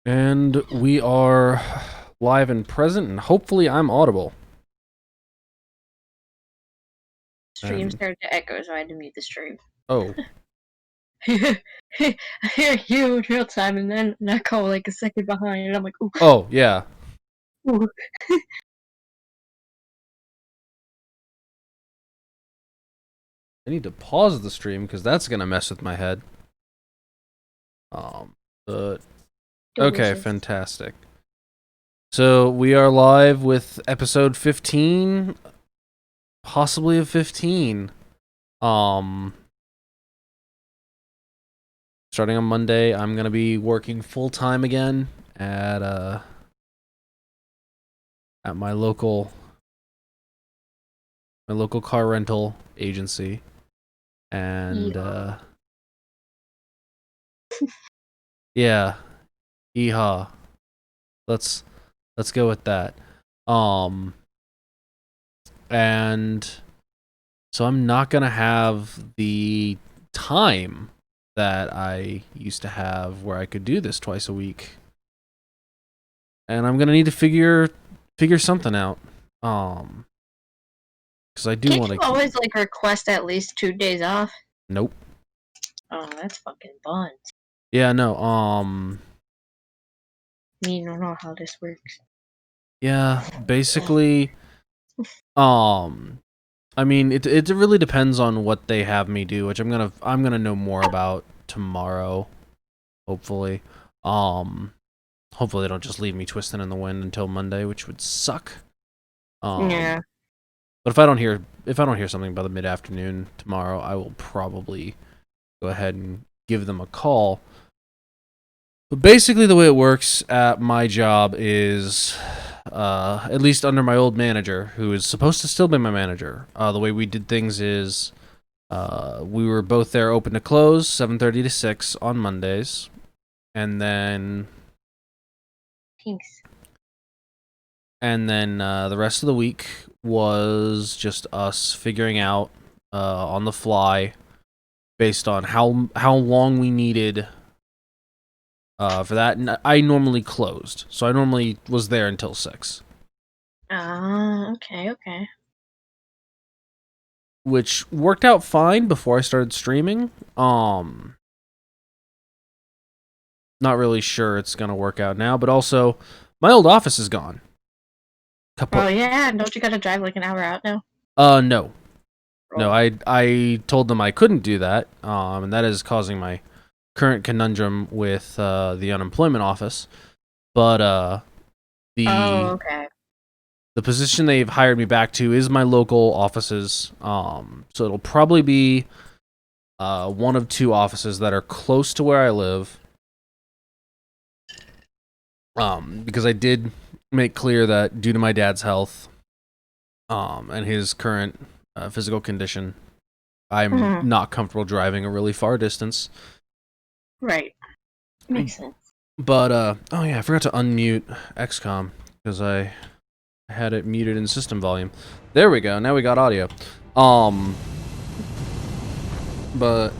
And we are live and present, and hopefully I'm audible. Stream started to echo, so I had to mute the stream. Oh. I hear you in real time, and then an echo like a second behind, and I'm like, ooh. Oh, yeah. Ooh. I need to pause the stream because that's gonna mess with my head. But okay, fantastic. So we are live with episode 15, possibly of 15. Starting on Monday, I'm gonna be working full time again at my local car rental agency, and yeah, yeehaw. Let's go with that. And so I'm not gonna have the time that I used to have where I could do this twice a week. And I'm gonna need to figure something out. Because I do want to always like request at least 2 days off. Nope. Oh, that's fucking buns. Yeah, no. You don't know how this works. Yeah, basically. I mean, it really depends on what they have me do, which I'm gonna know more about tomorrow, hopefully. Hopefully they don't just leave me twisting in the wind until Monday, which would suck. Yeah. But if I don't hear something by the mid-afternoon tomorrow, I will probably go ahead and give them a call. But basically, the way it works at my job is, at least under my old manager, who is supposed to still be my manager, the way we did things is, we were both there open to close, 7:30 to 6 on Mondays, and then... Thanks. And then the rest of the week was just us figuring out on the fly, based on how long we needed for that. And I normally closed, so I normally was there until 6. Okay. Which worked out fine before I started streaming. Not really sure it's gonna work out now, but also my old office is gone. Oh yeah, don't you gotta drive like an hour out now? No. No, I told them I couldn't do that, and that is causing my current conundrum with the unemployment office. But the position they've hired me back to is my local offices. So it'll probably be one of 2 offices that are close to where I live. Because I did make clear that due to my dad's health, and his current physical condition, I'm not comfortable driving a really far distance. Right. Makes sense. But, oh yeah, I forgot to unmute XCOM, because I had it muted in system volume. There we go, now we got audio. But,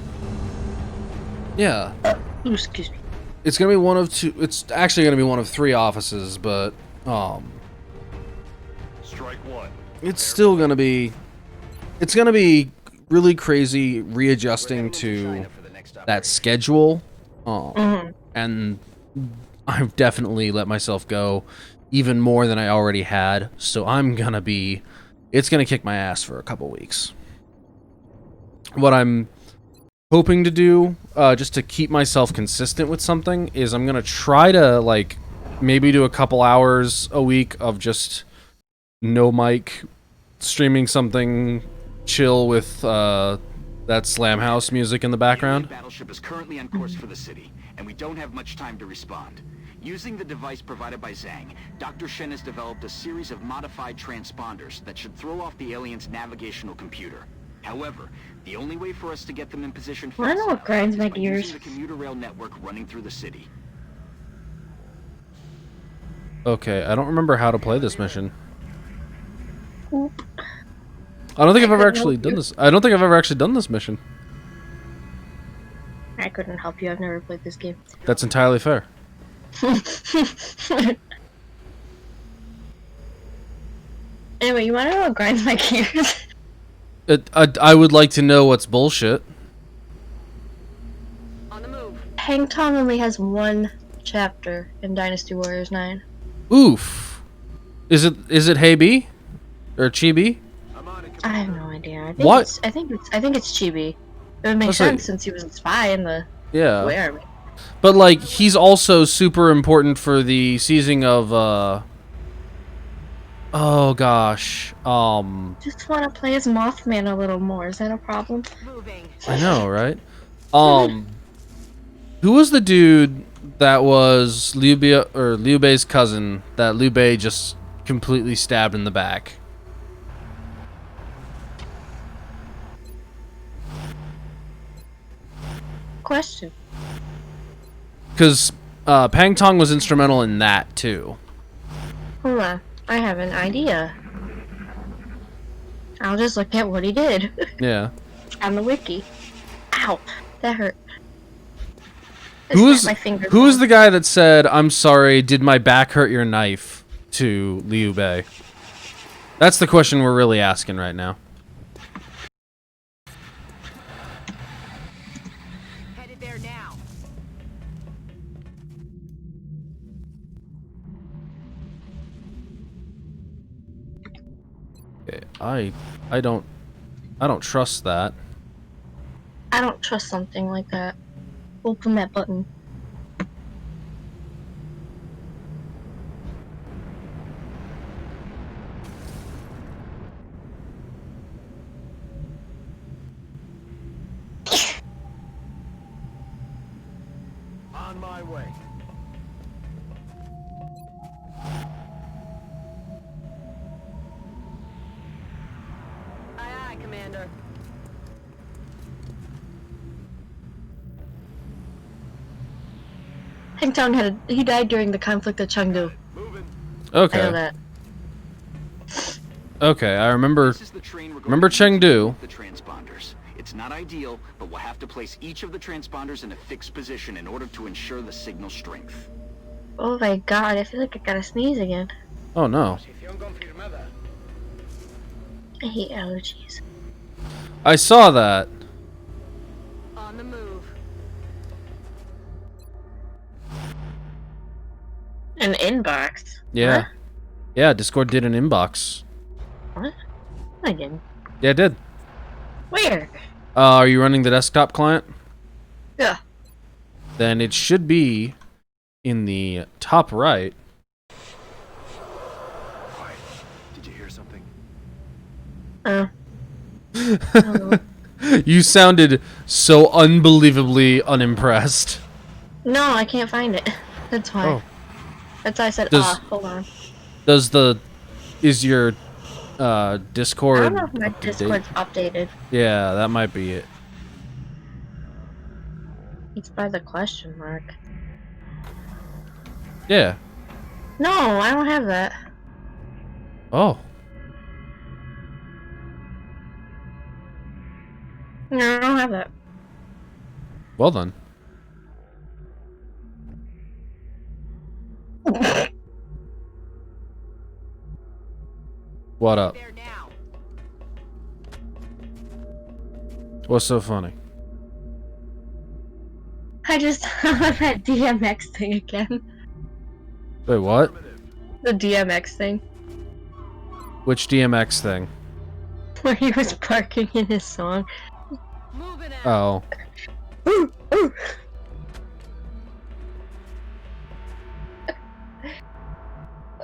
yeah. Excuse me. It's gonna be one of 2, it's actually gonna be one of 3 offices, but, Strike one. it's still gonna be, really crazy readjusting to that schedule. And I've definitely let myself go even more than I already had, so it's gonna kick my ass for a couple weeks. What I'm hoping to do, just to keep myself consistent with something, is I'm gonna try to, like, maybe do a couple hours a week of just no mic, streaming something chill with that Slam House music in the background. The battleship is currently on course for the city, and we don't have much time to respond. Using the device provided by Xale, Dr. Shen has developed a series of modified transponders that should throw off the aliens' navigational computer. However, the only way for us to get them in position fast enough is by using the commuter rail network running through the city. Okay, I don't remember how to play this mission. I don't think I've ever actually done this. I don't think I've ever actually done this mission. I couldn't help you. I've never played this game. That's entirely fair. Anyway, you wanna know what grinds my gears? I would like to know what's bullshit. On the move. Hang Tong only has one chapter in Dynasty Warriors 9. Oof. Is it Hey B? Or Chibi? I have no idea. I think What? I think it's Chibi. It would make Let's sense see. since he was a spy in the Yeah. Where? But like he's also super important for the seizing of oh gosh. Just want to play as Mothman a little more. Is that a problem? Moving. I know, right? Who was the dude that was Liu Bei's cousin that Liu Bei just completely stabbed in the back? Question. Because Pang Tong was instrumental in that too. Hold on. I have an idea. I'll just look at what he did Yeah. on the wiki. Ow, that hurt. I Who's snapped my fingers who's off. the guy that said, "I'm sorry, did my back hurt your knife?" to Liu Bei? That's the question we're really asking right now. Headed there now. Okay, I don't trust that. I don't trust something like that. Open that button. On my way. Aye, aye, Commander. Hang Tong he died during the conflict at Chengdu. Moving. I know Okay. that. Okay, I remember. This is the train we're going Remember to use to Chengdu? move the transponders. It's not ideal, but we'll have to place each of the transponders in a fixed position in order to ensure the signal strength. Oh my god, I feel like I gotta sneeze again. Oh no. I hate allergies. I saw that. On the move. An inbox? Yeah. Huh? Yeah, Discord did an inbox. What? I didn't. Yeah, it did. Where? Are you running the desktop client? Yeah. Then it should be in the top right. Did you hear something? Oh. You sounded so unbelievably unimpressed. No, I can't find it. That's why. Oh. That's why I said, Does- hold on. Is your Discord I don't know if my up to date? Discord's updated. Yeah, that might be it. It's by the question mark. Yeah. No, I don't have that. Oh. No, I don't have that. Well then. What up? There now. What's so funny? I just saw that DMX thing again. Wait, what? The DMX thing. Which DMX thing? Where he was barking in his song. Moving out. Oh. Ooh, ooh.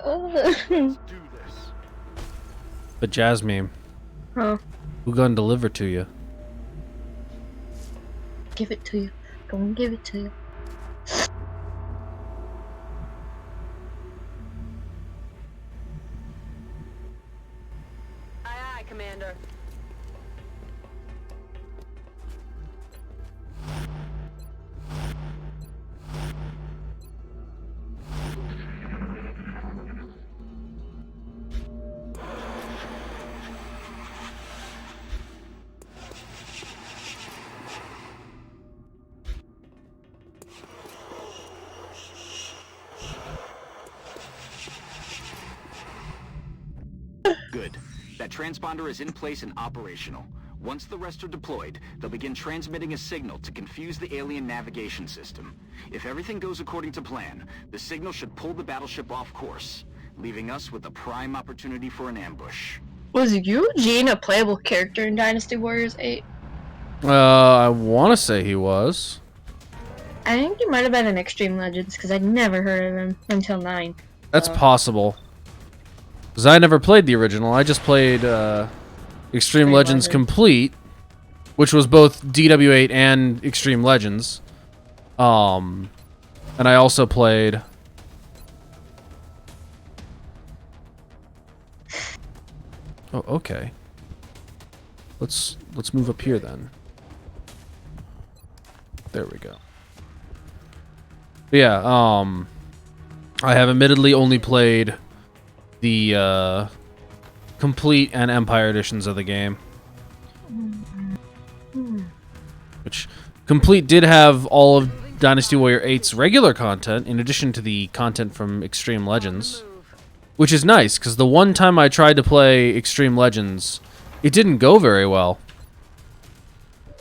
Do this. The jazz meme. Oh, Who gonna deliver to you? give it to you. Go and give it to you. Aye, aye, Commander. Good. That transponder is in place and operational. Once the rest are deployed, they'll begin transmitting a signal to confuse the alien navigation system. If everything goes according to plan, the signal should pull the battleship off course, leaving us with a prime opportunity for an ambush. Was Eugene a playable character in Dynasty Warriors 8? I want to say he was. I think he might have been in Extreme Legends, because I'd never heard of him until 9. That's possible. Because I never played the original. I just played Extreme Legends Complete, which was both DW8 and Extreme Legends. And I also played... Oh, okay. Let's move up here then. There we go. But yeah, I have admittedly only played the Complete and Empire editions of the game. Which Complete did have all of Dynasty Warrior 8's regular content in addition to the content from Extreme Legends. Which is nice, because the one time I tried to play Extreme Legends, it didn't go very well.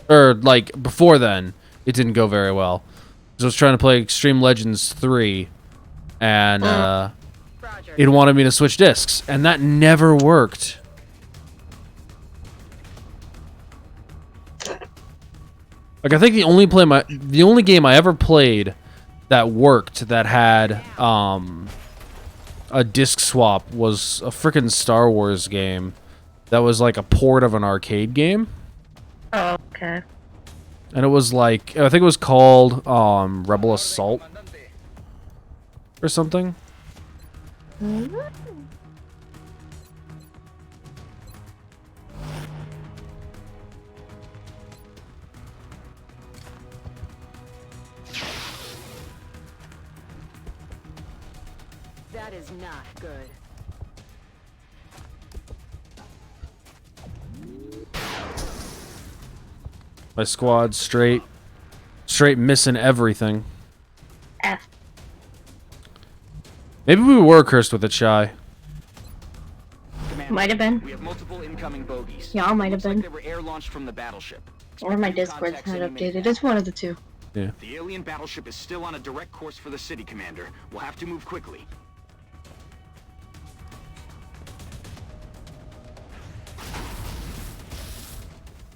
Or, like, before then, it didn't go very well. Because I was trying to play Extreme Legends 3, and it wanted me to switch discs, and that never worked. Like, I think the only game I ever played that worked, that had, a disc swap, was a frickin' Star Wars game that was like a port of an arcade game. Oh, okay. And it was like, I think it was called Rebel Assault or something. That is not good. My squad's straight missing everything. F. Maybe we were cursed with it, Shy. Commander, Might have been. we have multiple incoming bogies. Y'all might have Looks like been. they were air-launched from the battleship. Or my Expect new Discord's contacts not any minute updated. now. It's one of the two. Yeah. The alien battleship is still on a direct course for the city, Commander. We'll have to move quickly.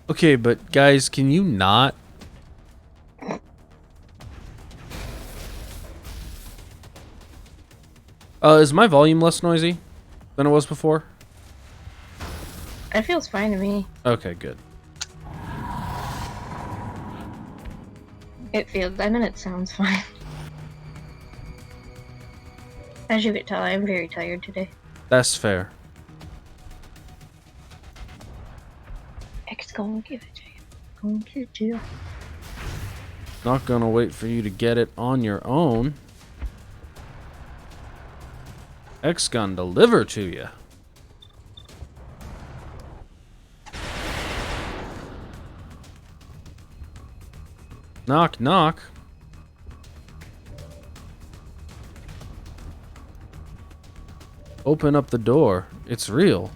Okay, but guys, can you not? Is my volume less noisy than it was before? It feels fine to me. Okay, good. It sounds fine. As you can tell, I'm very tired today. That's fair. X gonna give it to you. Gonna give it to you. Not gonna wait for you to get it on your own. X gun deliver to you. Knock, knock. Open up the door. It's real.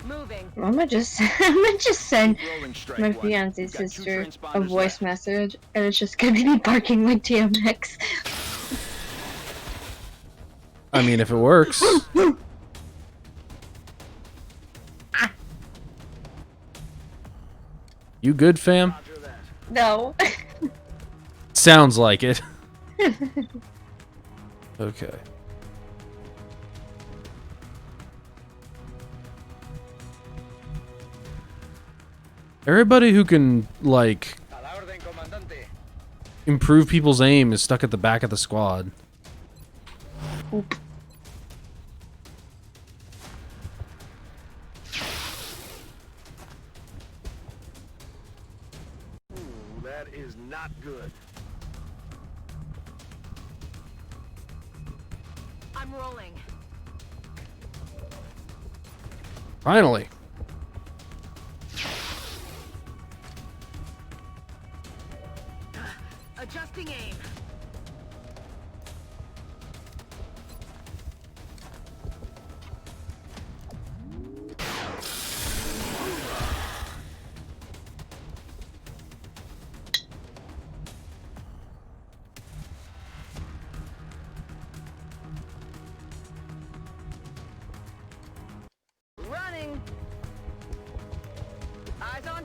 Moving. I'm gonna just send Rolling strike my one. fiance's We've got two sister a transponders voice left. message, and it's just gonna be me barking like DMX. I mean, if it works. You good, fam? Roger that. No. Sounds like it. Okay. Everybody who can, like, improve people's aim is stuck at the back of the squad. Oop. That is not good. I'm rolling. Finally. Adjusting aim.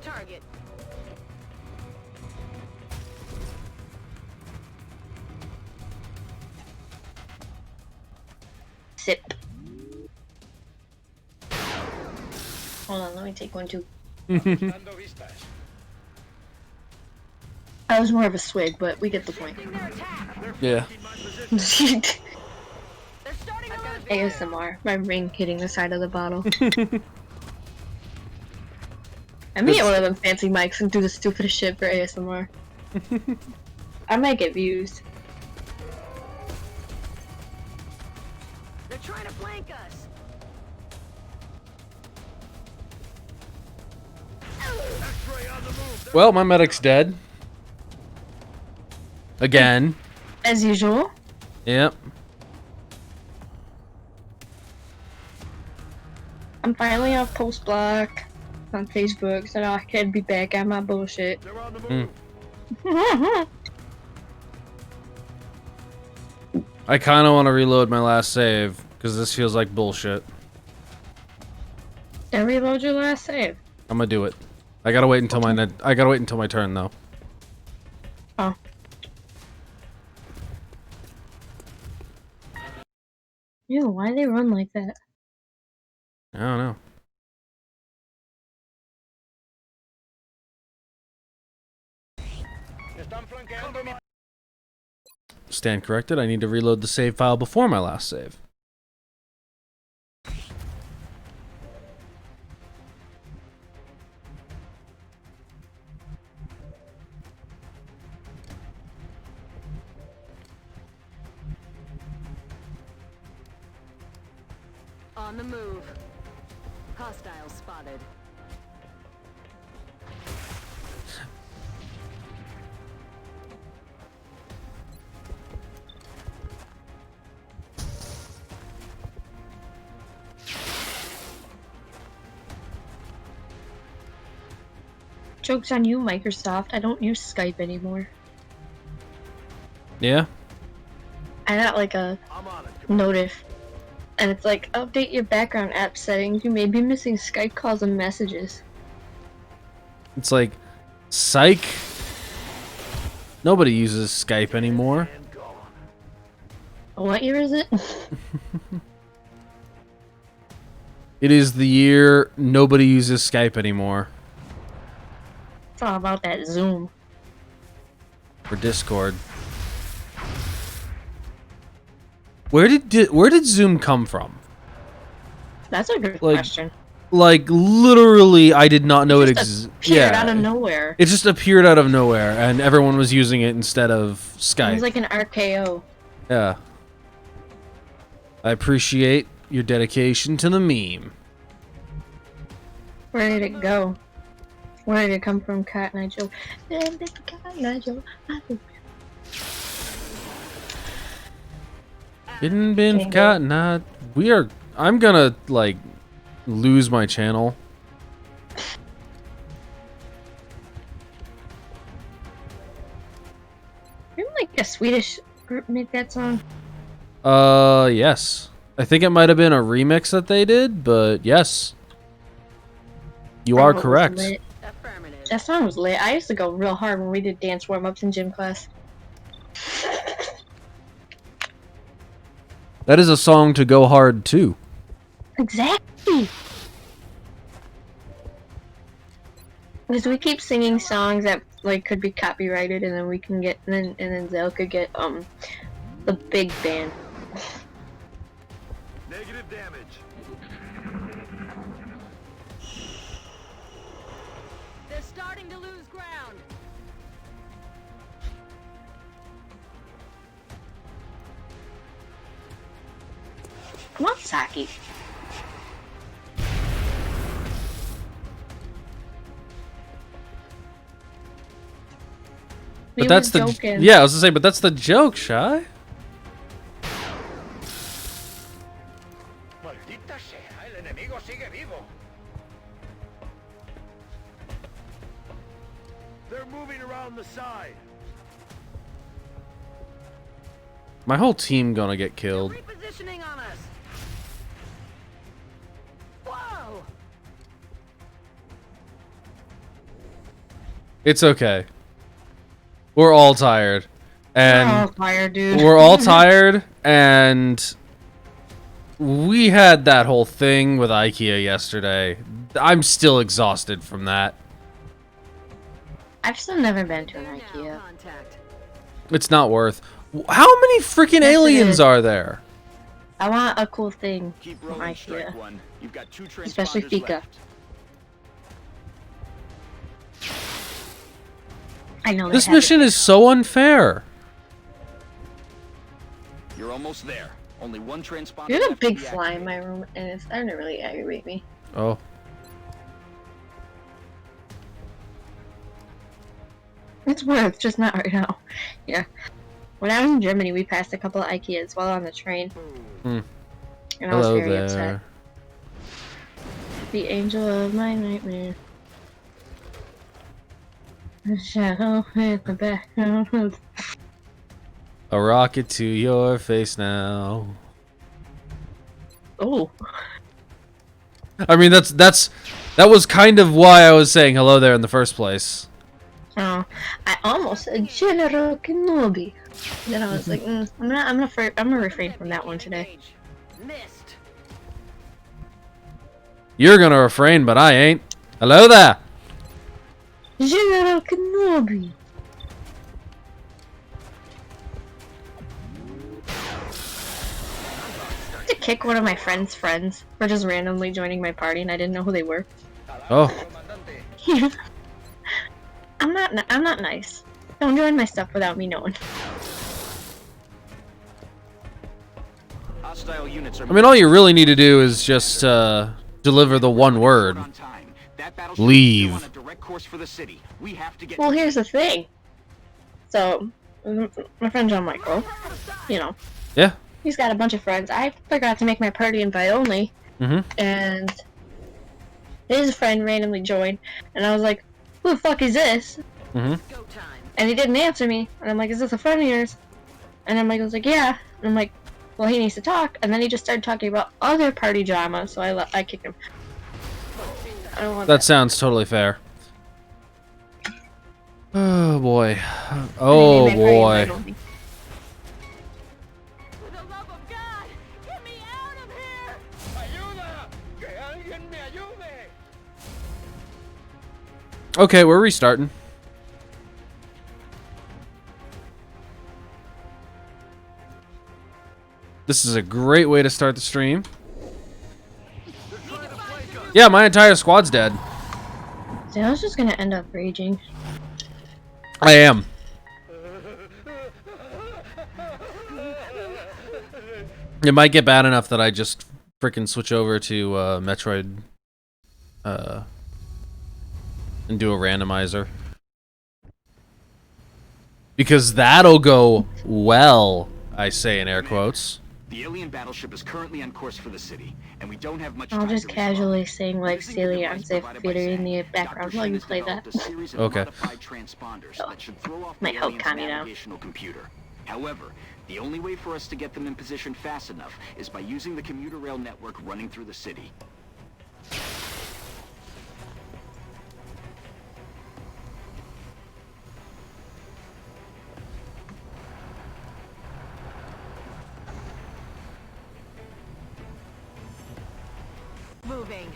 target. Sip. Hold on, let me take one too. I was more of a swig, but we get the point. Shifting their attack. Yeah. They're starting to lose ground. ASMR. My ring hitting the side of the bottle. I may get one of them fancy mics and do the stupidest shit for ASMR. I might get views. They're trying to flank us. Well, my medic's dead. Again. As usual. Yep. I'm finally off post block on Facebook, so now I can be back at my bullshit. I kind of want to reload my last save because this feels like bullshit. And reload your last save. I'm gonna do it. I gotta wait until my turn though. Oh. Ew, why do they run like that? I don't know. Stand corrected. I need to reload the save file before my last save. On the move. Hostile spotted. Joke's on you, Microsoft. I don't use Skype anymore. Yeah? I got like a notif. And it's like, update your background app settings. You may be missing Skype calls and messages. It's like, psych. Nobody uses Skype anymore. What year is it? It is the year nobody uses Skype anymore. It's all about that Zoom. Or Discord. Where did Zoom come from? That's a good Like, question. Like, literally, I did not know it existed. Appeared out of nowhere. It just appeared out of nowhere, and everyone was using it instead of Skype. It was like an RKO. Yeah. I appreciate your dedication to the meme. Where did it go? Where did it come from, Cotton Eye Joe? Hidden bin for Cotton Eye. I'm gonna, like, lose my channel. Didn't like a Swedish group make that song? Yes. I think it might have been a remix that they did, but yes. You are correct. Affirmative. That song was lit. I used to go real hard when we did dance warm-ups in gym class. That is a song to go hard too. Exactly! Because we keep singing songs that like could be copyrighted, and then we can get, and then Xale could get the big band. Negative damage. They're starting to lose ground. Come on, Saki. But that's the joking. yeah. I was gonna say, but that's the joke, Shy. Maldita sea, el enemigo sigue vivo. They're moving around the side. My whole team gonna get They're killed. repositioning on us. Whoa! It's okay. We're all tired. And We're all tired, dude. we're all tired, and we had that whole thing with IKEA yesterday. I'm still exhausted from that. I've still never been to an IKEA. Contact. It's not worth. How many freaking Yes, it aliens is. are there? I want a cool thing Keep from rolling, strike IKEA. one. You've got 2 Especially transponders Fika. left. I know This they have mission it. is so unfair. You're almost there. Only 1 transponder There's a left to big be fly in activated. my room, and it's starting to really aggravate me. Oh. It's worth, just not right now. Yeah. When I was in Germany, we passed a couple of IKEAs while on the train. Hmm. And I was Hello very upset. there. The angel of my nightmare. The shadow in the background. A rocket to your face now. Oh. I mean, that was kind of why I was saying hello there in the first place. Oh. I almost said General Kenobi. Then I was like, I'm gonna refrain from that one today. Missed. You're gonna refrain, but I ain't. Hello there. General Kenobi. To kick one of my friends' friends for just randomly joining my party, and I didn't know who they were. Oh, I'm not nice. Don't join my stuff without me knowing. Hostile units are I mean, all you really need to do is just deliver the one word. on time. That battleship Leave. is still on a direct course for the city. We have to get Well, to here's the thing. So, my friend John Michael, you know, Yeah. he's got a bunch of friends. I forgot to make my party invite only, Mm-hmm. and his friend randomly joined, and I was like, "Who the fuck is this?" Mm-hmm. Go time. And he didn't answer me, and I'm like, "Is this a friend of yours?" And I'm like, "I was like, yeah." And I'm like, "Well, he needs to talk." And then he just started talking about other party drama, so I kicked him. I don't want That that. sounds totally fair. Oh boy. And I Oh made my party invite boy. only. For the love of God, get me out of here! ¡Ayuda! ¡Que alguien me ayude! Okay, we're restarting. This is a great way to start the stream. Yeah, my entire squad's dead. See, I was just gonna end up raging. I am. It might get bad enough that I just freaking switch over to Metroid and do a randomizer. Because that'll go well, I say in air quotes. The alien battleship is currently on course for the city, and we don't have much I'll time just to casually respond. sing like Using the Xale on device Safe provided by Theater in the Xale, background Dr. while you Shen has play that. developed a series of Okay. modified transponders Oh. that should throw off My the help alien's Connie now. navigational computer. However, the only way for us to get them in position fast enough is by using the commuter rail network running through the city. Moving.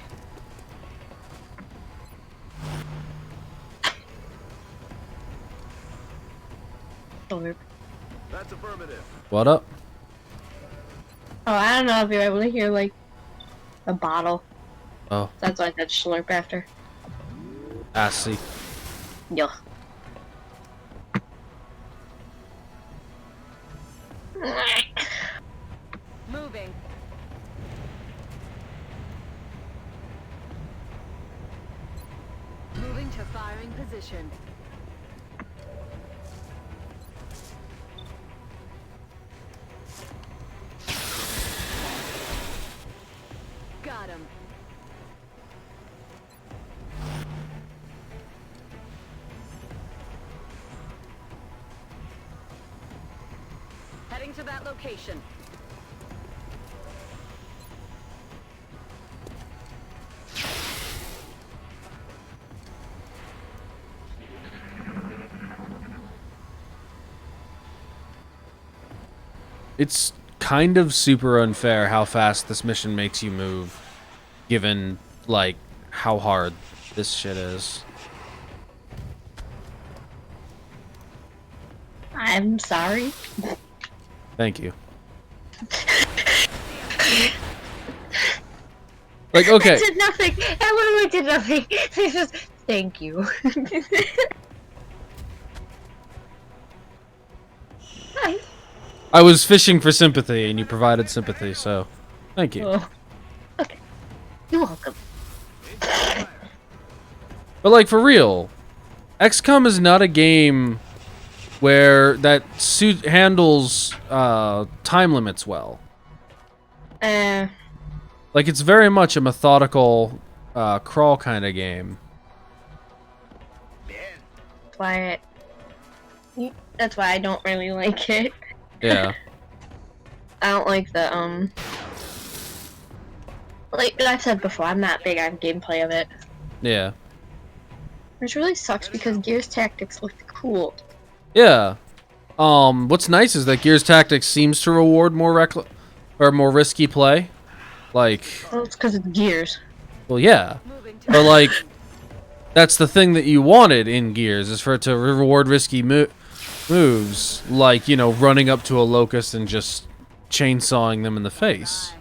Over. That's affirmative. What up? Oh, I don't know if you're able to hear like a bottle. Oh, That's why I said slurp after. I see. Yo. Moving. Moving to firing position. Got him. Heading to that location. It's kind of super unfair how fast this mission makes you move, given, like, how hard this shit is. I'm sorry. Thank you. Like, okay. I did nothing. I literally did nothing. It's just, thank you. Hi. I was fishing for sympathy, and you provided sympathy, so thank you. Oh. Okay. You're welcome. But, like, for real, XCOM is not a game where that suit handles time limits well. Like, it's very much a methodical crawl kind of game. That's why I don't really like it. Yeah. I don't like the like I've said before, I'm not big on gameplay of it. Yeah. Which really sucks because Gears Tactics looked cool. Yeah. What's nice is that Gears Tactics seems to reward more more risky play. Like, Well, it's because it's Gears. well, yeah. But, like, that's the thing that you wanted in Gears, is for it to reward risky moves, like, you know, running up to a locust and just chainsawing them in the face.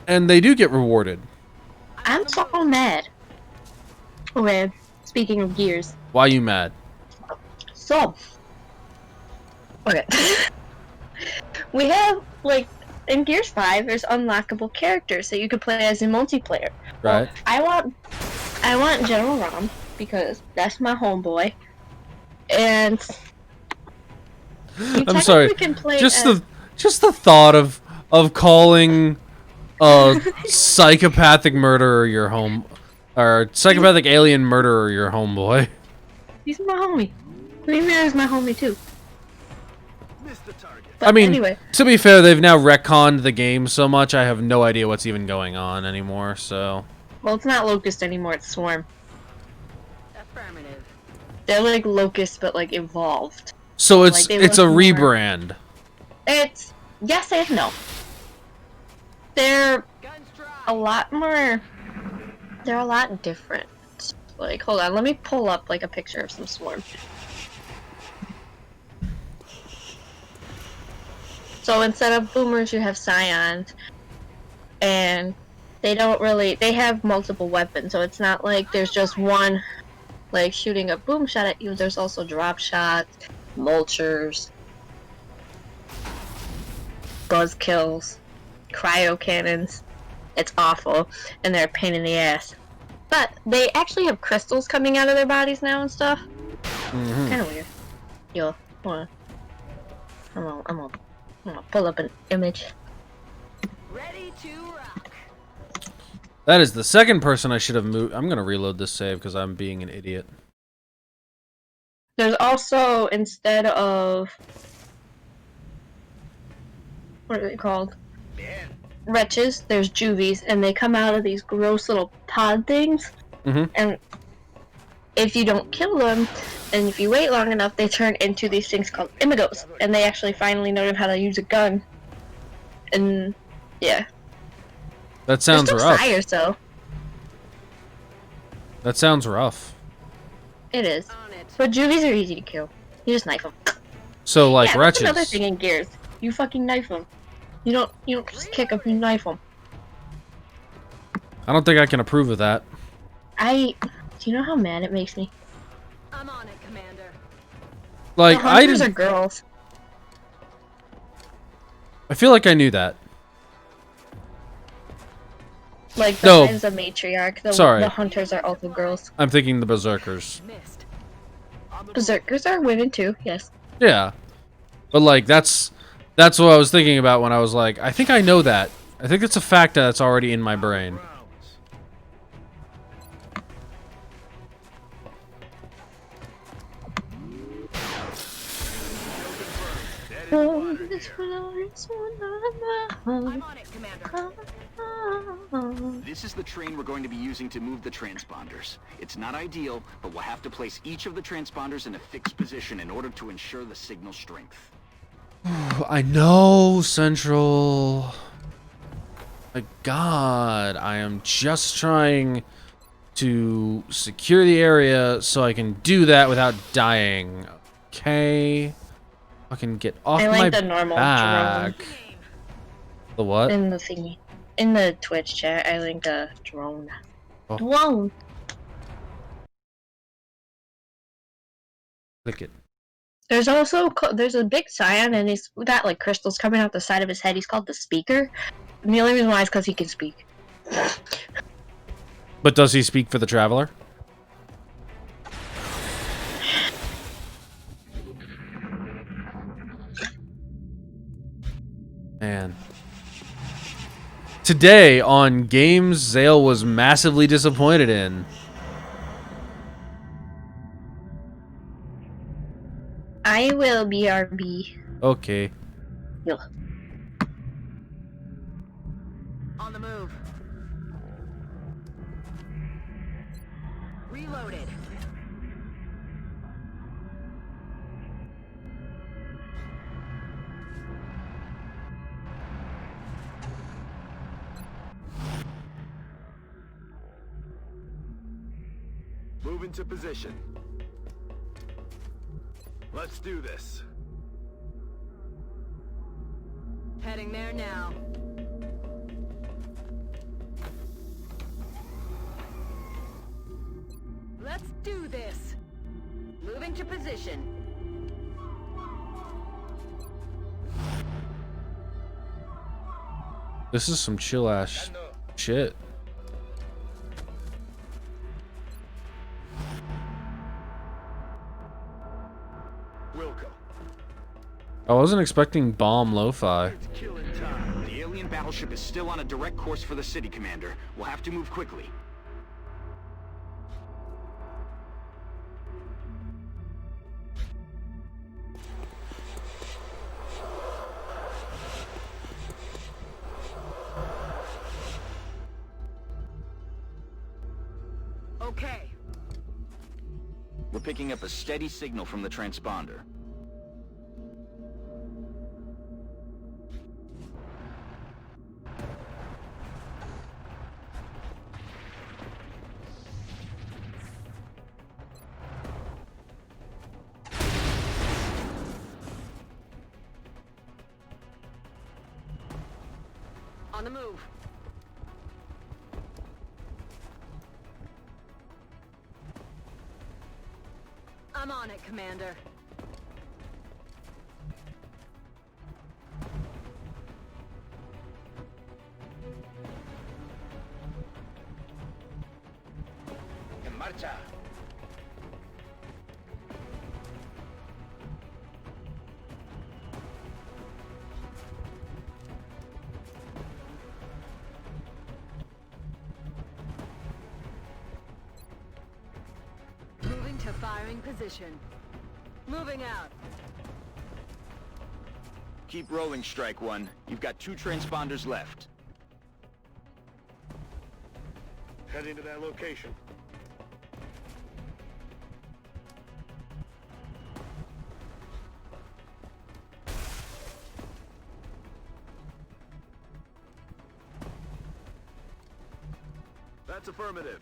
And they do get rewarded. I'm so mad. Okay, speaking of Gears. Why you mad? So. Okay. We have, like, in Gears 5, there's unlockable characters that you could play as in multiplayer. Right. Well, I want General Rom, because that's my homeboy. And you I'm sorry. can play Just as... the thought of calling a psychopathic murderer your psychopathic alien murderer your homeboy. He's my homie. Lumiere is my homie too. Missed the target. But I mean, anyway, to be fair, they've now retconned the game so much, I have no idea what's even going on anymore, so... well, it's not Locust anymore, it's Swarm. Affirmative. They're like Locust, but like evolved. So Like, it's they a look more- rebrand. It's yes and no. They're Guns dry. a lot more. They're a lot different. Like, hold on, let me pull up like a picture of some Swarm. So instead of boomers, you have scions, and they have multiple weapons. So it's not like there's just one, like shooting a boom shot at you. There's also drop shots, mulchers, buzz kills, cryo cannons. It's awful, and they're a pain in the ass. But they actually have crystals coming out of their bodies now and stuff. Mm-hmm. Kind of weird. Yo, hold on. I'm gonna pull up an image. Ready to rock. That is the second person I should have moved. I'm gonna reload this save because I'm being an idiot. There's also, instead of... what are they called? Wretches, there's juvies, and they come out of these gross little pod things. Mhm. And if you don't kill them, and if you wait long enough, they turn into these things called imigos, and they actually finally learn how to use a gun. And yeah, That sounds there's no rough. sires, though. That sounds rough. It is, On it. but juvies are easy to kill. You just knife them. So, like, yeah, wretches. that's another thing in Gears. You fucking knife them. You don't just kick them. You knife them. I don't think I can approve of that. Do you know how mad it makes me? I'm on it, Commander. Like, The I hunters are didn't. girls. I feel like I knew that. Like, the No. Hive's a matriarch. Sorry. The hunters are also girls. I'm thinking the berserkers. Missed. Berserkers are women too, yes. Yeah, but like that's what I was thinking about when I was like, I think I know that. I think it's a fact that's already in my brain. Rounds. I'm on it, Commander. This is the train we're going to be using to move the transponders. It's not ideal, but we'll have to place each of the transponders in a fixed position in order to ensure the signal strength. I know, Central. My God, I am just trying to secure the area so I can do that without dying. Okay. Fucking get off I my like the normal back. drone The what? in the thingy. In the Twitch chat, I like the drone. Oh. Drone! Click it. There's also there's a big scion, and he's got like crystals coming out the side of his head. He's called the Speaker, and the only reason why is because he can speak. But does he speak for the Traveler? Man. Today on games Xale was massively disappointed in. I will BRB. Okay. Yo. On the move. Reloaded. Move into position. Let's do this. Heading there now. Let's do this. Moving to position. This is some chill ass shit. Wilco. I wasn't expecting bomb lo-fi. It's killing time. The alien battleship is still on a direct course for the city, Commander. We'll have to move quickly. Okay. We're picking up a steady signal from the transponder. On the move. I'm on it, Commander. En marcha. Moving to firing position. Moving out. Keep rolling, Strike One. You've got 2 transponders left. Heading to that location. That's affirmative.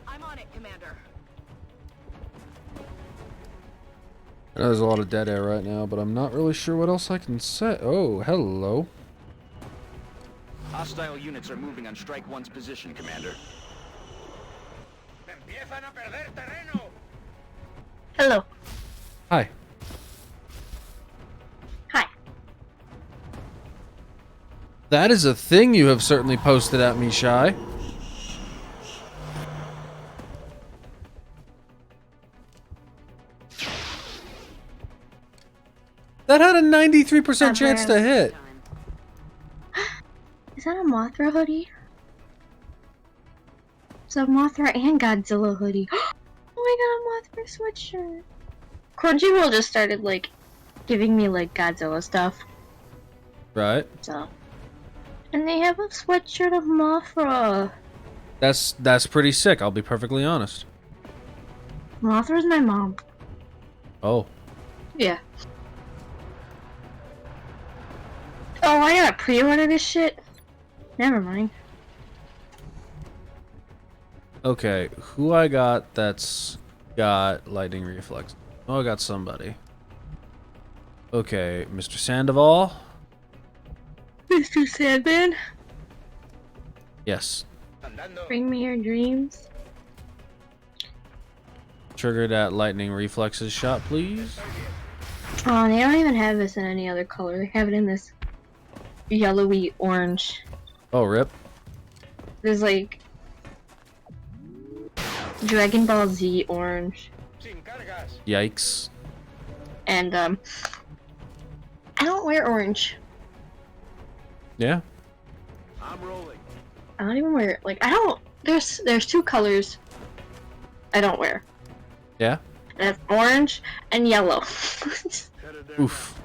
I'm on it, Commander. I know there's a lot of dead air right now, but I'm not really sure what else I can say. Oh, hello. Hostile units are moving on Strike One's position, Commander. Empiezan a perder terreno. Hello. Hi. Hi. That is a thing you have certainly posted at me, Shy. That had a 93% chance to hit. Is that a Mothra hoodie? It's a Mothra and Godzilla hoodie. Oh my god, a Mothra sweatshirt. Crunchyroll just started, like, giving me, like, Godzilla stuff. Right. So. And they have a sweatshirt of Mothra. That's pretty sick. I'll be perfectly honest. Mothra's my mom. Oh, Yeah. Oh, I gotta pre-order this shit? Never mind. okay. Who I got that's got lightning reflex? Oh, I got somebody. Okay, Mr. Sandoval. Mr. Sandman, Yes. Andando. bring me your dreams. Trigger that lightning reflexes shot, please. Oh, they don't even have this in any other color. They have it in this yellowy orange. Oh, rip. There's like Dragon Ball Z orange. Sin cargas. Yikes. And I don't wear orange. Yeah. I'm rolling. I don't even wear like I don't there's two colors I don't wear. Yeah. And that's orange and yellow. Headed there Oof. now.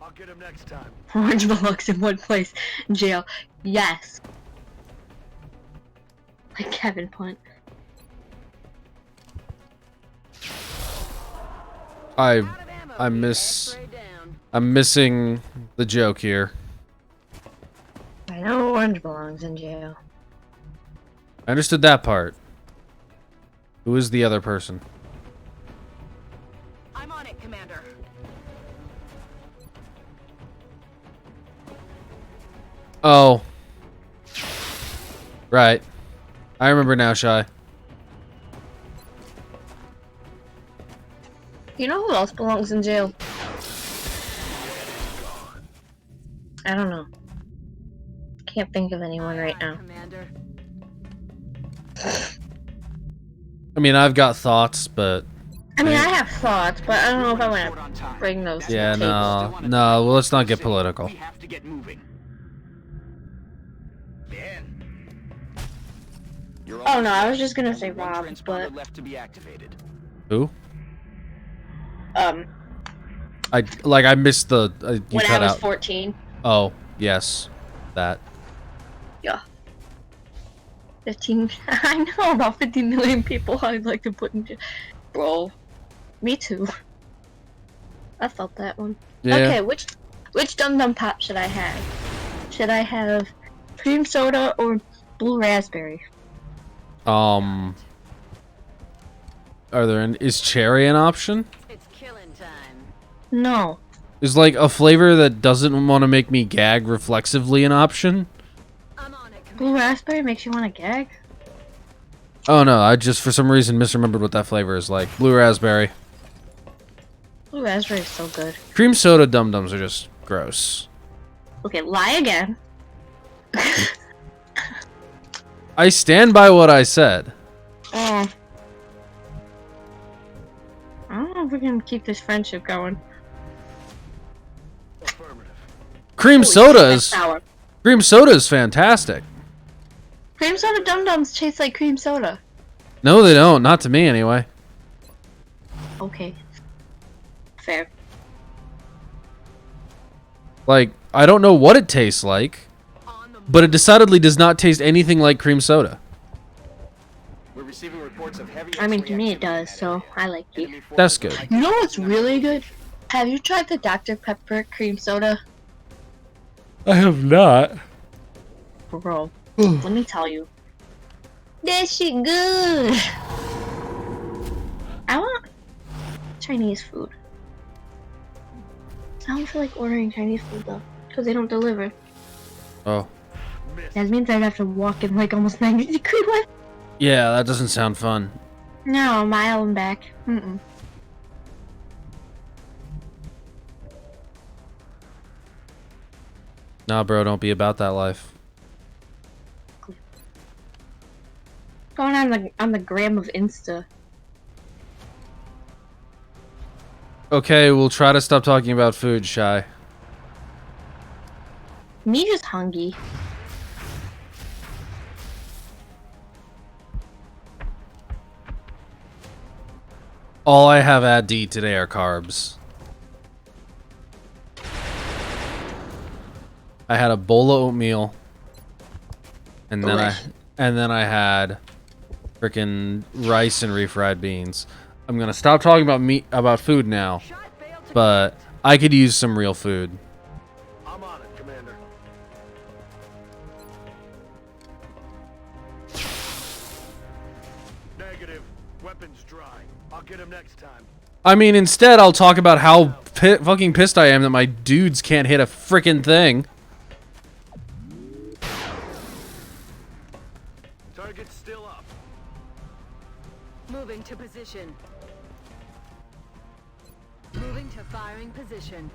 I'll get him next time. Orange belongs in one place. Jail. Yes. Like Kevin Punt. I Out of ammo. miss X-ray down. I'm missing the joke here. I know orange belongs in jail. I understood that part. Who is the other person? I'm on it, Commander. Oh. Right. I remember now, Shy. You know who else belongs in jail? I don't know. Can't think of anyone right now. Commander. I mean, I've got thoughts, but I mean, I have thoughts, but I don't know if I Report want on time. to bring those. That's yeah, tapes. no, no. Well, let's not get political. We have to get moving. Bien. You're Oh no, almost I there. was just gonna say Only one Rob, transponder but left to be activated. Who? um, I missed the you when I cut was out. 14, Oh, yes, that. yeah, 15. I know about 50 million people I'd like to put in jail. Bro, me too. I felt that one. Yeah. Okay, which Dum Dum Pop should I have? Should I have cream soda or blue raspberry? Are there is cherry an option? It's killing time. No. Is like a flavor that doesn't want to make me gag reflexively an option? I'm on it, Blue Commander. raspberry makes you want to gag? Oh no, I just for some reason misremembered what that flavor is like. Blue raspberry. Blue raspberry is so good. Cream soda dum dums are just gross. Okay, lie again. I stand by what I said. Oh. I don't know if we can keep this friendship going. Affirmative. Cream Holy soda shit, is that's sour. cream soda is fantastic. Cream soda Dum Dums taste like cream soda. No, they don't. Not to me, anyway. Okay. Fair. Like, I don't know what it tastes like, On the but it decidedly does not taste anything like cream soda. We're receiving reports of heavy. I mean, to X-ray me it activity in does, that so area. I like you. Enemy forces That's are good. likely You know what's closing really on the good? location. Have you tried the Dr. Pepper cream soda? I have not. Bro, let me tell you. That shit good! I want Chinese food. I don't feel like ordering Chinese food though, because they don't deliver. Oh. Miss. That means I'd have to walk in like almost 90-degree weather. Yeah, that doesn't sound fun. No, a mile and back. Mm-mm. Nah, bro, don't be about that life. Going on the gram of Insta. Okay, we'll try to stop talking about food, Shy. Me just hungry. All I have had to eat today are carbs. I had a bowl of oatmeal, and Delish. then I had freaking rice and refried beans. I'm gonna stop talking about food now, Shot failed to but I could use some real food. I'm on it, Commander. Negative. Weapons dry. I'll get him next time. I mean, instead I'll talk about how fucking pissed I am that my dudes can't hit a freaking thing. Target's still up. moving to position. Moving to firing position.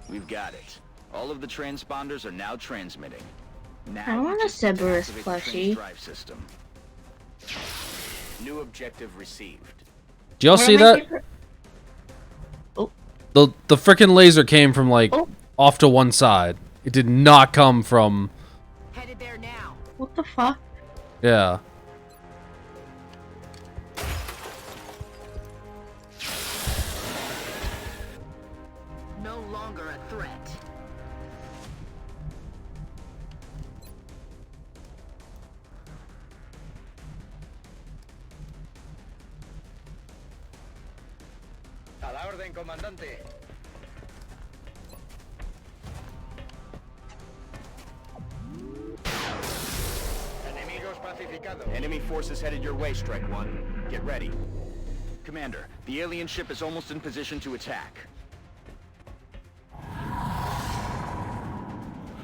We've got it. All of the transponders are now transmitting. Now I want we a just need to Cerberus activate the plushie. train's drive system. New objective received. Did y'all What see am I that? favorite- Oh, The freaking laser came from like Oh. off to one side. It did not come from Headed there now. what the fuck? yeah. No longer a threat. A la orden, comandante. Enemigos pacificados. Enemy forces headed your way, Strike One. Get ready. Commander, the alien ship is almost in position to attack.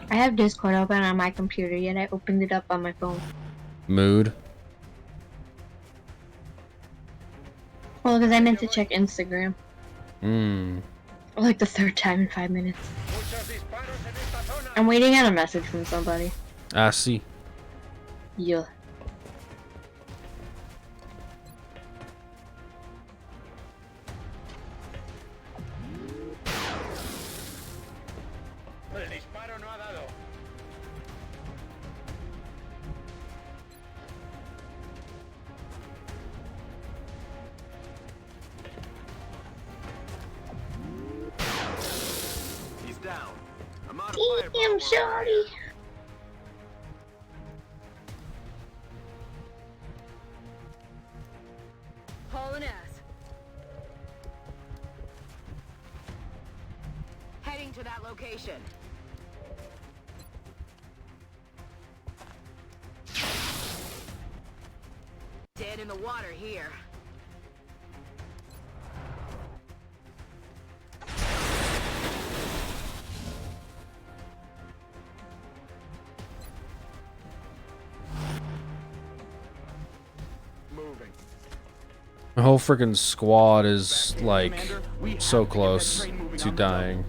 I have Discord open on my computer, yet I opened it up on my phone. Mood. Well, because I meant to check Instagram. Hmm. Like the third time in 5 minutes. Muchos disparos en esta zona. I'm waiting on a message from somebody. I see. Yeah. El disparo no ha dado. He's down. I'm out of fire. Damn, shorty. Hauling ass. Heading to that location. Dead in the water here. Moving. The whole freaking squad is like Commander, we have so to get that close train moving to on the go. dying.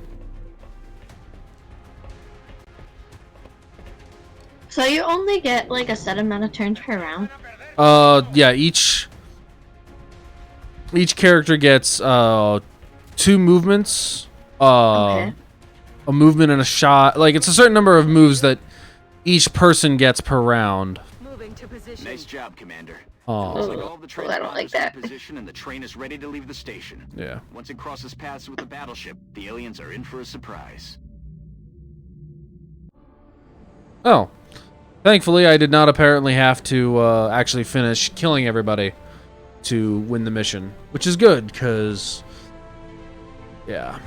So you only get like a set amount of turns per round? Yeah, each character gets 2 movements, Okay. a movement and a shot. Like it's a certain number of moves that each person gets per round. Moving to position. Nice job, Commander. Oh, Looks like all of the Well, I don't like transponders are that. in position and the train is ready to leave the station. yeah. Once it crosses paths with the battleship, the aliens are in for a surprise. Oh, thankfully I did not apparently have to actually finish killing everybody to win the mission, which is good because yeah.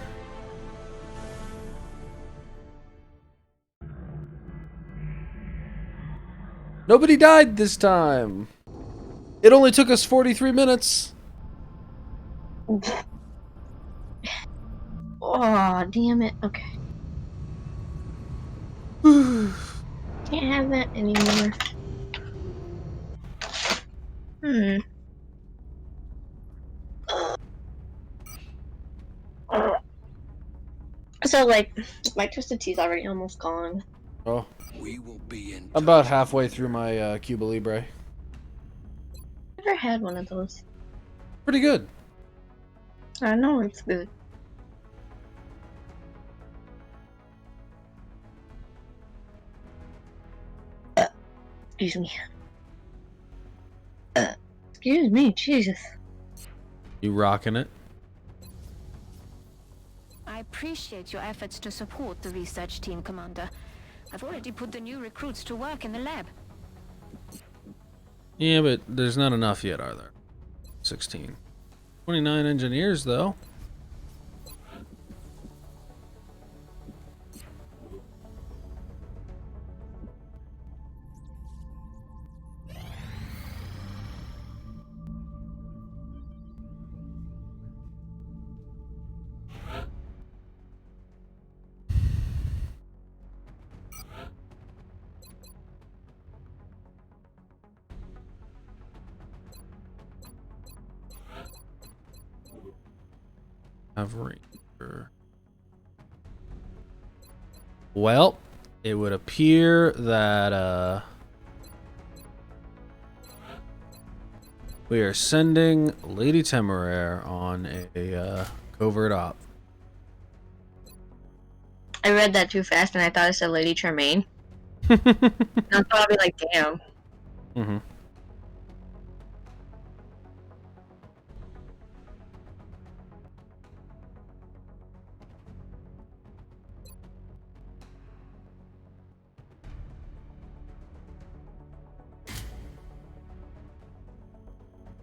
Nobody died this time. It only took us 43 minutes. Oh, damn it. Okay. Can't have that anymore. So, like, my Twisted Tea's already almost gone. Oh, We will be in. I'm about halfway through my Cuba Libre. Never had one of those. Pretty good. I know it's good. Excuse me. Excuse me, Jesus. You rocking it? I appreciate your efforts to support the research team, Commander. I've already put the new recruits to work in the lab. Yeah, but there's not enough yet, are there? 16. 29 engineers, though. Ranger. Well, it would appear that we are sending Lady Temeraire on a covert op. I read that too fast and I thought it said Lady Tremaine. I thought I'd be like, damn. Mm-hmm.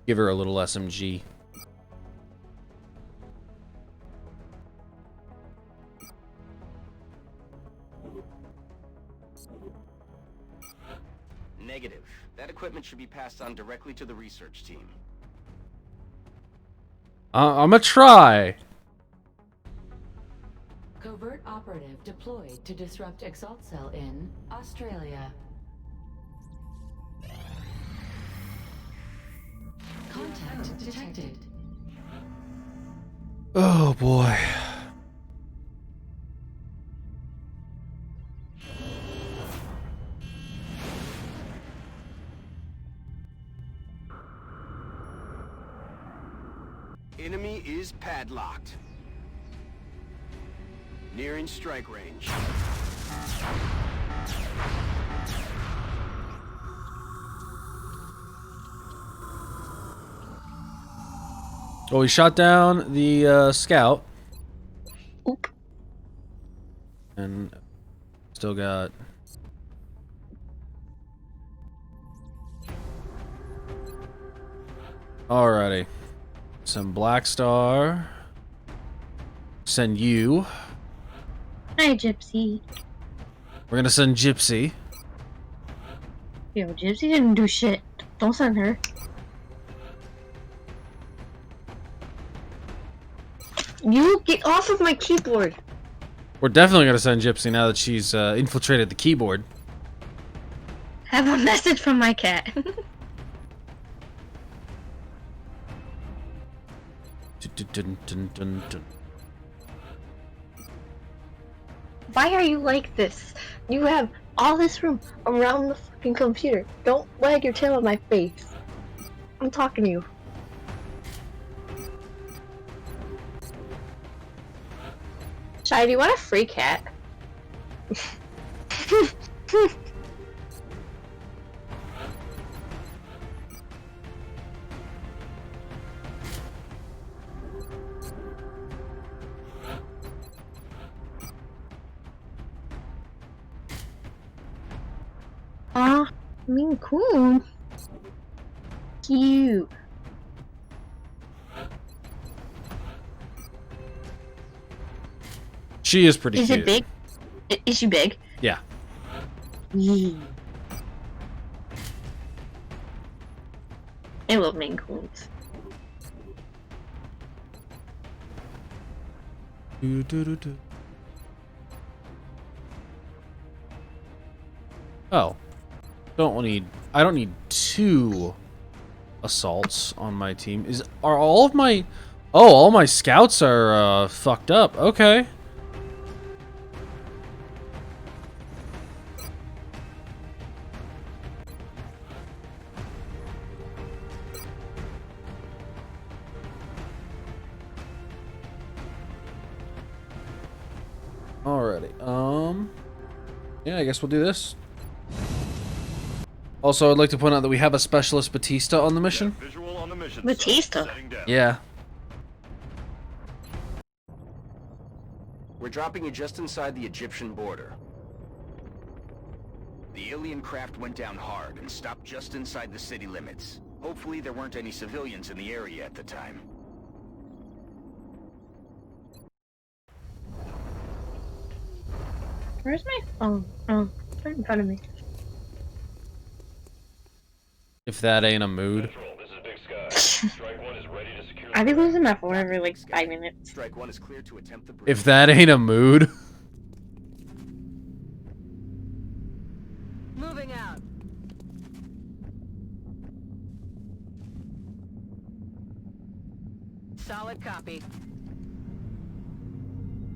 Give her a little SMG. Negative. That equipment should be passed on directly to the research team. I'm gonna try. Covert operative deployed to disrupt Xale in Australia. Contact detected. Oh boy. Enemy is padlocked. Nearing strike range. Well, we shot down the scout. Oop. And still got... Alrighty. Some Black Star. Send you. Hi, Gypsy. We're gonna send Gypsy. Yo, Gypsy didn't do shit. Don't send her. You get off of my keyboard. We're definitely gonna send Gypsy now that she's infiltrated the keyboard. Have a message from my cat. Why are you like this? You have all this room around the fucking computer. Don't wag your tail at my face. I'm talking to you. Shy, do you want a free cat? Ah, Mean Coon. Cute. She is pretty Is cute. it big? Is she big? Yeah. Yeah. I love Maine Coons. Oh. I don't need 2 assaults on my team. Are all of my... Oh, all my scouts are fucked up. Okay. Alrighty. Yeah, I guess we'll do this. Also, I'd like to point out that we have a specialist Batista on the mission. Visual on the mission. Batista? Setting down. Yeah. We're dropping you just inside the Egyptian border. The alien craft went down hard and stopped just inside the city limits. Hopefully there weren't any civilians in the area at the time. Where's my phone? Oh, it's right in front of me. If that ain't a mood. I be losing my phone every like 5 minutes. Strike 1 is clear to attempt the bridge. If that ain't a mood. Moving out. Solid copy.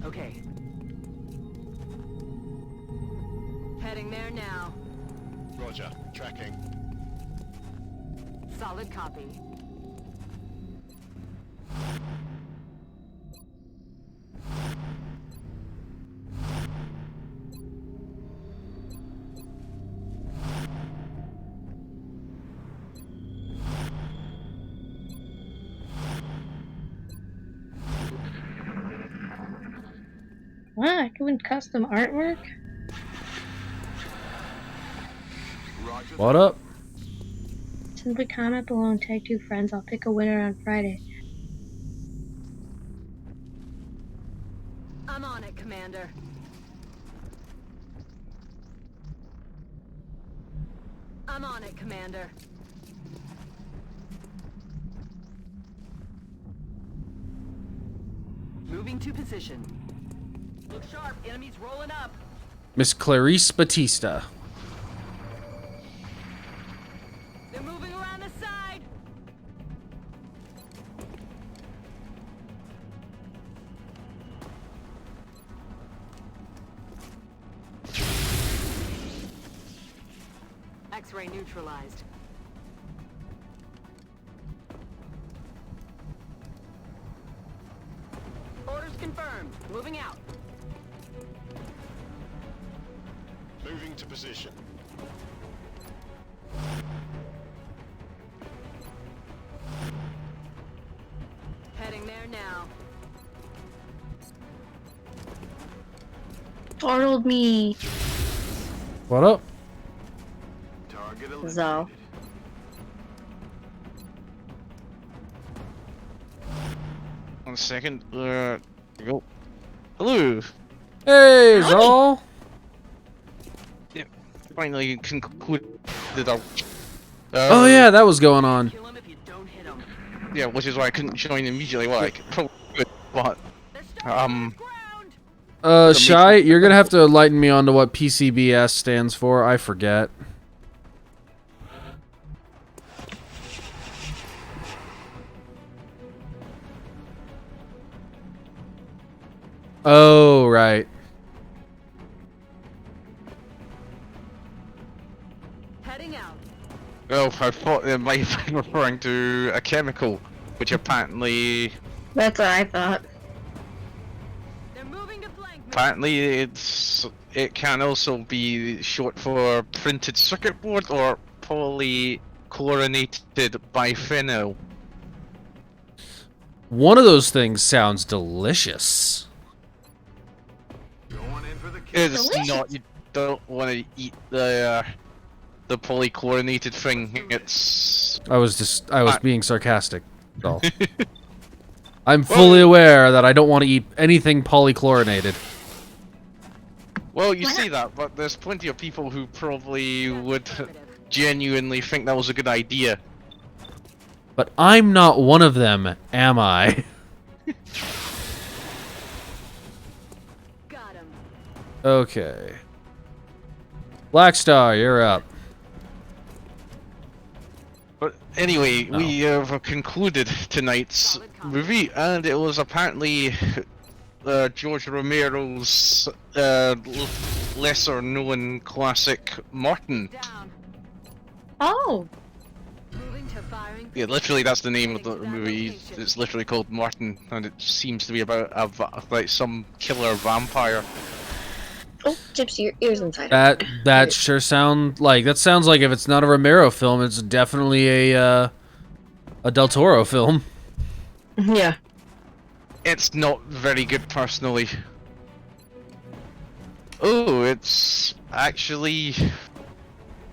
Okay. Heading there now. Roger. Tracking. Solid copy. What? Doing custom artwork? Roger. What up? Simply comment below and tag 2 friends. I'll pick a winner on Friday. I'm on it, Commander. I'm on it, Commander. Moving to position. Look sharp, enemies rolling up. Miss Clarice Batista. They're moving around the side. X-ray neutralized. Orders confirmed. Moving out. Moving to position. Heading there now. Startled me. What up? Target Xale. eliminated. One second. Go. Hello. Hey, Xale. Finally concluded our. Oh yeah, that was going on. Kill him if you don't hit him. Yeah, which is why I couldn't join immediately. Well, I could probably could, but They're starting Um, ground. Shy, you're gonna have to enlighten me onto what PCBS stands for. I forget. Oh, right. Heading out. well, I thought they might have been referring to a chemical, which apparently That's what I thought. They're moving to flank. it can also be short for printed circuit board or polychlorinated biphenyl. One of those things sounds delicious. Going in for the kill. It's Delicious. not. You don't want to eat the polychlorinated thing. It's I was being sarcastic. So. I'm Well- fully aware that I don't want to eat anything polychlorinated. well, you say that, but there's plenty of people who probably would genuinely think that was a good idea. But I'm not one of them, am I? Got him. Okay. Black Star, you're up. But anyway, Oh. we have concluded tonight's movie, and it was apparently George Romero's lesser-known classic, Martin. Down. Oh, Moving to firing. Yeah, literally, that's the name of the movie. It's literally called Martin, and it seems to be about like some killer vampire. oh, Gypsy, your ears inside. out. That sure sounds like if it's not a Romero film, it's definitely a Del Toro film. Yeah. It's not very good, personally. Oh, it's actually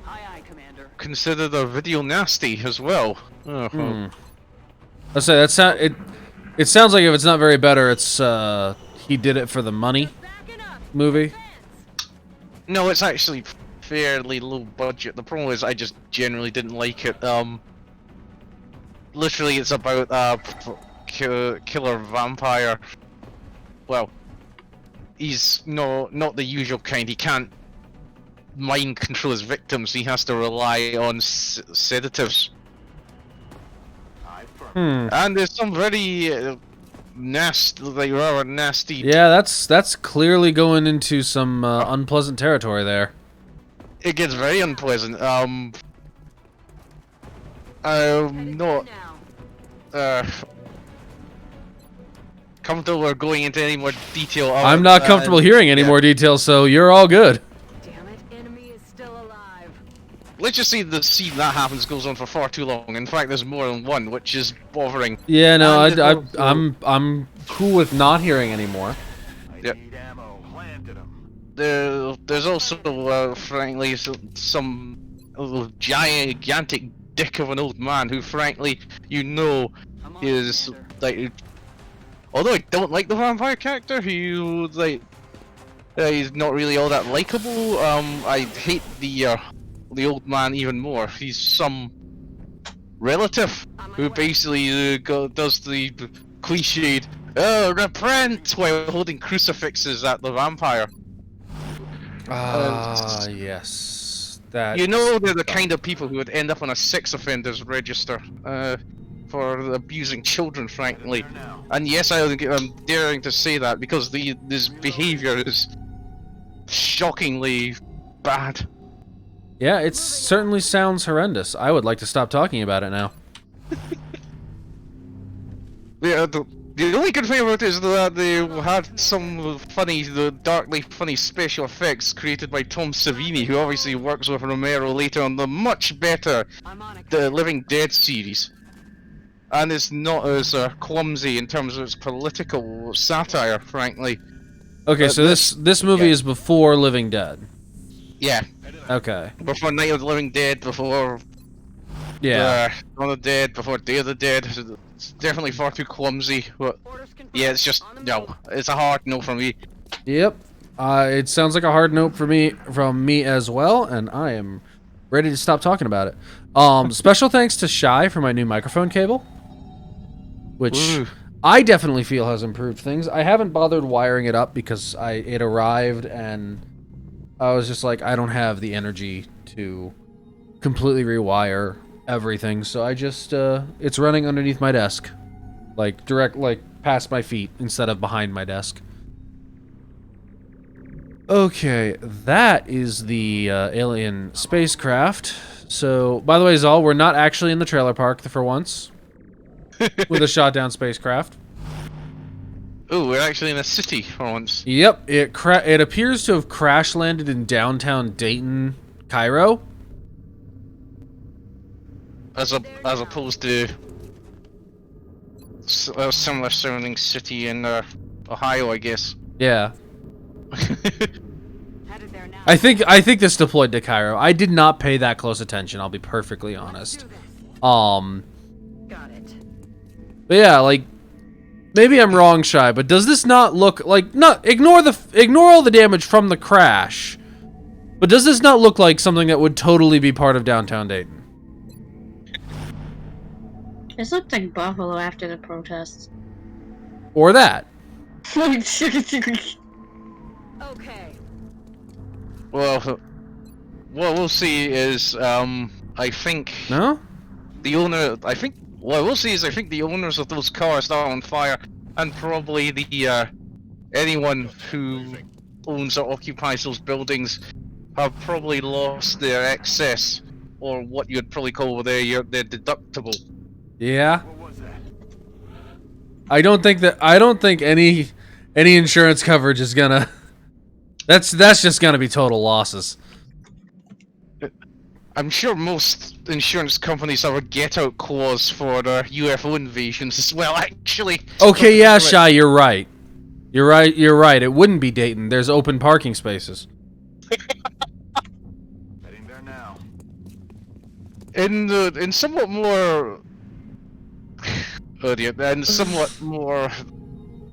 Aye, aye, Commander. considered a video nasty as well. Oh, Hmm. Let's say that sound it. It sounds like if it's not very better, it's he did it for the money Backing up. movie. no, it's actually fairly low budget. The problem is I just generally didn't like it. Literally, it's about killer vampire. Well, he's not the usual kind. He can't mind control his victims. He has to rely on sedatives. And there's some very nasty, like rather nasty. Yeah, that's clearly going into some unpleasant territory there. It gets very unpleasant. I'm not comfortable with going into any more detail. I'm not comfortable hearing any more details, so you're all good. Damn it, enemy is still alive. Let's just say the scene that happens goes on for far too long. In fact, there's more than one, which is bothering. Yeah, no, And I'm cool with not hearing anymore. Yep. Need ammo. Planted 'em. There's also, frankly, some gigantic dick of an old man who, frankly, you know, I'm on, is Commander. like. Although I don't like the vampire character, he's not really all that likable. I hate the old man even more. He's some relative who basically does the cliched repent while holding crucifixes at the vampire. Ah, yes. That. You know, they're the kind of people who would end up on a sex offenders register for abusing children, frankly. And yes, I'm daring to say that because this behavior is shockingly bad. Yeah, it certainly sounds horrendous. I would like to stop talking about it now. Yeah, the only good thing about it is that they had some darkly funny special effects created by Tom Savini, who obviously works with Romero later on the much better I'm on it. The Living Dead series. And it's not as clumsy in terms of its political satire, frankly. Okay, so this movie is before Living Dead. Yeah, Okay. before Night of the Living Dead, before Yeah. Dawn of the Dead, before Day of the Dead. It's definitely far too clumsy, but Orders confirmed. yeah, it's just, On the no, move. it's a hard no from me. Yep. It sounds like a hard note for me from me as well, and I am ready to stop talking about it. Special thanks to Shy for my new microphone cable, which Ooh. I definitely feel has improved things. I haven't bothered wiring it up because it arrived and I was just like, I don't have the energy to completely rewire everything, so I just it's running underneath my desk, like past my feet instead of behind my desk. Okay, that is the alien spacecraft. So, by the way, Zal, we're not actually in the trailer park for once with a shot down spacecraft. Ooh, we're actually in a city for once. Yep, it appears to have crash landed in downtown Dayton, Cairo. As opposed to a similar sounding city in Ohio, I guess. Yeah. Headed there now. I think this deployed to Cairo. I did not pay that close attention, I'll be perfectly honest. Got it. But yeah, like maybe I'm wrong, Shy, but does this not look like ignore all the damage from the crash. But does this not look like something that would totally be part of downtown Dayton? This looked like Buffalo after the protests. Or that? Okay. Well, what we'll see is, I think No? the owner, what we'll see is I think the owners of those cars are on fire, and probably the, anyone who owns or occupies those buildings have probably lost their excess, or what you'd probably call their deductible. Yeah. What was that? I don't think any insurance coverage is gonna that's just gonna be total losses. I'm sure most insurance companies have a get-out clause for their UFO invasions as well, actually. Okay, yeah, Shy, you're right. You're right. You're right. It wouldn't be Dayton. There's open parking spaces. Heading there now. In somewhat more and somewhat more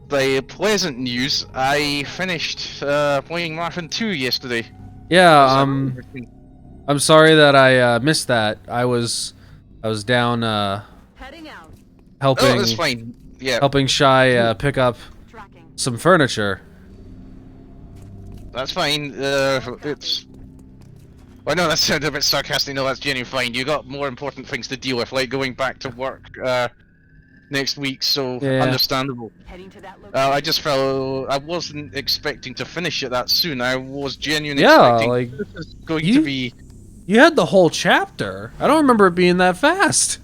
the pleasant news, I finished playing Marathon 2 yesterday. Yeah. I'm sorry that I missed that. I was down Heading out. helping. Oh, that's fine. Yeah, Helping Shy pick up Tracking. some furniture. that's fine. It's. Well, no, that sounded a bit sarcastic. No, that's genuinely fine. You got more important things to deal with, like going back to work next week. So Yeah. understandable. Heading to that location. I just felt I wasn't expecting to finish it that soon. I was genuinely Yeah, expecting like, this is going you- to be. You had the whole chapter. I don't remember it being that fast.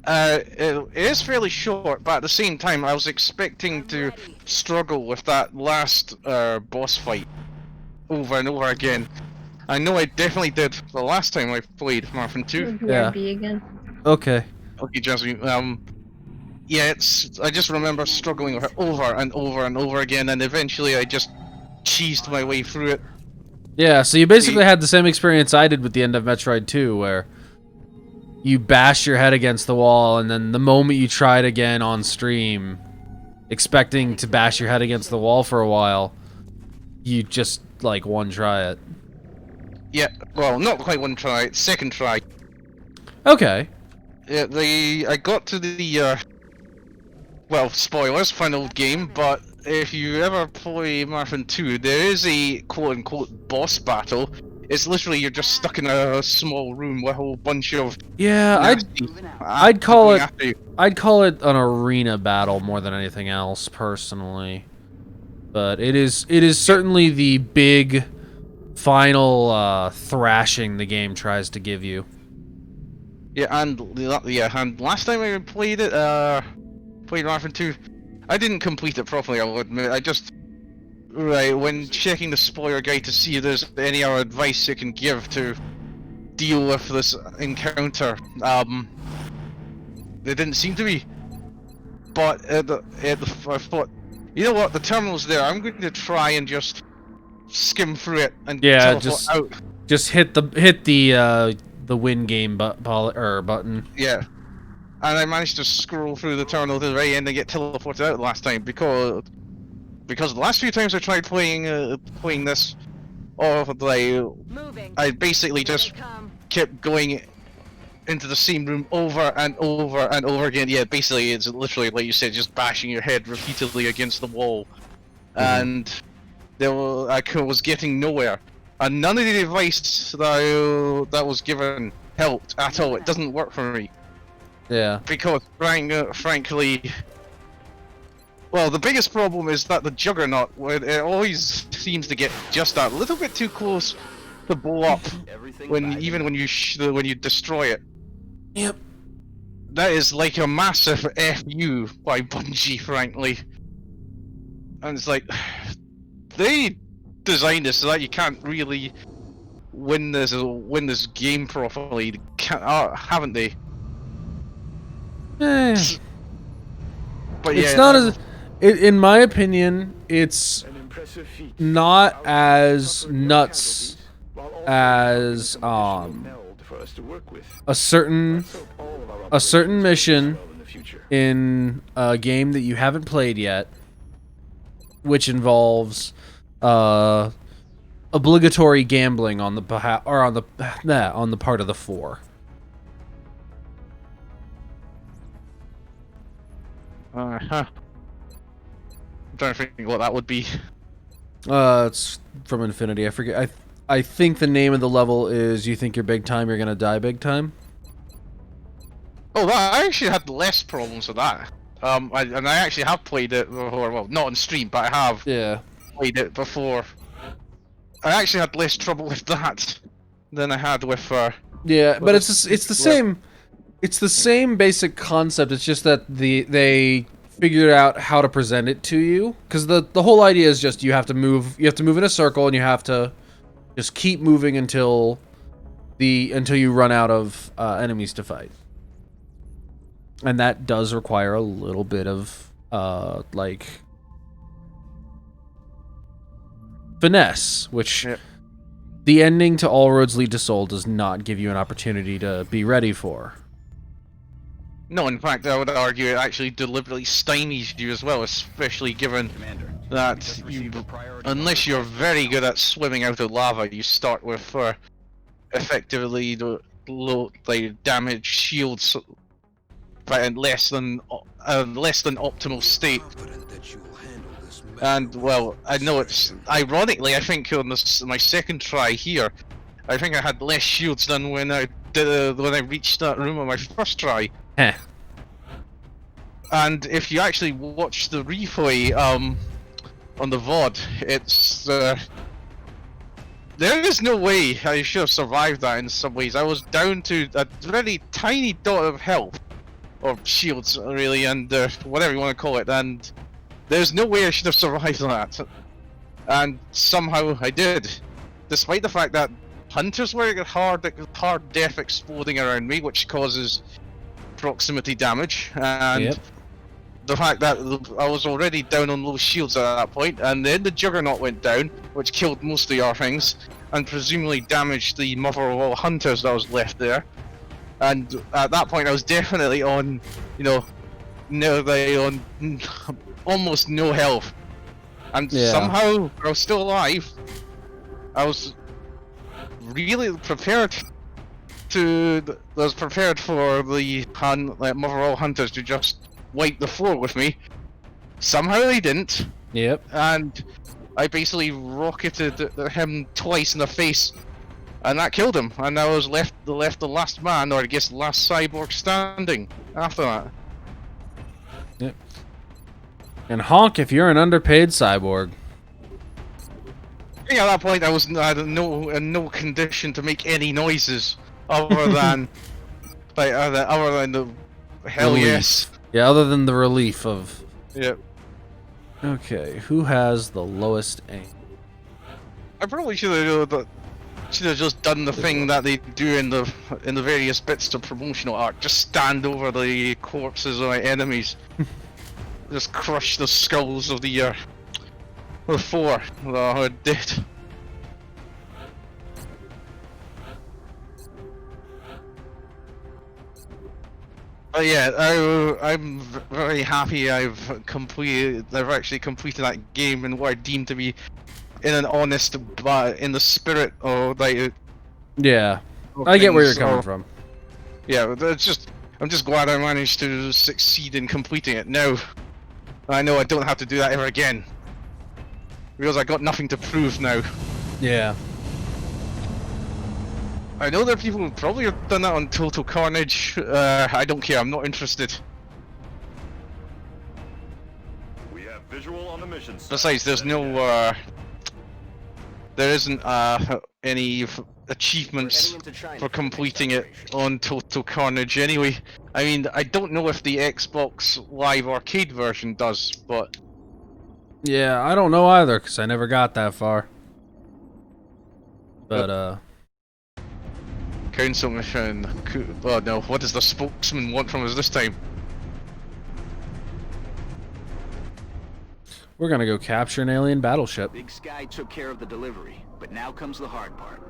It is fairly short, but at the same time, I was expecting to struggle with that last boss fight over and over again. I know I definitely did the last time I played Marathon 2. Yeah. B again. Okay. Okay, Jasmine. Yeah, I just remember struggling with it over and over and over again, and eventually I just cheesed my way through it. Yeah, so you basically had the same experience I did with the end of Metroid 2, where you bash your head against the wall, and then the moment you try it again on stream, expecting to bash your head against the wall for a while, you just, like, one try it. Yeah, well, not quite one try, second try. Okay. Yeah, I got to the well, spoilers, final game, but if you ever play Marathon 2, there is a quote-unquote boss battle. It's literally you're just stuck in a small room with a whole bunch of Yeah, nasty I'd call going it after you. I'd call it an arena battle more than anything else, personally. But it is certainly the big final thrashing the game tries to give you. Yeah, and last time I played it, played Marathon 2, I didn't complete it properly, I'll admit. I just when checking the spoiler guide to see if there's any other advice you can give to deal with this encounter, there didn't seem to be. But I thought, you know what, the terminal's there. I'm going to try and just skim through it and teleport out. Just hit the win game button. Yeah. And I managed to scroll through the terminal to the very end and get teleported out last time because the last few times I tried playing this, I basically just kept going into the same room over and over and over again. Yeah, basically it's literally like you said, just bashing your head repeatedly against the wall, and I was getting nowhere. And none of the advice that was given helped at all. It doesn't work for me. Yeah. Because, frankly, well, the biggest problem is that the Juggernaut, it always seems to get just that little bit too close to blow up when you destroy it. Yep. That is like a massive FU by Bungie, frankly. And it's like, they designed this so that you can't really win this game properly, haven't they? Eh. But yeah, It's not as, in my opinion, it's An impressive feat. not as nuts While also as meld for us to work with. a certain Let's hope all of our mission well in the future. in a game that you haven't played yet, which involves obligatory gambling on the on the part of the four. I'm trying to think what that would be. It's from Infinity. I forget. I think the name of the level is "You think you're big time, you're gonna die big time." Oh, I actually had less problems with that. I actually have played it before. Well, not on stream, but I have played it before. I actually had less trouble with that than I had with. Yeah, but it's the same. It's the same basic concept. It's just that they figured out how to present it to you, because the whole idea is just you have to move in a circle, and you have to just keep moving until you run out of enemies to fight. And that does require a little bit of like finesse, which Yep. the ending to All Roads Lead to Seoul does not give you an opportunity to be ready for. No, in fact, I would argue it actually deliberately stymies you as well, especially given Commander, that just you, received a priority unless you're request very from good at swimming out of lava, you start with effectively the low like damage shields, but in less than optimal state. And well, I know it's ironically, I think on my second try here, I think I had less shields than when I reached that room on my first try. Heh. And if you actually watch the replay on the VOD, it's there is no way I should have survived that in some ways. I was down to a very tiny dot of health, or shields really, and whatever you want to call it, and there's no way I should have survived that. And somehow I did. Despite the fact that hunters were hard death exploding around me, which causes proximity damage, and Yep. the fact that I was already down on low shields at that point, and then the Juggernaut went down, which killed most of our things, and presumably damaged the mother of all hunters that was left there. And at that point I was definitely on, on almost no health. And Yeah. somehow I was still alive. I was really prepared for the mother of all hunters to just wipe the floor with me. Somehow they didn't, Yep. and I basically rocketed him twice in the face, and that killed him. And I was left the last man, or I guess the last cyborg standing after that. Yep. And honk if you're an underpaid cyborg. I think at that point I was in no condition to make any noises other than the hell Relief. yes. Yeah, other than the relief of... Yep. Okay, who has the lowest aim? I probably should have just done the thing that they do in the various bits of promotional art. Just stand over the corpses of my enemies, just crush the skulls of the four that are dead. But yeah, I'm very happy I've actually completed that game in what I deem to be in an honest, but in the spirit of Yeah, of I get where you're things, coming or- from. Yeah, I'm just glad I managed to succeed in completing it. Now, I know I don't have to do that ever again. Because I got nothing to prove now. Yeah. I know there are people who probably have done that on Total Carnage. I don't care, I'm not interested. We have visual on the mission. Besides, there's no, there isn't, any achievements for completing it on Total Carnage anyway. I mean, I don't know if the Xbox Live Arcade version does, but... Yeah, I don't know either, because I never got that far. But, Council mission... Oh no, what does the spokesman want from us this time? we're gonna go capture an alien battleship. Big Sky took care of the delivery, but now comes the hard part.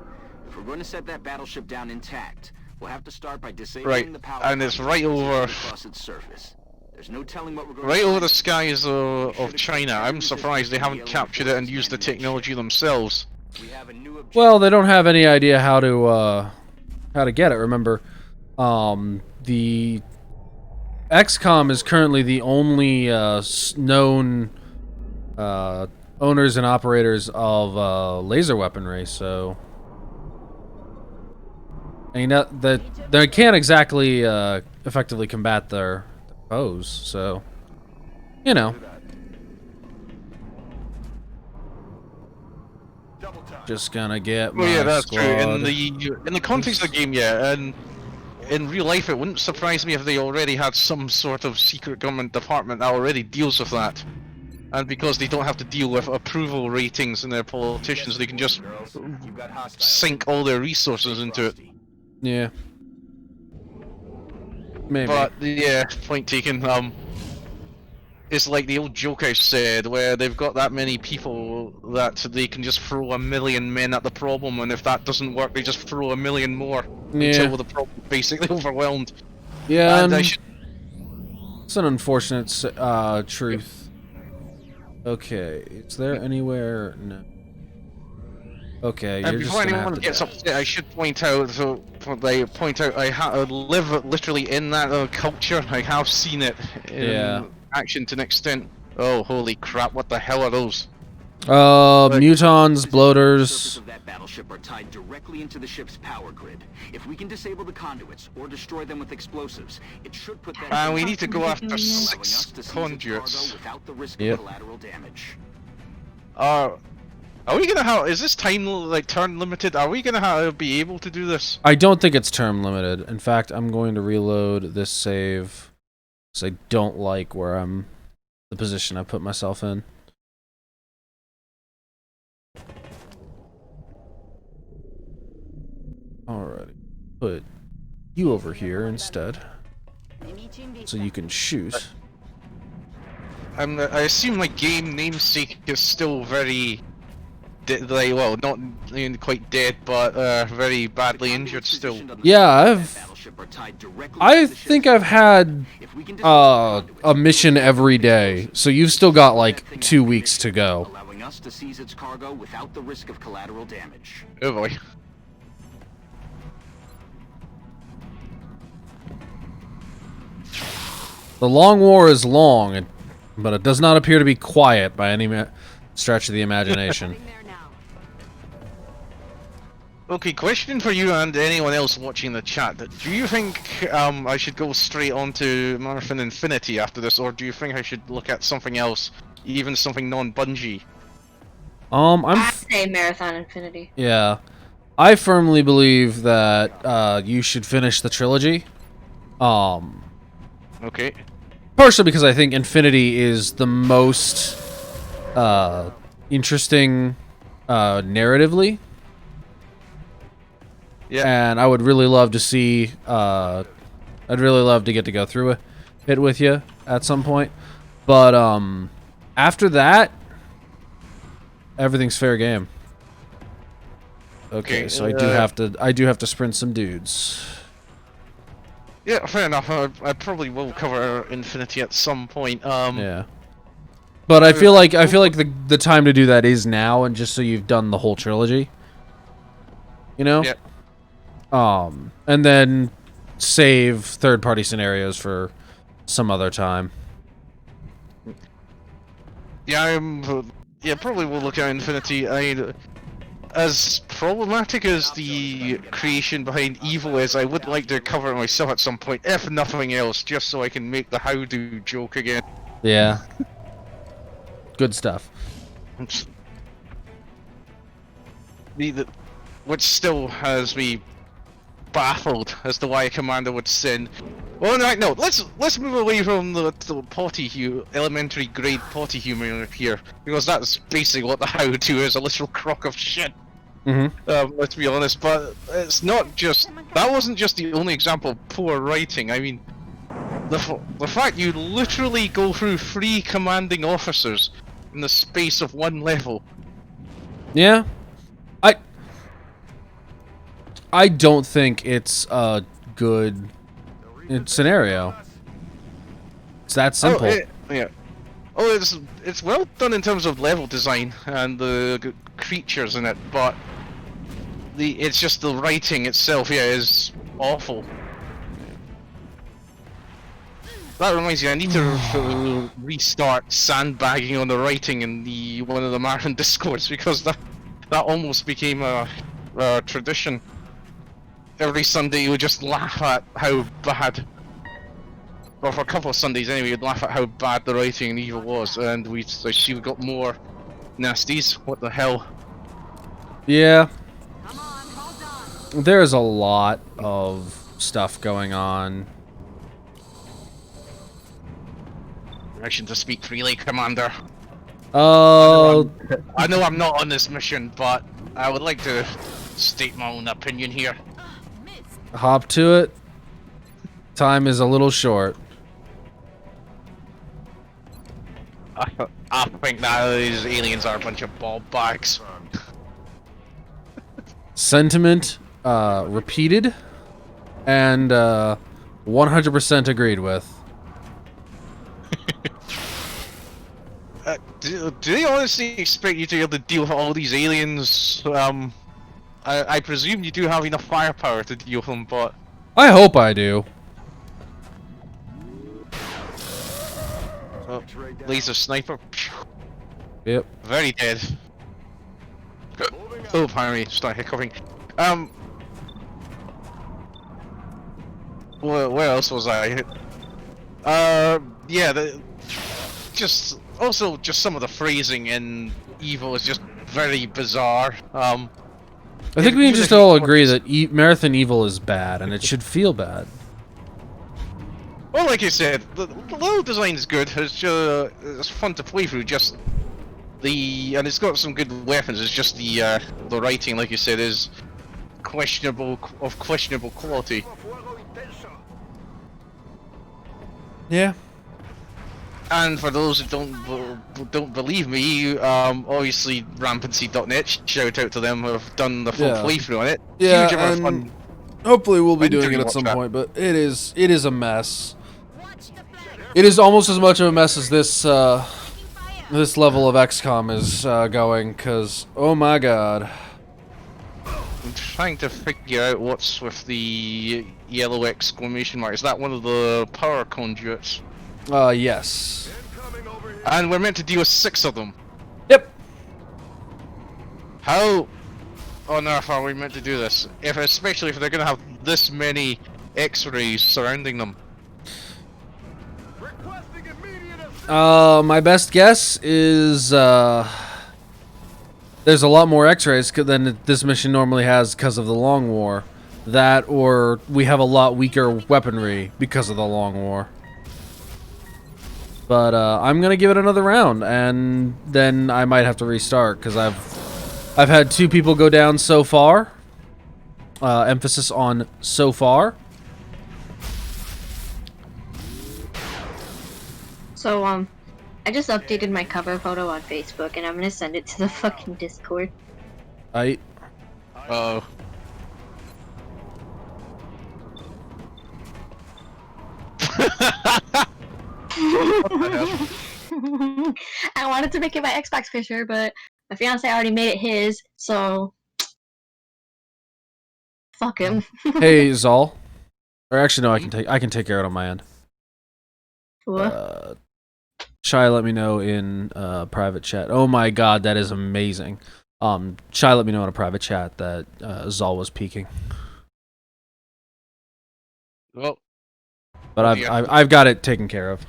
If we're going to set that battleship down intact, we'll have to start by disabling Right, the power and it's right conduits over... across its surface. There's no telling what we're going Right to over find. the skies of China. I'm surprised they haven't captured it and used the technology themselves. We have a new objective. Well, they don't have any idea how to get it. Remember, the XCOM is currently the only known owners and operators of laser weaponry. So, I mean, that they can't exactly effectively combat their foes. So, you know, Double time. just gonna get my Well, yeah, that's squad. true. In the context of the game, yeah, and in real life, it wouldn't surprise me if they already had some sort of secret government department that already deals with that. And because they don't have to deal with approval ratings in their politicians, they can just Girls, you've got hostiles. sink all their resources into it. Yeah. Maybe. But yeah, point taken. it's like the old joke I said, where they've got that many people that they can just throw 1,000,000 men at the problem, and if that doesn't work, they just throw 1,000,000 more until the problem is basically overwhelmed. Yeah, And I should. it's an unfortunate truth. Okay, is there anywhere? No. Okay, And you're just before gonna anyone have to gets die. upset, I should point out. So, I live literally in that culture. I have seen it in Yeah. action to an extent. Oh, holy crap! What the hell are those? Mutons, Surface bloaters. of that battleship are tied directly into the ship's power grid. If we can disable the conduits or destroy them with explosives, it should put that. And we need to go after allowing us 6 to seize its conduits. cargo without the risk Yep. of collateral damage. Are we gonna have? Is this time like turn limited? Are we gonna be able to do this? I don't think it's term limited. In fact, I'm going to reload this save because I don't like where the position I put myself in. Alrighty, put you over here instead, so you can shoot. I assume my game namesake is still very, well, not quite dead, but very badly injured still. Yeah, I think I've had a mission every day, so you've still got like 2 weeks to go. Allowing us to seize its cargo without the risk of collateral damage. Oh boy. The long war is long, but it does not appear to be quiet by any stretch of the imagination. Okay, question for you and anyone else watching the chat. Do you think I should go straight on to Marathon Infinity after this, or do you think I should look at something else, even something non-Bungie? I'd say Marathon Infinity. Yeah. I firmly believe that you should finish the trilogy. Okay. Partially because I think Infinity is the most interesting narratively. Yeah. And I would really love to see I'd really love to get to go through it with you at some point. But after that, everything's fair game. Okay, so I do have to sprint some dudes. Yeah, fair enough. I probably will cover Infinity at some point. Yeah. But I feel like the time to do that is now, and just so you've done the whole trilogy. You know? Yeah. And then save third-party scenarios for some other time. Yeah, probably will look at Infinity. As problematic as the creation behind Evil is, I would like to cover it myself at some point, if nothing else, just so I can make the how-do joke again. Yeah. Good stuff. Which still has me baffled as to why a commander would send. Well, no, let's move away from the elementary grade potty humor here, because that's basically what the how-to is—a literal crock of shit. Let's be honest, but it's not just that. Wasn't just the only example of poor writing. I mean, the fact you literally go through 3 commanding officers in the space of 1 level. Yeah. I don't think it's a good scenario. It's that simple. Yeah. Oh, it's well done in terms of level design and the creatures in it, but it's just the writing itself, is awful. That reminds me, I need to restart sandbagging on the writing in one of the Marathon Discords, because that almost became a tradition. Every Sunday you would just laugh at how bad, well, for a couple of Sundays anyway, you'd laugh at how bad the writing in Evil was, and we got more nasties. What the hell? Yeah. There's a lot of stuff going on. Permission to speak freely, Commander. I know I'm not on this mission, but I would like to state my own opinion here. Hop to it. Time is a little short. I think that these aliens are a bunch of ball bags. Sentiment repeated and 100% agreed with. Do they honestly expect you to be able to deal with all these aliens? I presume you do have enough firepower to deal with them, but... I hope I do. Oh, laser sniper. Yep. Very dead. Oh, pardon me, start hiccuping. Where else was I? Yeah, just some of the phrasing in Evil is just very bizarre. I think we can just all agree that Marathon Evil is bad, and it should feel bad. Well, like you said, the level design is good. It's fun to play through. Just and it's got some good weapons. It's just the writing, like you said, is questionable quality. Yeah. And for those who don't believe me, obviously Rampancy.net, shout out to them who have done the full playthrough on it. Yeah, Huge amount of fun. and hopefully we'll be doing it at watch some that. point, but it is a mess. It is almost as much of a mess as this this level of XCOM is going, cause oh my god. I'm trying to figure out what's with the yellow exclamation mark. Is that one of the power conduits? Yes. And we're meant to deal with 6 of them. Yep. How on earth are we meant to do this? Especially if they're gonna have this many X-rays surrounding them. My best guess is there's a lot more X-rays than this mission normally has because of the Long War. That, or we have a lot weaker weaponry because of the Long War. But I'm gonna give it another round, and then I might have to restart because I've had 2 people go down so far. Emphasis on so far. So, I just updated my cover photo on Facebook, and I'm gonna send it to the fucking Discord. I. Oh. I wanted to make it my Xbox picture, but my fiance already made it his, so fuck him. Hey, Xale. Or actually, no, I can take care of it on my end. What? Shy, let me know in private chat. Oh my god, that is amazing. Shy, let me know in a private chat that Xale was peeking. Well, but I've got it taken care of.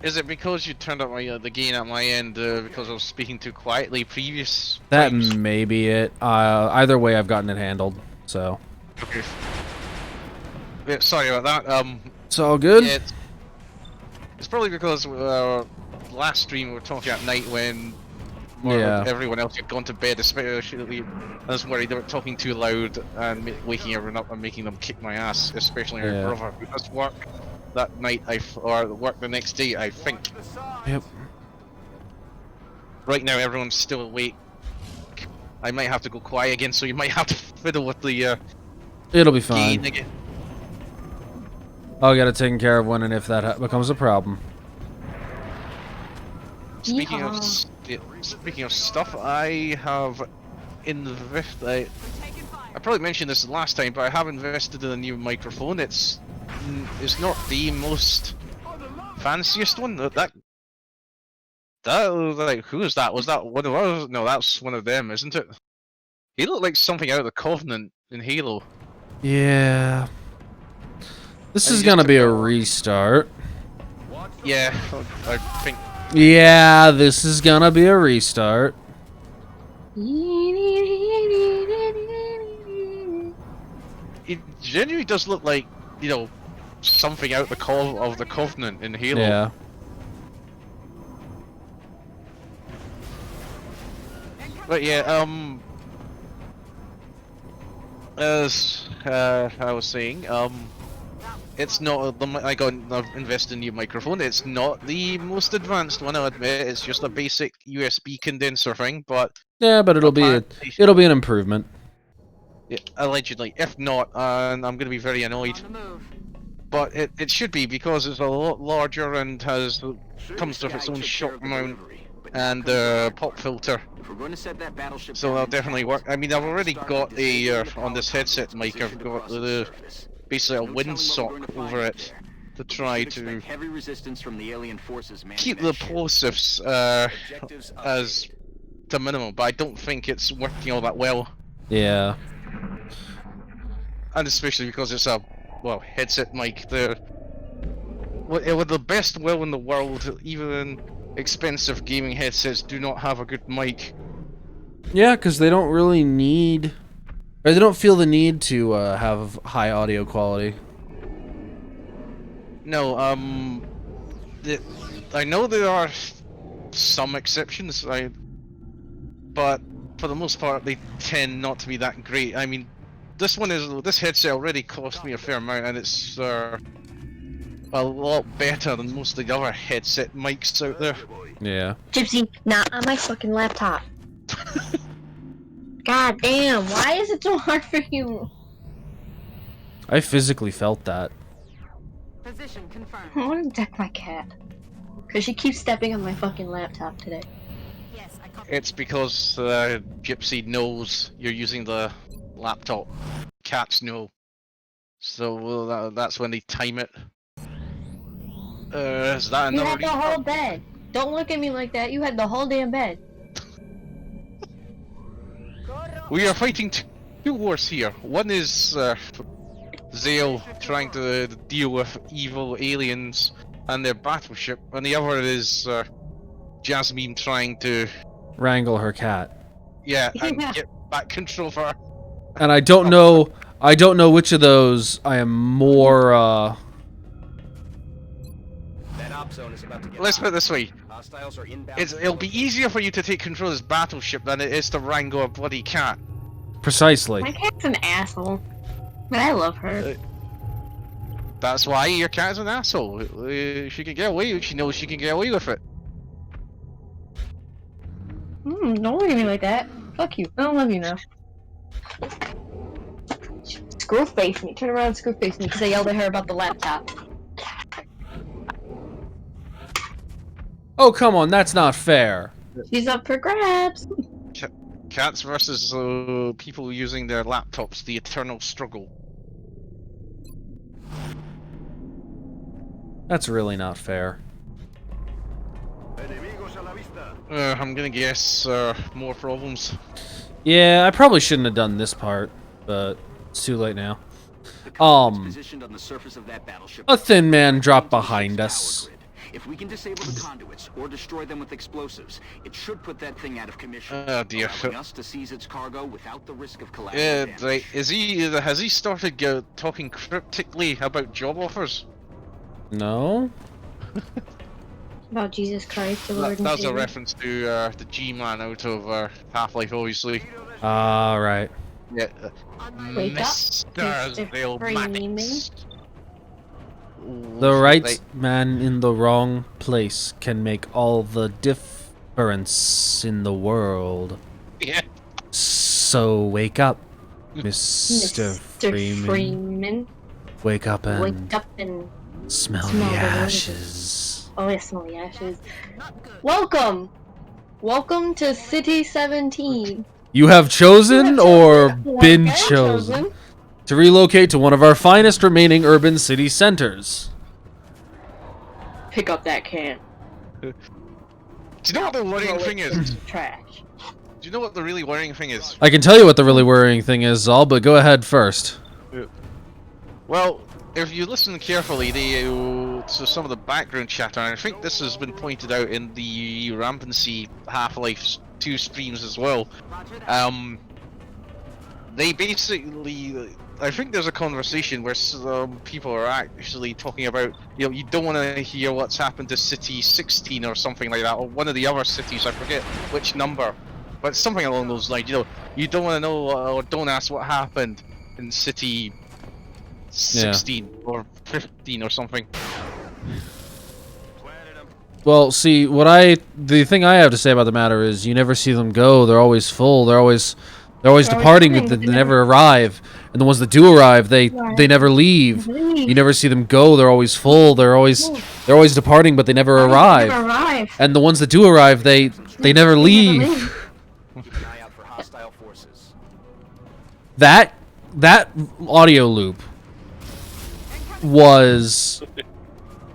Is it because you turned up my the gain at my end because I was speaking too quietly previous That times? may be it. Either way, I've gotten it handled. So. Okay. Yeah, sorry about that. It's all good. Yeah, it's probably because last stream we were talking at night when everyone else had gone to bed, especially I was worried they were talking too loud and waking everyone up and making them kick my ass, especially my brother who does work that night or work the next day, I think. Yep. Right now everyone's still awake. I might have to go quiet again, so you might have to fiddle with the it'll be fine. gain again. I'll get it taken care of when and if that becomes a problem. Speaking of stuff, I have invested. I probably mentioned this last time, but I have invested in a new microphone. It's not the most fanciest one. That like, who is that? Was that one of us? No, that's one of them, isn't it? He looked like something out of the Covenant in Halo. Yeah. This is gonna be a restart. Yeah, I think. Yeah, this is gonna be a restart. It genuinely does look like, you know, something out of the Covenant in Halo. Yeah. But yeah, as I was saying, It's not I've invested in a new microphone. It's not the most advanced one, I'll admit. It's just a basic USB condenser thing, but Yeah, but apparently- it'll be an improvement. yeah, allegedly. If not, and I'm going to be very annoyed. On the move. But it should be, because it's a lot larger and comes with its own shock mount and pop filter. If we're going to set that battleship So down that'll in definitely time, work. I mean, I've already start got by a disabling the on this power headset lines mic. I've positioned got across the the surface. basically a No telling what we're windsock going to over find it there. to try Should to expect heavy resistance from the alien forces manning keep that the ship. plosives Objectives as to minimum. But I don't think it's working all that well, Yeah. and especially because it's a headset mic. With the best will in the world, even expensive gaming headsets do not have a good mic. Yeah, because they don't really need, or they don't feel the need to have high audio quality. No, I know there are some exceptions, but for the most part they tend not to be that great. I mean, this headset already cost me a fair amount, and it's a lot better than most of the other headset mics out there. Yeah. Gypsy, not on my fucking laptop. God damn, why is it so hard for you? I physically felt that. Position confirmed. I want to deck my cat. Because she keeps stepping on my fucking laptop today. Yes, I copy. It's because Gypsy knows you're using the laptop. Cats know, so that's when they time it. Is that You another had the reason? whole bed. Don't look at me like that. You had the whole damn bed. We are fighting two wars here. One is Xale trying to deal with evil aliens and their battleship, and the other is Jasmine trying to Wrangle her cat. and Yeah. get back control of her. And I don't know which of those I am more That op zone is about to get Let's put hot. it this way. Hostiles are inbound. It'll be easier for you to take control of this battleship than it is to wrangle a bloody cat. precisely. My cat's an asshole. But I love her. That's why your cat is an asshole. She can get away. She knows she can get away with it. Don't look at me like that. Fuck you. I don't love you now. Screw face me. Turn around and screw face me because I yelled at her about the laptop. Oh, come on, that's not fair. She's up for grabs. Cats versus people using their laptops. The eternal struggle. That's really not fair. Enemigos a la vista. I'm gonna guess more problems. Yeah, I probably shouldn't have done this part, but it's too late now. The conduit's Um, positioned on the surface of that battleship. a thin man dropped Into the behind ship's us. power grid. If we can disable the conduits or destroy them with explosives, it should put that thing out of commission. Oh dear. Allowing us to seize its cargo without the risk of collateral Yeah, damage. right. Has he started talking cryptically about job offers? No? About Jesus Christ, the Lord That was a Savior. reference to the G-Man out of Half-Life, obviously. Alright. Yeah, Wake up, Mr. Mr. Xale Freeman. Maddox. The right Like, man in the wrong place can make all the difference in the world. yeah. So wake up, Mr. Freeman. Freeman. Wake up and Wake up and... smell smell the the ashes. Oh, yeah, smell the ashes. Not good. Welcome! Welcome to City 17. You have chosen or Like, been I've chosen to relocate to one of our finest remaining urban city centers. Pick up that can. Do you know what the worrying Throw thing it is? in Trash. Do you know what the really worrying thing is? I can tell you what the really worrying thing is, Zal, but go ahead first. Well, if you listen carefully to some of the background chatter, and I think this has been pointed out in the Rampancy Half-Life 2 streams as well. Roger that. They basically, I think there's a conversation where some people are actually talking about, you know, you don't want to hear what's happened to City 16 or something like that, or one of the other cities, I forget which number, but something along those lines. You know, you don't want to know or don't ask what happened in City 16 or 15 or something. Well, see, the thing I have to say about the matter is you never see them go. They're always full. They're always departing, coming, but but they never arrive. And the ones that do arrive, they never leave. You never see them go. They're always full. They're always departing, but they never arrive. Never arrive. And the ones that do arrive, they never leave. Keep an eye out for hostile forces. That audio loop was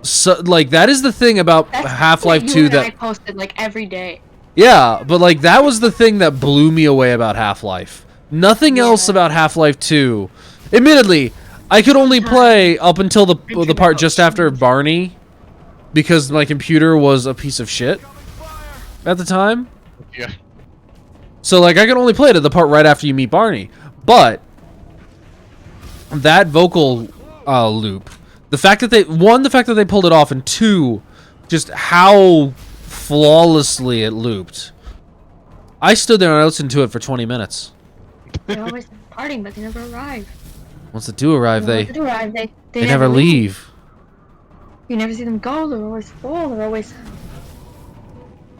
so, like, that is the thing about Half-Life 2 that I posted like every day. yeah, but like that was the thing that blew me away about Half-Life. Nothing else about Half-Life 2. Admittedly, I could only play up until the part just after Barney because my computer was a piece of shit at the time. Yeah. So like I could only play to the part right after you meet Barney. But that vocal loop, the fact that they pulled it off, and two, just how flawlessly it looped. I stood there and I listened to it for 20 minutes. They're always partying, but they never arrive. Once they do arrive, they never leave. You never see them go. They're always full. They're always.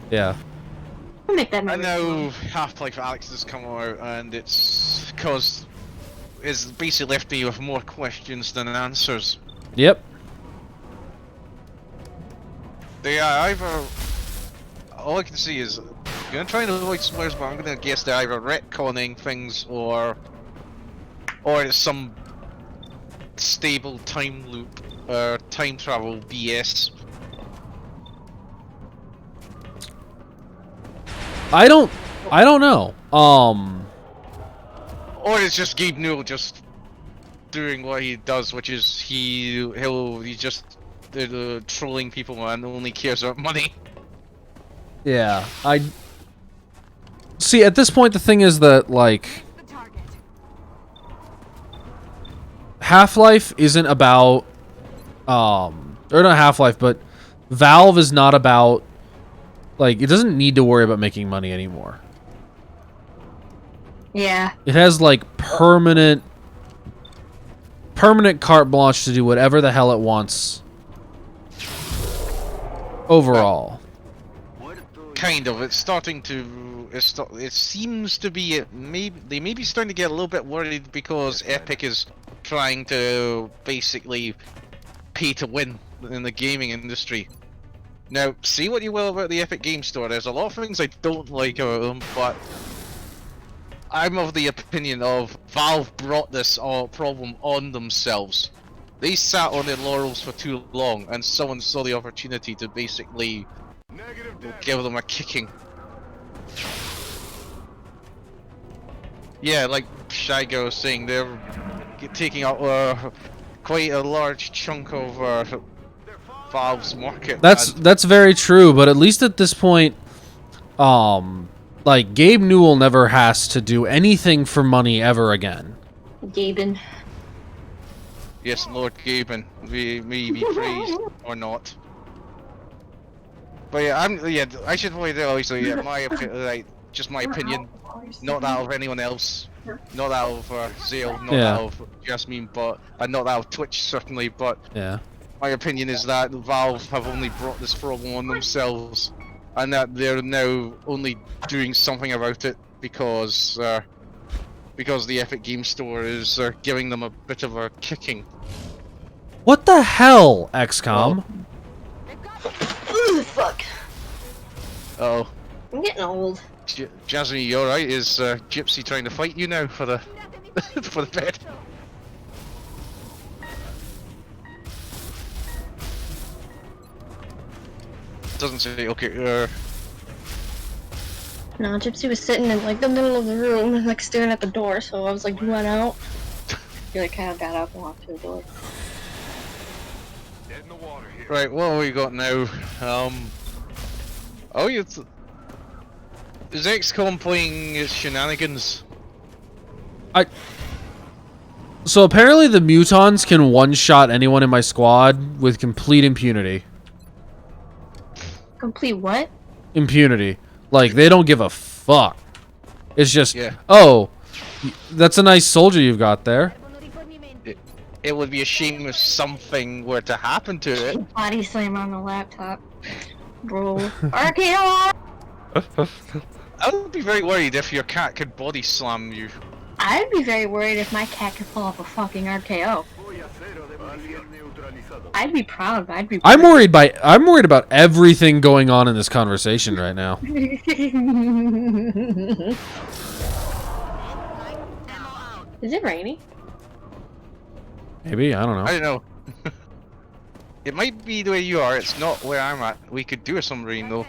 Yeah. We'll make that I memory. know Half-Life Alyx has come out, and it's basically left me with more questions than answers. Yep. They are either... All I can see is... I'm gonna try and avoid spoilers, but I'm gonna guess they're either retconning things or it's some stable time loop or time travel BS. I don't know. Or it's just Gabe Newell just doing what he does, which is he's just trolling people and only cares about money. Yeah, I see. At this point, the thing is that like Half-Life isn't about or not Half-Life, but Valve is not about, like, it doesn't need to worry about making money anymore. Yeah. It has like permanent carte blanche to do whatever the hell it wants. Overall. Kind of. It's starting to. It seems to be. They may be starting to get a little bit worried because Epic is trying to basically pay to win in the gaming industry. Now, say what you will about the Epic Game Store. There's a lot of things I don't like about them, but I'm of the opinion of Valve brought this problem on themselves. They sat on their laurels for too long, and someone saw the opportunity to basically give them a kicking. Yeah, like Shigo was saying, they're taking up quite a large chunk of Valve's market. That's very true, but at least at this point, like, Gabe Newell never has to do anything for money ever again. Gaben. Yes, Lord Gaben, may be praised or not. But yeah, I should point out obviously, just my opinion, not that of anyone else, not that of Xale, not that of Jasmine, not that of Twitch certainly, but yeah, my opinion is that Valve have only brought this problem on themselves, and that they're now only doing something about it because the Epic Game Store is giving them a bit of a kicking. What the hell, XCOM? Ooh, fuck. Uh oh. I'm getting old. Jasmine, you alright? Is Gypsy trying to fight you now for the for the bed? Doesn't say okay. No, Gypsy was sitting in like the middle of the room and like staring at the door, so I was like, you went out? He like kind of got up and walked to the door. Dead in the water here. Right, what have we got now? Oh, is XCOM playing his shenanigans? So apparently the mutons can one-shot anyone in my squad with complete impunity. Complete what? Impunity. Like, they don't give a fuck. It's just, Yeah. oh, that's a nice soldier you've got there. it would be a shame if something were to happen to it. Body slam on the laptop. Bro. RKO! I would be very worried if your cat could body slam you. I'd be very worried if my cat could pull off a fucking RKO. I'd be proud, but I'd be I'm worried about everything going on in this conversation right now. Is it raining? Maybe, I don't know. I don't know. It might be the way you are, it's not where I'm at. We could do a submarine though.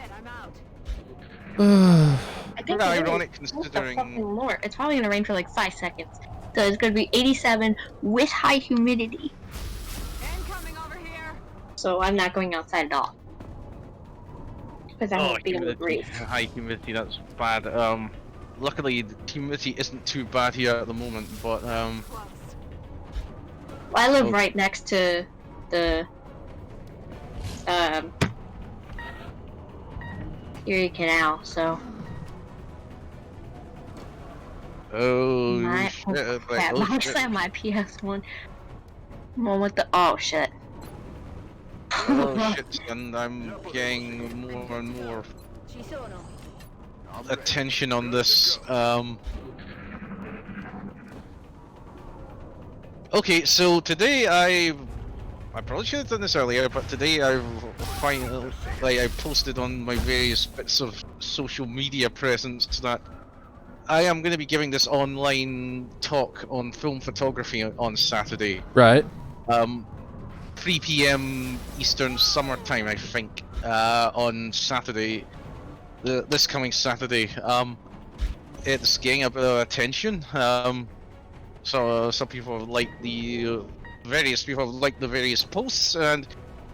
I think Pretty it ironic is. considering... What the fucking lord? It's probably gonna rain for like 5 seconds. So it's gonna be 87 with high humidity. Incoming over here. So I'm not going outside at all. Because I Oh, won't be able to breathe. high humidity, that's bad. Luckily the humidity isn't too bad here at the moment, but Well, I live Oh. right next to the Erie Canal, so oh my shit, crap, oh, I'm shit. at my PS1. One with the shit. Oh shit, and I'm getting more and more attention on this. Okay, so today I probably should have done this earlier, but today I posted on my various bits of social media presence that I am going to be giving this online talk on film photography on Saturday. Right. 3 PM Eastern Summertime, I think, on Saturday, this coming Saturday. It's getting a bit of attention. So some people have liked the various posts, and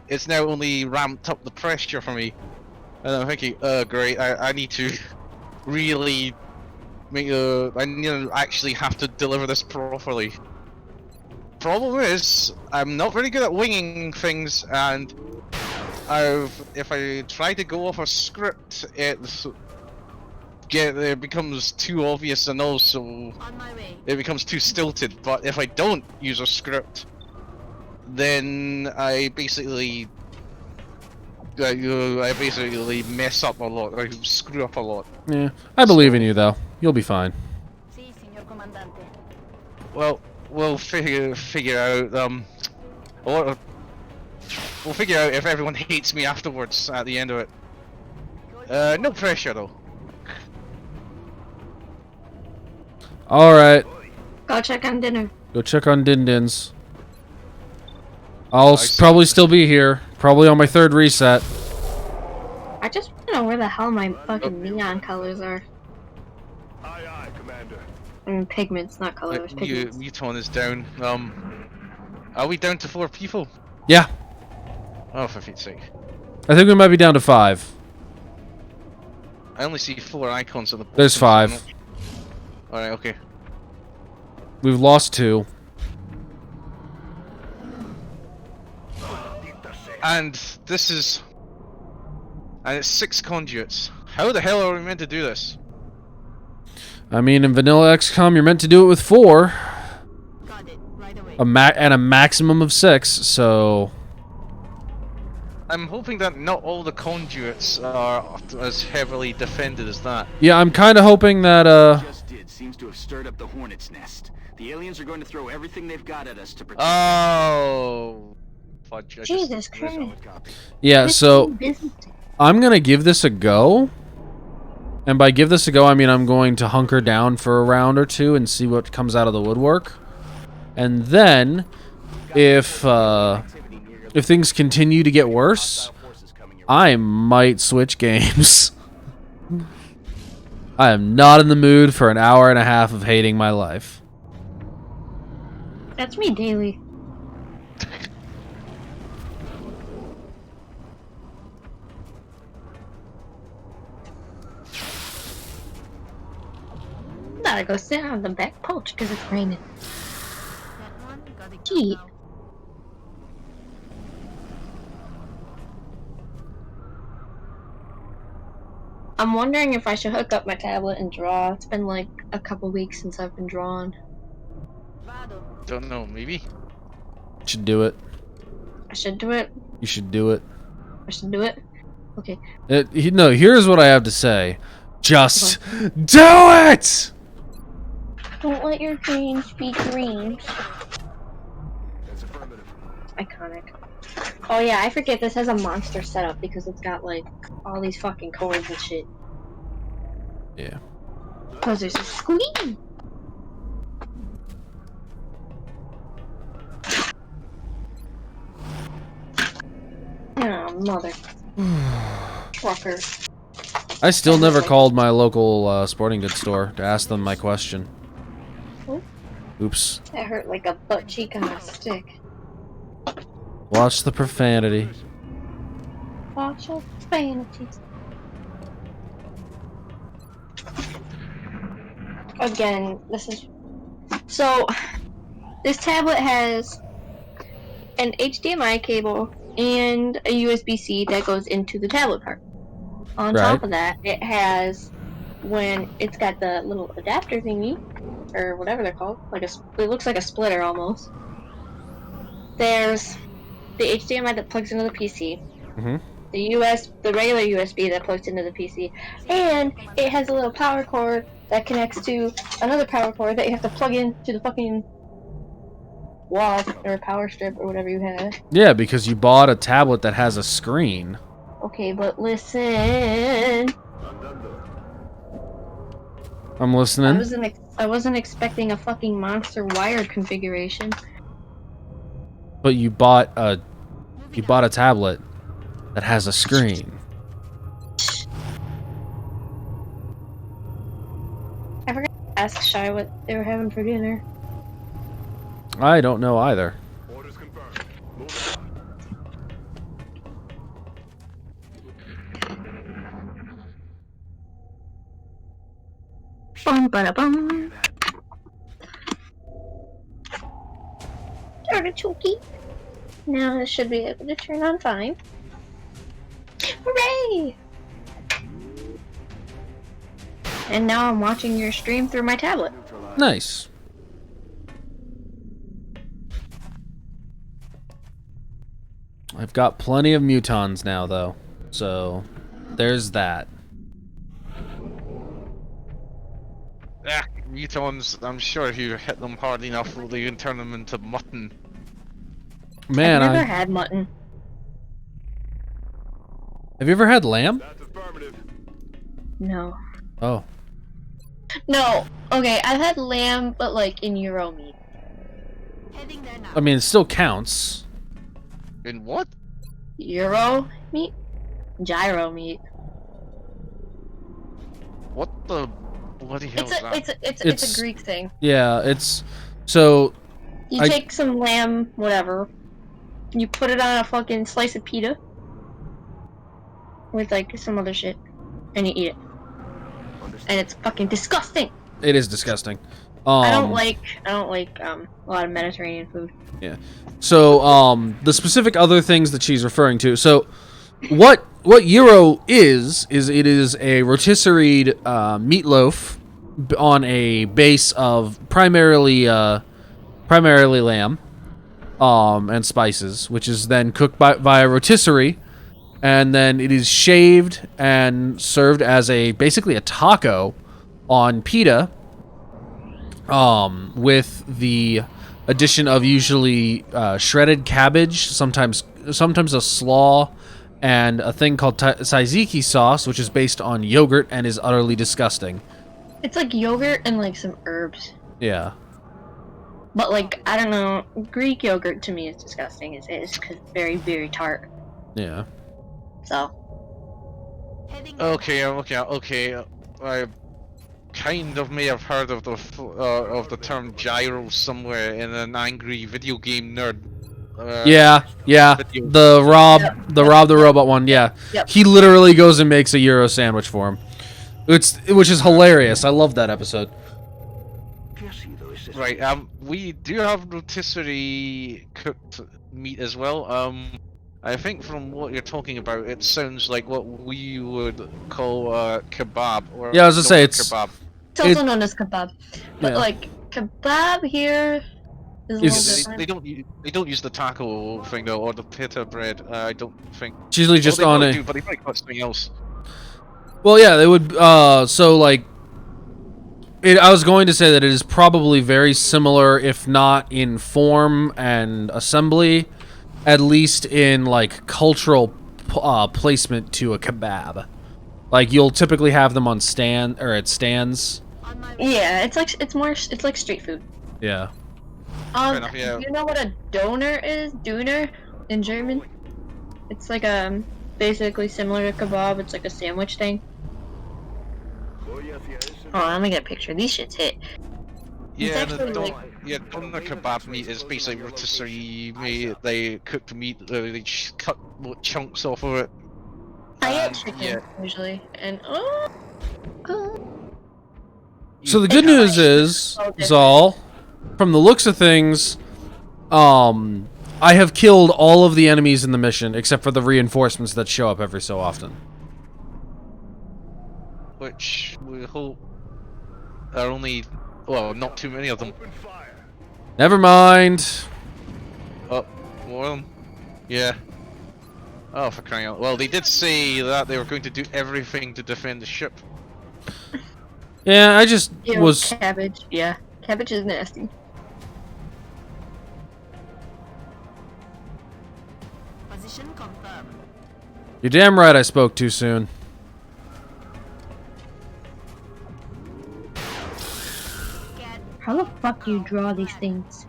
it's now only ramped up the pressure for me. And I'm thinking, great, I need to really I need to actually have to deliver this properly. Problem is, I'm not very good at winging things, and if I try to go off a script, it becomes too obvious, and also it becomes too stilted. But if I don't use a script, then I basically mess up a lot. I screw up a lot. Yeah, I believe in you though. You'll be fine. Well, we'll figure out we'll figure out if everyone hates me afterwards at the end of it. No pressure though. All right, Go check on dinner. go check on Din Dins. I'll see. probably still be here. Probably on my 3rd reset. I just want to know where the hell my fucking neon colors are. Aye, aye, Commander. I mean, pigments, not colors. Pigments. Muton is down. Are we down to 4 people? Yeah, Oh, for Pete's sake! I think we might be down to 5. I only see 4 icons on the. There's 5. All right, okay. We've lost 2. And this is. And it's 6 conduits. How the hell are we meant to do this? I mean, in vanilla XCOM, you're meant to do it with 4. Got it. Right away. And a maximum of 6, so... I'm hoping that not all the conduits are as heavily defended as that. Yeah, I'm kind of hoping that, Just did seems to have stirred up the hornet's nest. The aliens are going to throw everything they've got at us to protect. Oh, fudge! Jesus Christ. Solid copy. yeah, so Business. I'm gonna give this a go. And by give this a go, I mean I'm going to hunker down for a round or 2 and see what comes out of the woodwork. And then, if things continue to get worse, I might switch games. I am not in the mood for an hour and a half of hating my life. That's me daily. Gotta go sit on the back porch because it's raining. Gee. I'm wondering if I should hook up my tablet and draw. It's been like a couple weeks since I've been drawing. Don't know, maybe. Should do it. I should do it. You should do it. I should do it. Okay. No, here's what I have to say. Just do it! Don't let your dreams be dreams. That's affirmative. Iconic. Oh yeah, I forget this has a monster setup because it's got like all these fucking chords and shit. Yeah. Cause there's a squeak. Oh, mother. Fucker. I still never called my local sporting goods store to ask them my question. Oh. Oops. That hurt like a butt cheek on a stick. Watch the profanity. Watch your vanities. Again, this is... So, this tablet has an HDMI cable and a USB-C that goes into the tablet part. On top of that, it has, when it's got the little adapter thingy, or whatever they're called, like it looks like a splitter almost. There's the HDMI that plugs into the PC, the regular USB that plugs into the PC, and it has a little power cord that connects to another power cord that you have to plug into the fucking wall or power strip or whatever you have. Yeah, because you bought a tablet that has a screen. Okay, but listen. I'm listening. I wasn't expecting a fucking monster wired configuration. But you bought a tablet that has a screen. I forgot to ask Shy what they were having for dinner. I don't know either. Orders confirmed. Move on. Bum ba da bum. Artichoke. Now this should be able to turn on fine. Hooray! And now I'm watching your stream through my tablet. Nice. I've got plenty of mutons now, though. So, there's that. Ah, mutons, I'm sure if you hit them hard enough, you can turn them into mutton. Man, I've never had mutton. Have you ever had lamb? That's affirmative. No. Oh. No. Okay, I've had lamb, but like in Euro meat. Heading there now. I mean, it still counts. In what? Euro meat? Gyro meat. What the bloody hell is that? It's a Greek thing. Yeah, it's... So... You take some lamb, whatever. You put it on a fucking slice of pita. With like some other shit. And you eat it. And it's fucking disgusting! It is disgusting. I don't like a lot of Mediterranean food. Yeah. So, the specific other things that she's referring to. So, what gyro is it is a rotisseried meatloaf on a base of primarily lamb and spices, which is then cooked via rotisserie, and then it is shaved and served as basically a taco on pita, with the addition of usually shredded cabbage, sometimes a slaw, and a thing called tzatziki sauce, which is based on yogurt and is utterly disgusting. It's like yogurt and like some herbs. Yeah. But like, I don't know, Greek yogurt to me is disgusting. It's because it's very, very tart. Yeah. So. Okay. I kind of may have heard of the term gyro somewhere in an angry video game nerd. Yeah. Video. The Rob the Robot one. Yeah. Yep. He literally goes and makes a gyro sandwich for him. Which is hilarious. I love that episode. Right. We do have rotisserie cooked meat as well. I think from what you're talking about, it sounds like what we would call kebab. Or Yeah, I was gonna say kebab. It's also known as kebab. But Yeah. like, kebab here Is a Is- little They, different. they don't use the taco thing though, or the pita bread. I don't think. It's usually just well, they on probably a. do, but they might got something else. Well, yeah, they would. So like, I was going to say that it is probably very similar, if not in form and assembly, at least in like cultural placement to a kebab. Like you'll typically have them on stand or at stands. Yeah, it's like street food. Yeah. enough, yeah. Do you know what a doner is? Doner in German. It's like basically similar to kebab. It's like a sandwich thing. Oh, let me get a picture. These shits hit. Yeah, actually like- doner kebab meat is basically rotisserie meat. They cook the meat, they cut chunks off of it. I eat And, chicken yeah. usually, and So the good news is, Xale, from the looks of things, I have killed all of the enemies in the mission except for the reinforcements that show up every so often. Which we hope are only, well, not too many of them. Never mind. Oh, more of them? Yeah. Oh, for crying out! Well, they did say that they were going to do everything to defend the ship. Yeah, I just ew, was. cabbage. Yeah, cabbage is nasty. Position confirmed. You're damn right I spoke too soon. How the fuck do you draw these things?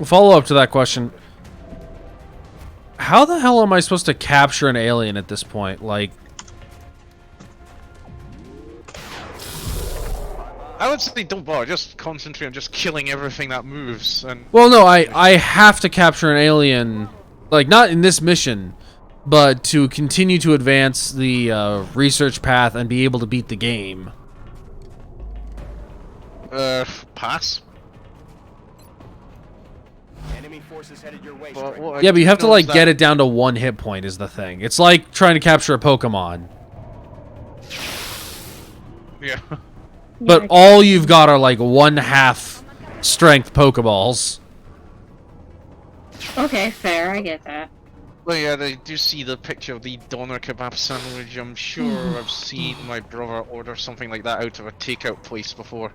Follow up to that question. How the hell am I supposed to capture an alien at this point? Like, I would say don't bother, just concentrate on just killing everything that moves, and well, no, I have to capture an alien, like not in this mission, but to continue to advance the research path and be able to beat the game. pass. Enemy forces headed your way. But Striker. what I Yeah, but you have to know like is get that- it down to 1 hit point is the thing. It's like trying to capture a Pokemon, Yeah. but all you've got are like 1/2 strength Pokeballs. Okay, fair. I get that. Well, yeah, they do see the picture of the doner kebab sandwich. I'm sure I've seen my brother order something like that out of a takeout place before.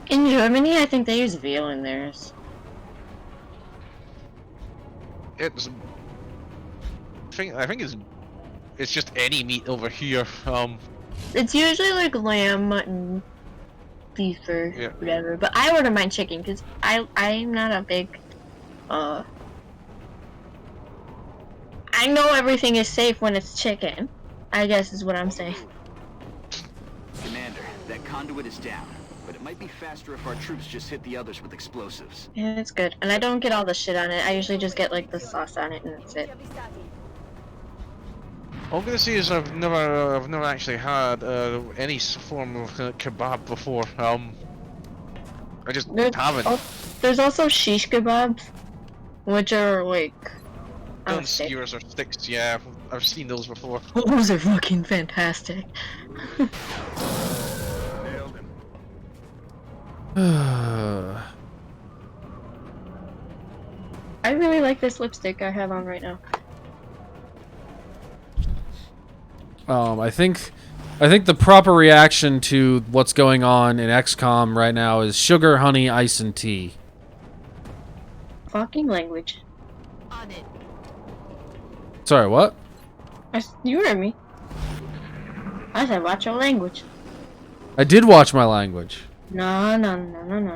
In Germany, I think they use veal in theirs. It's. I think it's just any meat over here. It's usually like lamb, mutton, beef, or Yeah. whatever. But I order mine chicken because I'm not a big. I know everything is safe when it's chicken. I guess is what I'm saying. Commander, that conduit is down, but it might be faster if our troops just hit the others with explosives. Yeah, it's good. And I don't get all the shit on it. I usually just get like the sauce on it and that's it. All I'm gonna say is I've never actually had any form of kebab before. I just haven't. There's also shish kebabs, which are like. Done skewers or sticks, yeah, I've seen those before. Those are fucking fantastic. Nailed him. I really like this lipstick I have on right now. I think the proper reaction to what's going on in XCOM right now is sugar, honey, ice, and tea. Fucking language. On it. Sorry, what? You heard me. I said watch your language. I did watch my language. No,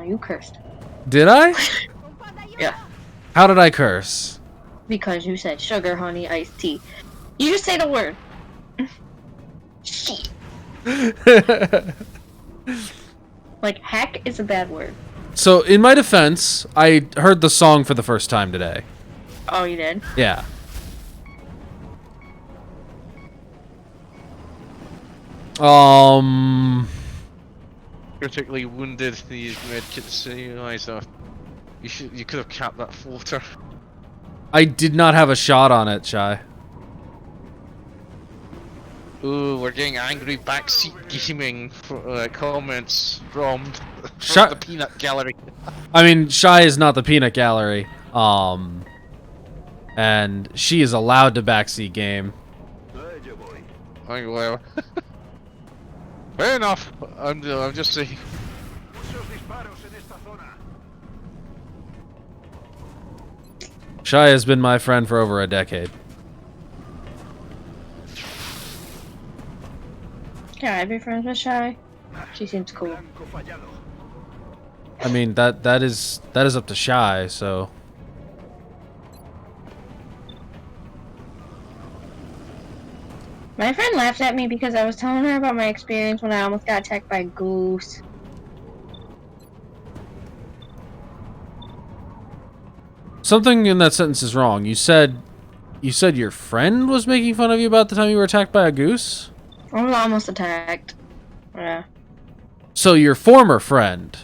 you cursed. Did I? Yeah. How did I curse? Because you said sugar, honey, iced tea. You just say the word. Shit. Like, heck is a bad word. So, in my defense, I heard the song for the first time today. Oh, you did? Yeah. Critically wounded, these medkits realize you could have capped that floater. I did not have a shot on it, Shy. Ooh, we're getting angry backseat gaming comments from Shut. the peanut gallery. I mean, Shy is not the peanut gallery. And she is allowed to backseat game. Oh, well. Fair enough. I'm just saying. Shy has been my friend for over a decade. Can I be friends with Shy? She seems cool. I mean, that is up to Shy, so. My friend laughed at me because I was telling her about my experience when I almost got attacked by a goose. Something in that sentence is wrong. You said your friend was making fun of you about the time you were attacked by a goose? I was almost attacked. Yeah. So your former friend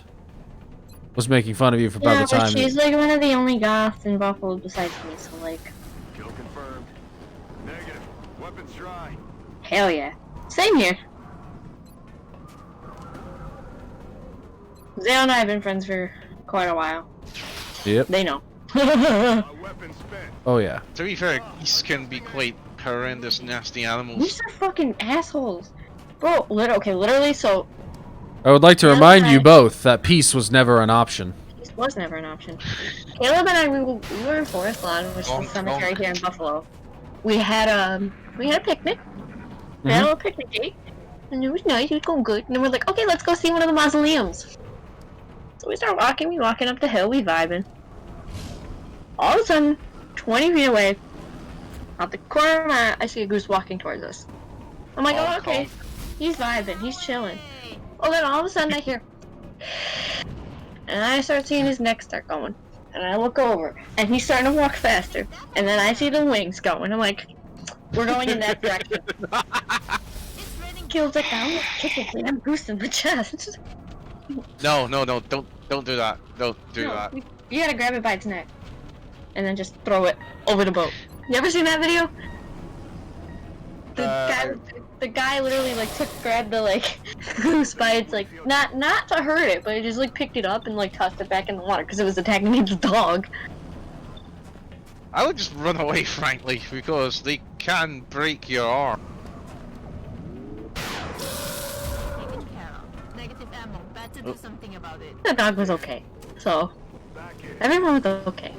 was making fun of you for about the Yeah, time. but she's like one of the only goths in Buffalo besides me, so like. Kill confirmed. Negative. Weapons dry. Hell yeah. Same here. Xale and I have been friends for quite a while. Yep. They know. Weapons spent. Oh yeah. To be fair, geese can be quite horrendous, nasty animals. These are fucking assholes. Bro, literally, so I would like to Yeah, remind you okay. both that peace was never an option. this was never an option. Caleb and I, we were in Forest Lawn, which is a cemetery here in Buffalo. We had a picnic. We had a little picnic date. And it was nice, it was going good. And then we're like, okay, let's go see one of the mausoleums. So we start walking, up the hill, we vibing. All of a sudden, 20 feet away, out the corner of my eye, I see a goose walking towards us. I'm like, oh, okay. He's vibing, he's chilling. Oh, then all of a sudden I hear, and I start seeing his neck start going. And I look over, and he's starting to walk faster. And then I see the wings going. I'm like, we're going in that direction. Caleb's like, I almost kicked a damn goose in the chest. No, don't do that. Don't do that. You gotta grab it by its neck. And then just throw it over the boat. You ever seen that video? The guy literally like grabbed the like goose by its like not to hurt it, but he just like picked it up and like tossed it back in the water because it was attacking his dog. I would just run away, frankly, because they can break your arm. Negative ammo. Better do something about it. The dog was okay, so everyone was okay.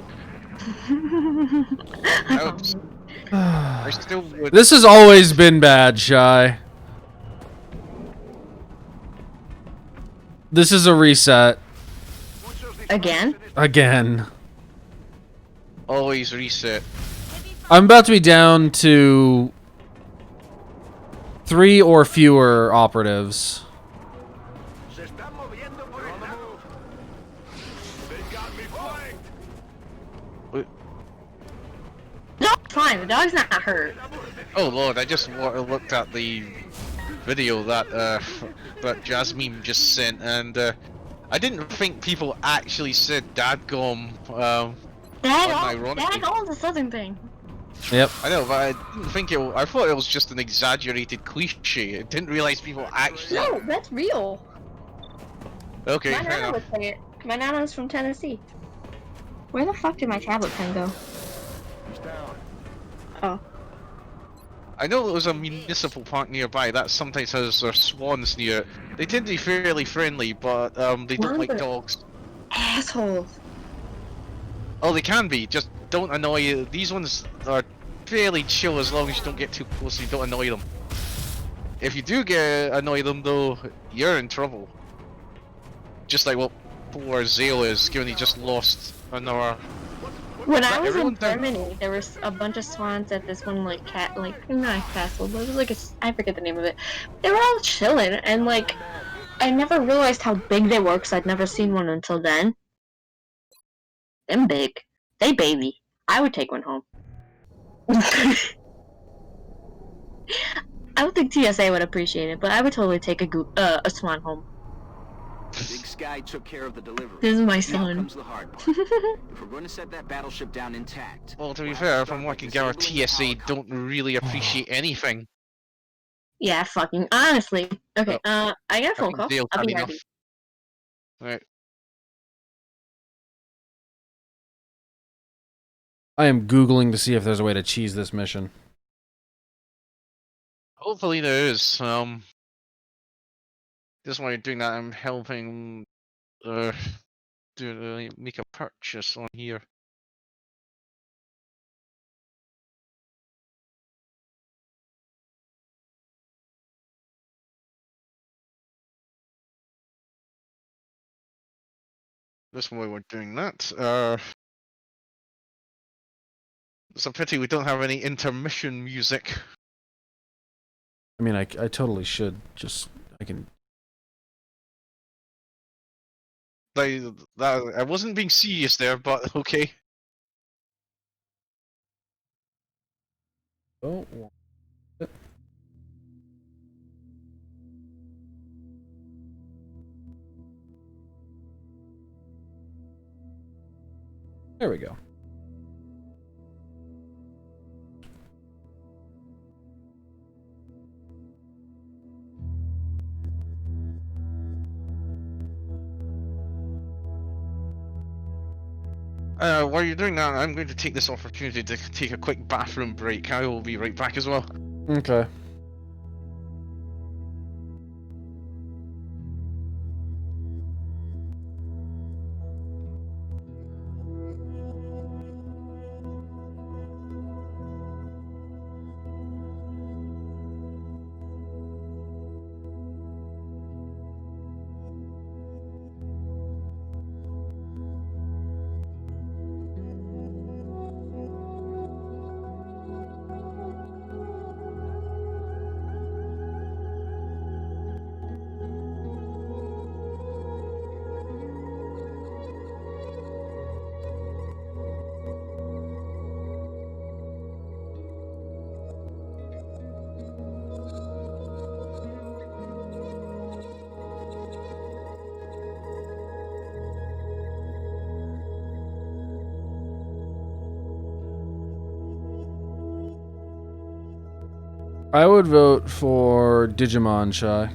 I still would. This has always been bad, Shy. This is a reset. Again? Again. Always reset. I'm about to be down to 3 or fewer operatives. Se están moviendo por el lado. They got me flanked. No, it's fine. The dog's not hurt. Oh lord, I just looked at the video that that Jasmine just sent, and I didn't think people actually said "dadgum." Daggone is a southern thing. Yep. I know, but I didn't think it. I thought it was just an exaggerated cliche. I didn't realize people actually. No, that's real. Okay, My fair nana enough. would say it. My nana's from Tennessee. Where the fuck did my tablet pen go? He's down. Oh. I know there was a municipal park nearby that sometimes has their swans near it. They tend to be fairly friendly, but they don't like dogs. Assholes. Oh, they can be, just don't annoy you. These ones are fairly chill as long as you don't get too close and you don't annoy them. If you do annoy them though, you're in trouble. Just like what poor Xale is, given he just lost another. When I was in Everyone does- Germany, there was a bunch of swans at this one like not a castle, but it was like I forget the name of it. They were all chilling, and like I never realized how big they were because I'd never seen one until then. Them big, they baby. I would take one home. I don't think TSA would appreciate it, but I would totally take a swan home. Big Sky took care of the delivery. This is my Now son. comes the hard part. If we're going to set that battleship down intact. Well, to be fair, from what I can gather, TSA don't really appreciate anything. Yeah, fucking honestly. Okay, I got a I phone think call. Xale's I'll had be enough. ready. Right. I am Googling to see if there's a way to cheese this mission. Hopefully there is. Just while you're doing that, I'm helping make a purchase on here. This way we're doing that. It's a pity we don't have any intermission music. I mean, I totally should. I can. I wasn't being serious there, but okay. Don't want it. There we go. While you're doing that, I'm going to take this opportunity to take a quick bathroom break. I will be right back as well. Okay. I would vote for Digimon Shy.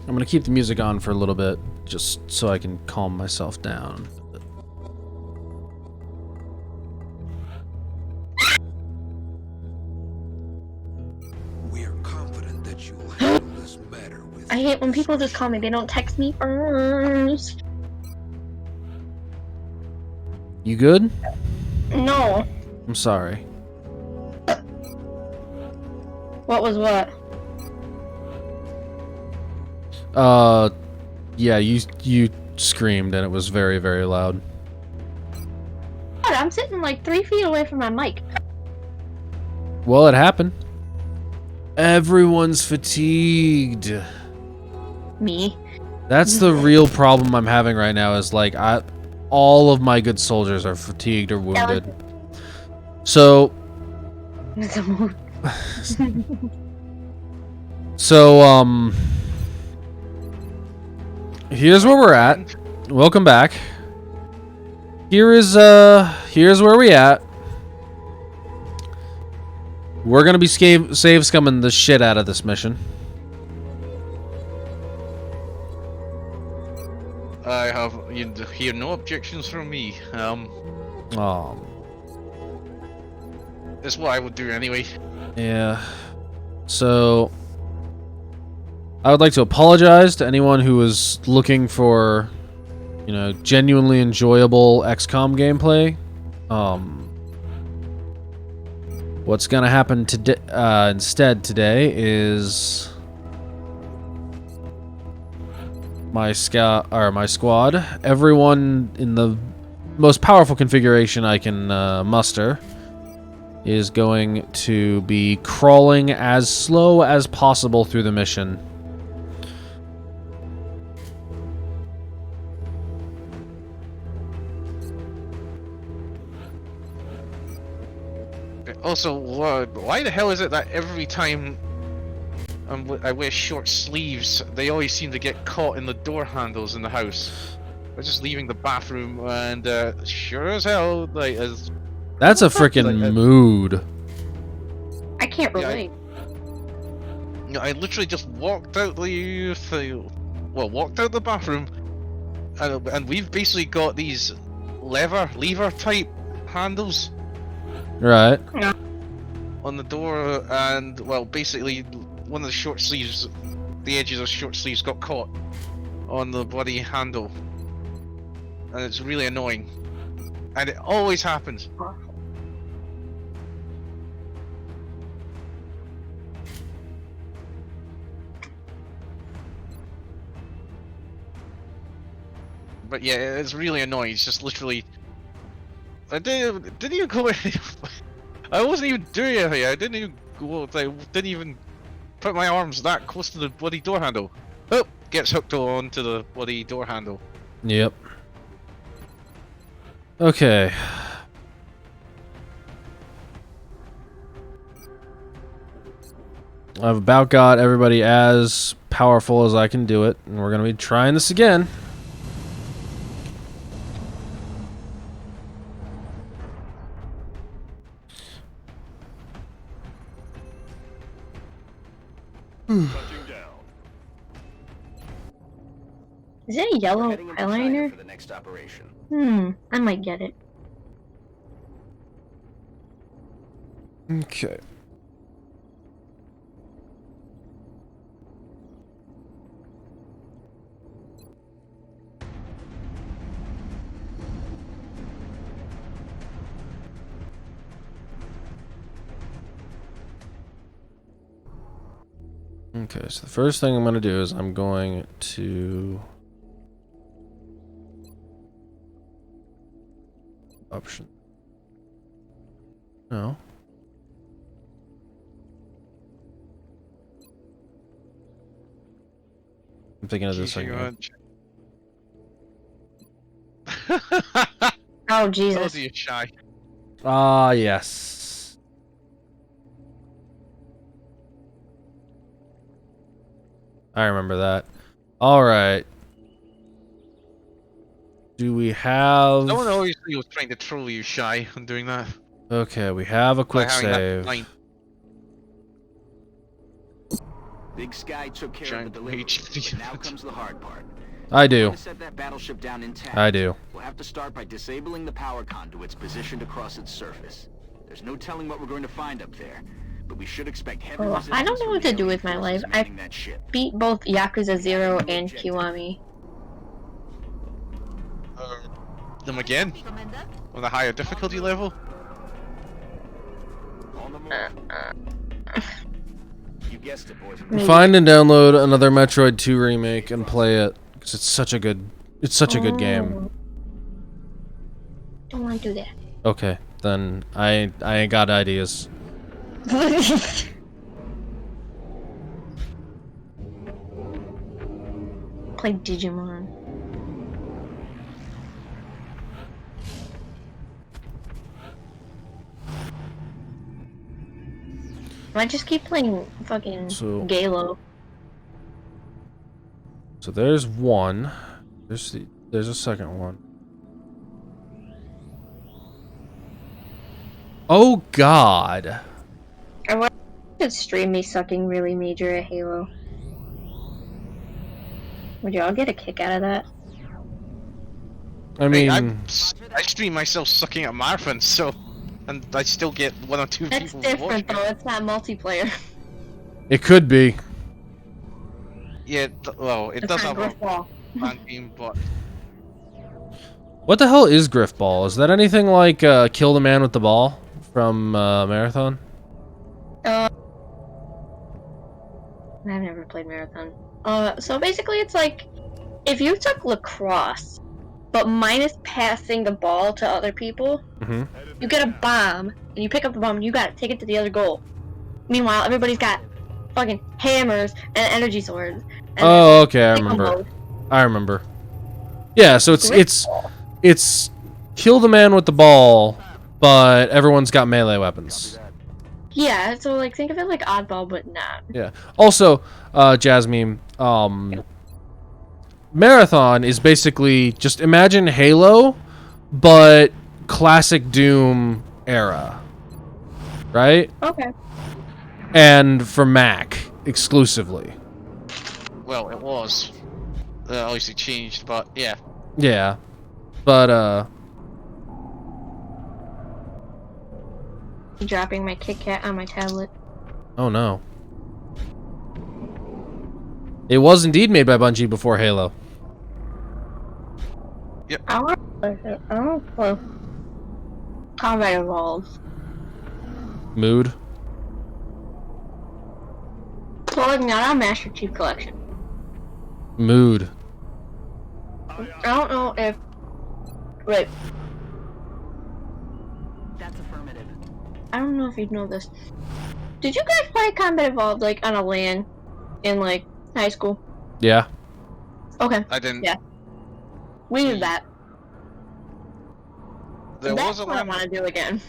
I'm gonna keep the music on for a little bit, just so I can calm myself down. We are confident that you will handle this matter with. I hate when people just call me. They don't text me first. You good? No. I'm sorry. What was what? Yeah, you screamed and it was very, very loud. God, I'm sitting like 3 feet away from my mic. Well, it happened. Everyone's fatigued. Me. That's the real problem I'm having right now is like all of my good soldiers are fatigued or wounded. So here's where we're at. Welcome back. Here's where we at. We're gonna be save scumming the shit out of this mission. I have you hear no objections from me. That's what I would do anyway. Yeah. So I would like to apologize to anyone who was looking for, you know, genuinely enjoyable XCOM gameplay. What's gonna happen today instead today is my squad, everyone in the most powerful configuration I can muster, is going to be crawling as slow as possible through the mission. Also, why the hell is it that every time I wear short sleeves, they always seem to get caught in the door handles in the house? I'm just leaving the bathroom, and sure as hell, like, that's a freaking mood. I can't relate. I literally just walked out walked out the bathroom, and we've basically got these lever type handles. Right. On the door, and well, basically one of the short sleeves, the edges of short sleeves got caught on the bloody handle, and it's really annoying, and it always happens. But yeah, it's really annoying. It's just literally, I didn't even go. I wasn't even doing anything. I didn't even go. I didn't even put my arms that close to the bloody door handle. Oh, gets hooked on to the bloody door handle. Yep. Okay. I've about got everybody as powerful as I can do it, and we're gonna be trying this again. Is it a yellow eyeliner? For the next operation. I might get it. Okay. Okay, so the first thing I'm going to do is I'm going to option. No. I'm thinking of this thing. Oh Jesus! Oh, shy. Ah, yes. I remember that. All right. Do we have? Someone obviously was trying to troll you, Shy, on doing that. Okay, we have a quick save. Big Sky took care of the delivery. Now comes the hard part. I do. Set that battleship down intact. I do. We'll have to start by disabling the power conduits positioned across its surface. There's no telling what we're going to find up there, but we should expect heavy resistance. I don't know what to do with my life. I beat both Yakuza 0 and Kiwami. Them again? On a higher difficulty level? You guessed it, boys. Find and download another Metroid 2 remake and play it, because it's such a good game. Don't want to do that. Okay, then I ain't got ideas. play Digimon. I just keep playing fucking So- Xale. So there's one. There's a second one. Oh God. I want to stream me sucking really major at Halo. Would y'all get a kick out of that? I Hey, mean, I stream myself sucking at marathons, so, and I still get 1 or 2 That's people different watching though, it. it's not multiplayer. it could be. Yeah, well, it It's does not have a Griffball. fan game, but What the hell is Griff Ball? Is that anything like Kill the Man with the Ball from Marathon? I've never played Marathon. So basically it's like, if you took lacrosse, but minus passing the ball to other people, Mm-hmm. you get a bomb, and you pick up the bomb and you gotta take it to the other goal. Meanwhile, everybody's got fucking hammers and energy swords. And Oh, okay, I sicko remember. mode. I remember. Yeah, so it's Griff it's kill the man with the ball, but everyone's got melee weapons. Yeah, so like think of it like Oddball, but not. Yeah. Also, Jasmine, Marathon is basically just imagine Halo, but classic Doom era, right? Okay. And for Mac exclusively. well, it was. Obviously changed, but yeah. Yeah, but Dropping my Kit Kat on my tablet. oh no. It was indeed made by Bungie before Halo. I want play Combat Evolved. Mood. So like not on Master Chief Collection. Mood. I don't know if wait. That's affirmative. I don't know if you'd know this. Did you guys play Combat Evolved like on a LAN in like high school? Yeah. Okay. I didn't. Yeah. We did that. There That's was a what I LAN. want to do again.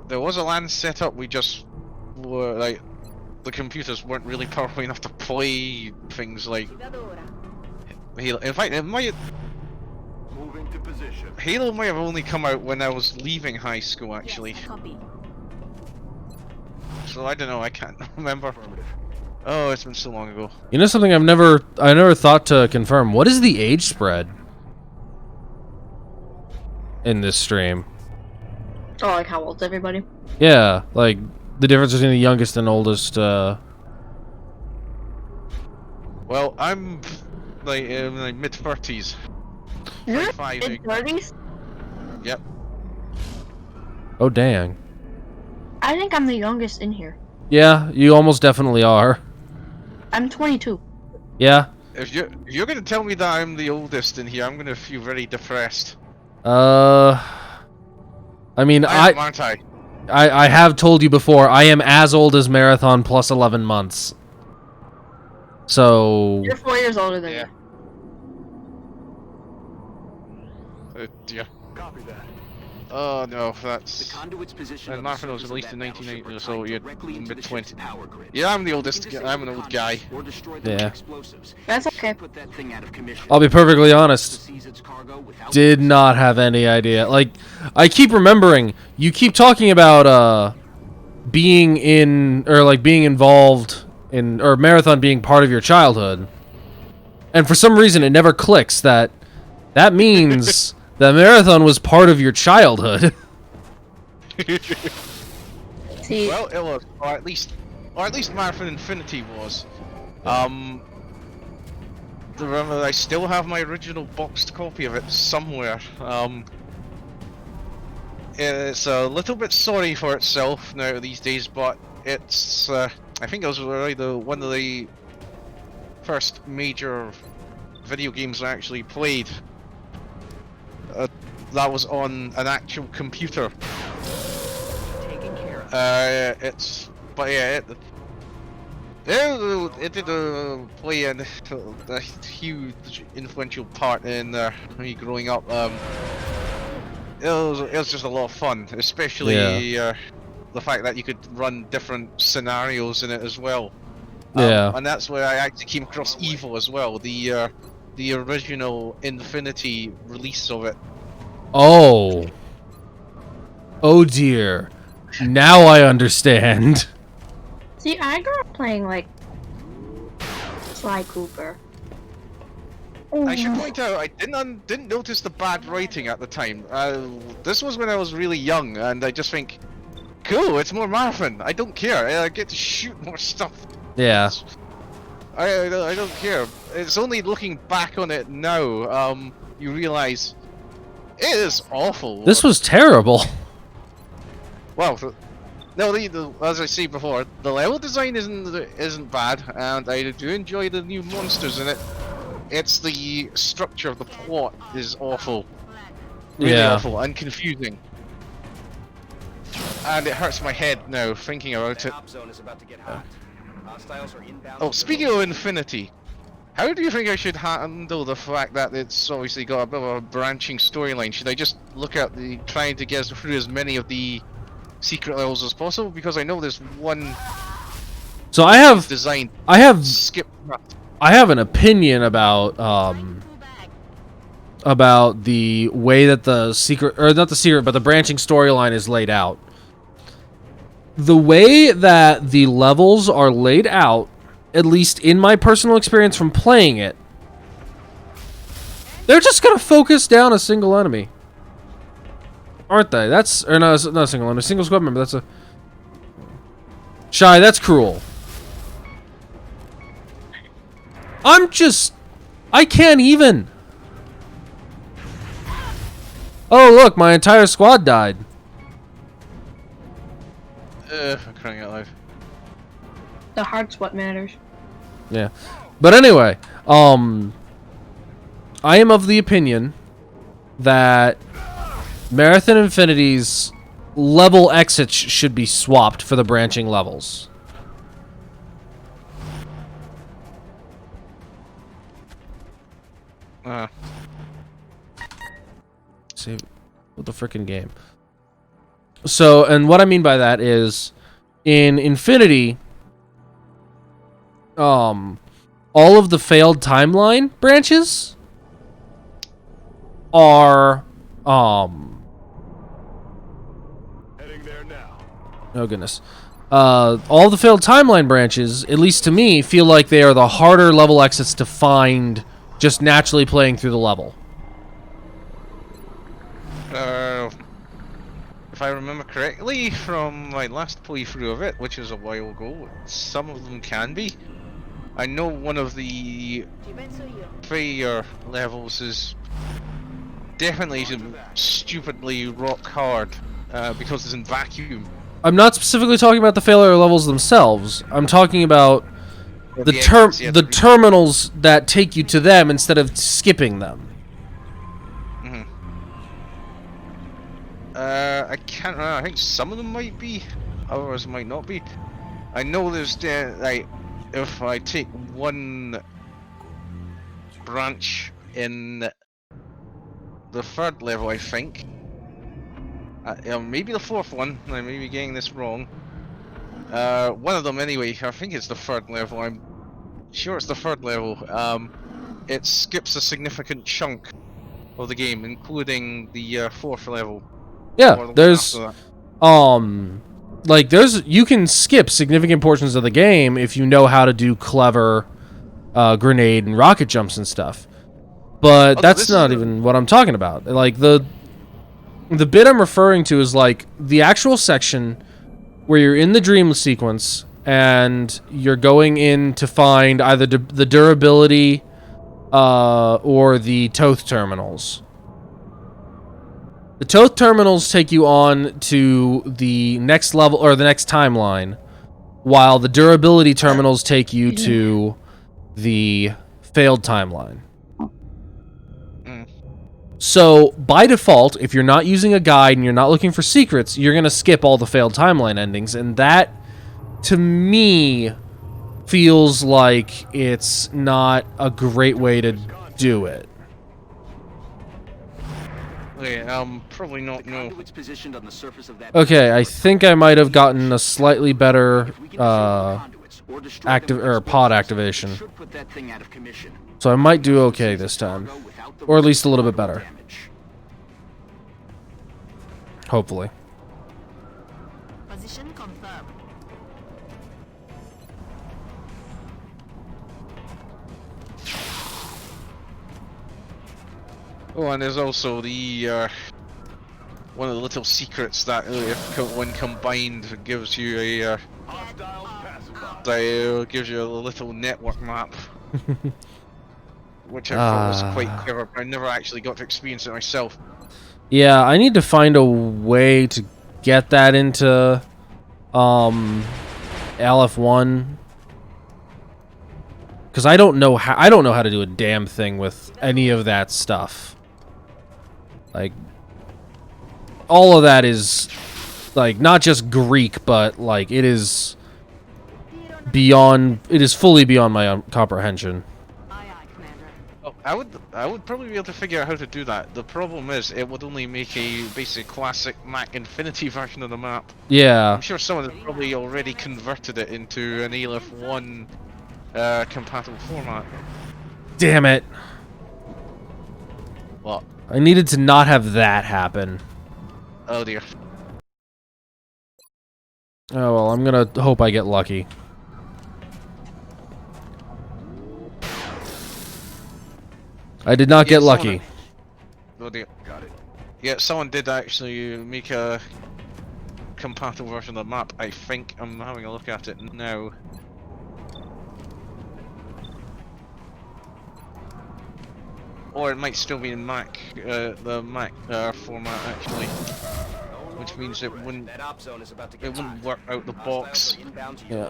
There was a LAN set up. We just were like, the computers weren't really powerful enough to play things like Halo. In fact, it might. Moving to position. Halo might have only come out when I was leaving high school, actually. Yes, copy. So I don't know. I can't remember. Affirmative. Oh, it's been so long ago. You know something I never thought to confirm. What is the age spread in this stream? Oh, like how old's everybody? Yeah, like the difference between the youngest and oldest. Well, I'm like in my mid 30s. You're 35. mid 30s? Yep. Oh dang. I think I'm the youngest in here. Yeah, you almost definitely are. I'm 22. Yeah. If you're gonna tell me that I'm the oldest in here, I'm gonna feel very depressed. I mean, Aren't I? I have told you before, I am as old as Marathon plus 11 months. So... You're 4 years older than Yeah. me. Yeah. Copy that. Oh no, The that's. conduit's position And of the Marathon was surface released of in that battleship 1990, are so tied you're directly into the mid-20s. ship's power grid. Yeah, I'm the You oldest. can disable I'm an the old guy. conduit or destroy them Yeah. with explosives. That's okay. Put that thing out of commission. I'll be perfectly honest. To seize its cargo without Did not have any idea. Like, I keep remembering, you keep talking about, being in, or like being involved in, or Marathon being part of your childhood. And for some reason it never clicks that means that Marathon was part of your childhood. See, Well, it was, or at least Marathon Infinity was. Remember, I still have my original boxed copy of it somewhere. It's a little bit sorry for itself now these days, but it's. I think it was really one of the first major video games I actually played. That was on an actual computer. Taken care of. But yeah, It did play a huge influential part in me growing up. It was just a lot of fun, especially the fact that you could run different scenarios in it as well. And that's where I actually came across Evil as well, the original Infinity release of it. Oh. Oh dear. Now I understand. See, I grew up playing like Sly Cooper. I should point out, I didn't notice the bad writing at the time. This was when I was really young, and I just think, cool, it's more marathon. I don't care. I get to shoot more stuff. Yeah. I don't care. It's only looking back on it now, you realize it is awful. This was terrible. Well, no, as I said before, the level design isn't bad, and I do enjoy the new monsters in it. It's the structure of the plot is awful. Really awful and confusing. And it hurts my head now thinking about it. Oh, speaking of Infinity, how do you think I should handle the fact that it's obviously got a bit of a branching storyline? Should I just look at trying to get through as many of the secret levels as possible? Because I know there's one. So I have design. Skip. I have an opinion about the way that the secret, or not the secret, but the branching storyline is laid out. The way that the levels are laid out, at least in my personal experience from playing it, they're just gonna focus down a single enemy, aren't they? Or no, not a single enemy, single squad member. That's a Shy. That's cruel. I can't even. Oh look, my entire squad died. I'm crying out loud. The heart's what matters. Yeah. But anyway, I am of the opinion that Marathon Infinity's level exits should be swapped for the branching levels. Save with the frickin' game. So, and what I mean by that is, in Infinity, all of the failed timeline branches are, Heading there now. oh goodness. All the failed timeline branches, at least to me, feel like they are the harder level exits to find just naturally playing through the level. If I remember correctly from my last playthrough of it, which was a while ago, some of them can be. I know one of the failure levels is definitely stupidly rock hard because it's in vacuum. I'm not specifically talking about the failure levels themselves. I'm talking about the terminals that take you to them instead of skipping them. I can't remember. I think some of them might be, others might not be. I know there's like, if I take one branch in the third level, I think, maybe the fourth one. I may be getting this wrong. One of them anyway. I think it's the third level. I'm sure it's the third level. It skips a significant chunk of the game, including the fourth level. Yeah, there's you can skip significant portions of the game if you know how to do clever grenade and rocket jumps and stuff. But that's not even what I'm talking about. Like the bit I'm referring to is like the actual section where you're in the dream sequence and you're going in to find either the durability or the Toth terminals. The Toth terminals take you on to the next level, or the next timeline, while the durability terminals take you to the failed timeline. So, by default, if you're not using a guide and you're not looking for secrets, you're going to skip all the failed timeline endings, and that, to me, feels like it's not a great way to do it. Okay, probably not, no. Conduit's positioned on the surface of that Okay, I think I might have gotten a slightly better active or pod activation. should put that thing out of commission. So I might do okay this time. Or at least a little bit better. Hopefully. Position confirmed. Oh, and there's also the, one of the little secrets that when combined gives you a, gives you a little network map. Which I thought was quite clever, but I never actually got to experience it myself. Yeah, I need to find a way to get that into LF1, because I don't know how to do a damn thing with any of that stuff. Like, all of that is like not just Greek, but like it is fully beyond my comprehension. Oh, I would probably be able to figure out how to do that. The problem is, it would only make a basic classic Mac Infinity version of the map. Yeah. I'm sure someone has probably already converted it into an ALF1 compatible format. Damn it. What? I needed to not have that happen. Oh dear. Oh well, I'm gonna hope I get lucky. I did not get lucky. Oh dear. Got it. Yeah, someone did actually make a compatible version of the map. I think I'm having a look at it now. Or it might still be in Mac, the Mac format actually, which means it wouldn't work out the box. Yeah,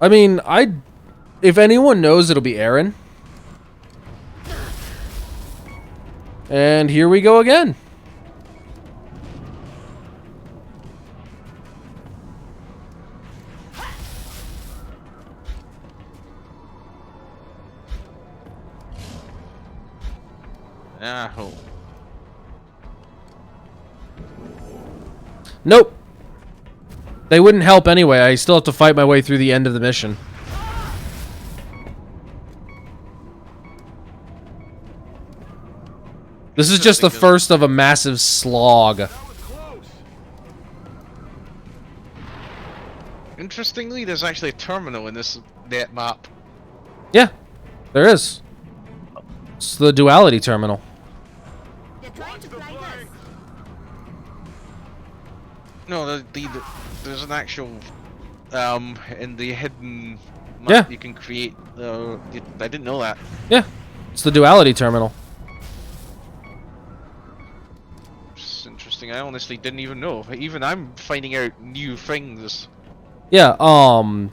I mean, if anyone knows, it'll be Aaron. And here we go again. Oh. Nope. They wouldn't help anyway. I still have to fight my way through the end of the mission. This is just the first of a massive slog. Interestingly, there's actually a terminal in this net map. Yeah, there is. It's the duality terminal. They're trying to blind us. No, there's an actual in the hidden map you can create. I didn't know that. Yeah, it's the duality terminal. It's interesting. I honestly didn't even know. Even I'm finding out new things. Yeah. I'm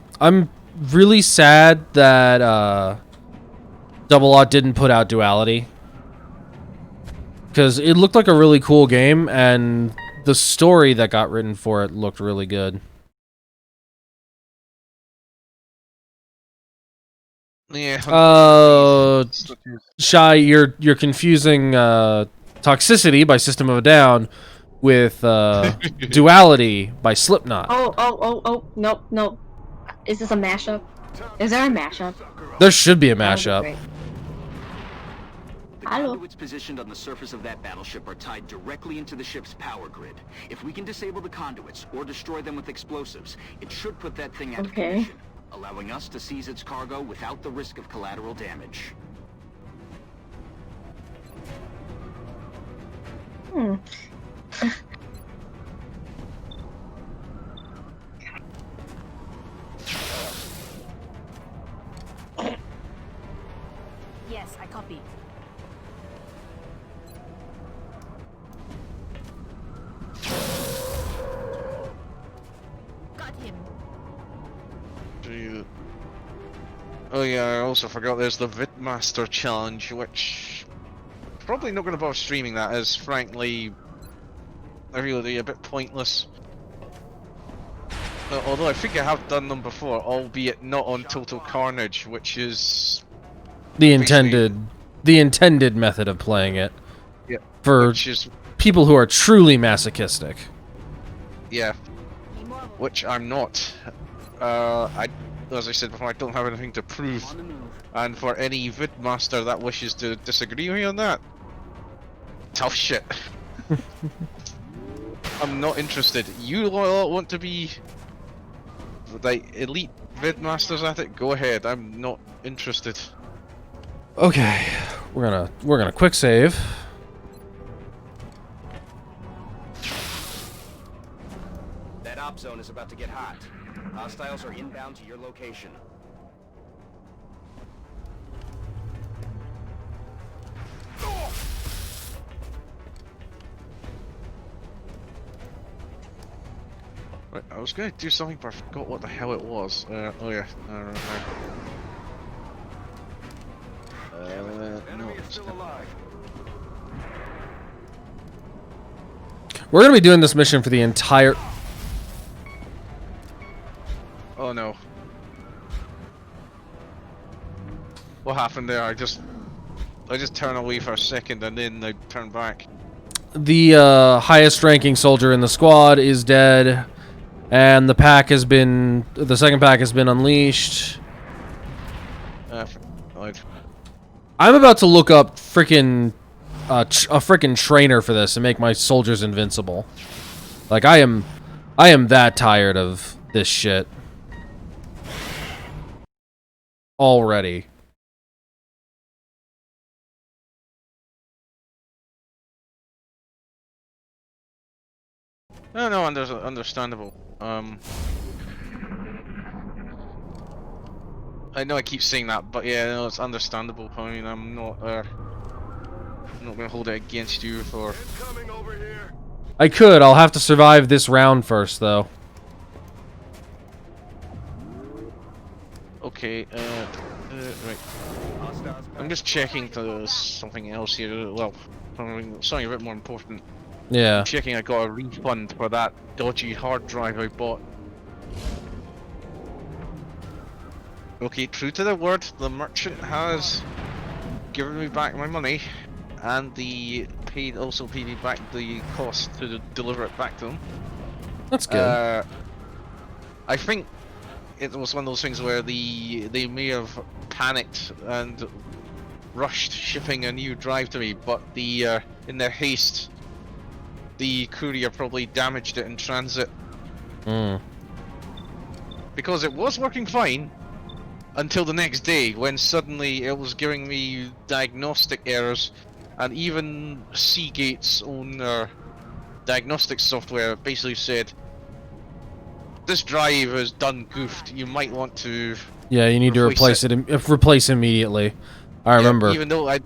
really sad that Double Ought didn't put out duality, because it looked like a really cool game, and the story that got written for it looked really good. Yeah. Shy, you're confusing Toxicity by System of a Down with Duality by Slipknot. Oh, nope. Is this a mashup? Is there a mashup? There should be a mashup. The conduits positioned on the surface of that battleship are tied directly into the ship's power grid. If we can disable the conduits or destroy them with explosives, it should put that thing out of commission, allowing us to seize its cargo without the risk of collateral damage. Yes, I copy. Got him. Oh yeah, I also forgot there's the Vidmaster challenge, which probably not going to bother streaming that, as frankly, I really a bit pointless. Although I think I have done them before, albeit not on Total Carnage, which is the intended method of playing it. Yeah. For Which is people who are truly masochistic. yeah. Which I'm not. As I said before, I don't have anything to prove. And for any vidmaster that wishes to disagree with me on that, tough shit. I'm not interested. You all want to be like elite vidmasters at it? Go ahead. I'm not interested. Okay, we're gonna quick save. That op zone is about to get hot. Hostiles are inbound to your location. Right, I was gonna do something, but I forgot what the hell it was. Oh yeah. No, it's not. We're gonna be doing this mission for the entire. Oh no. What happened there? I just turned away for a second and then I turned back. The highest ranking soldier in the squad is dead, and the second pack has been unleashed. I'm about to look up frickin' a frickin' trainer for this and make my soldiers invincible. Like I am that tired of this shit already. No, understandable. I know I keep saying that, but yeah, no, it's understandable. I mean, I'm not gonna hold it against you for. Incoming over here. I could. I'll have to survive this round first, though. Okay. Right. I'm just checking to something else here. Well, something a bit more important. Yeah. Checking I got a refund for that dodgy hard drive I bought. Okay, true to the word, the merchant has given me back my money, and also paid me back the cost to deliver it back to him. That's good. I think it was one of those things where they may have panicked and rushed shipping a new drive to me, but in their haste, the courier probably damaged it in transit. Because it was working fine until the next day, when suddenly it was giving me diagnostic errors, and even Seagate's own diagnostic software basically said, this drive is done goofed, you might want to yeah, you need to replace it immediately. I remember. Even though I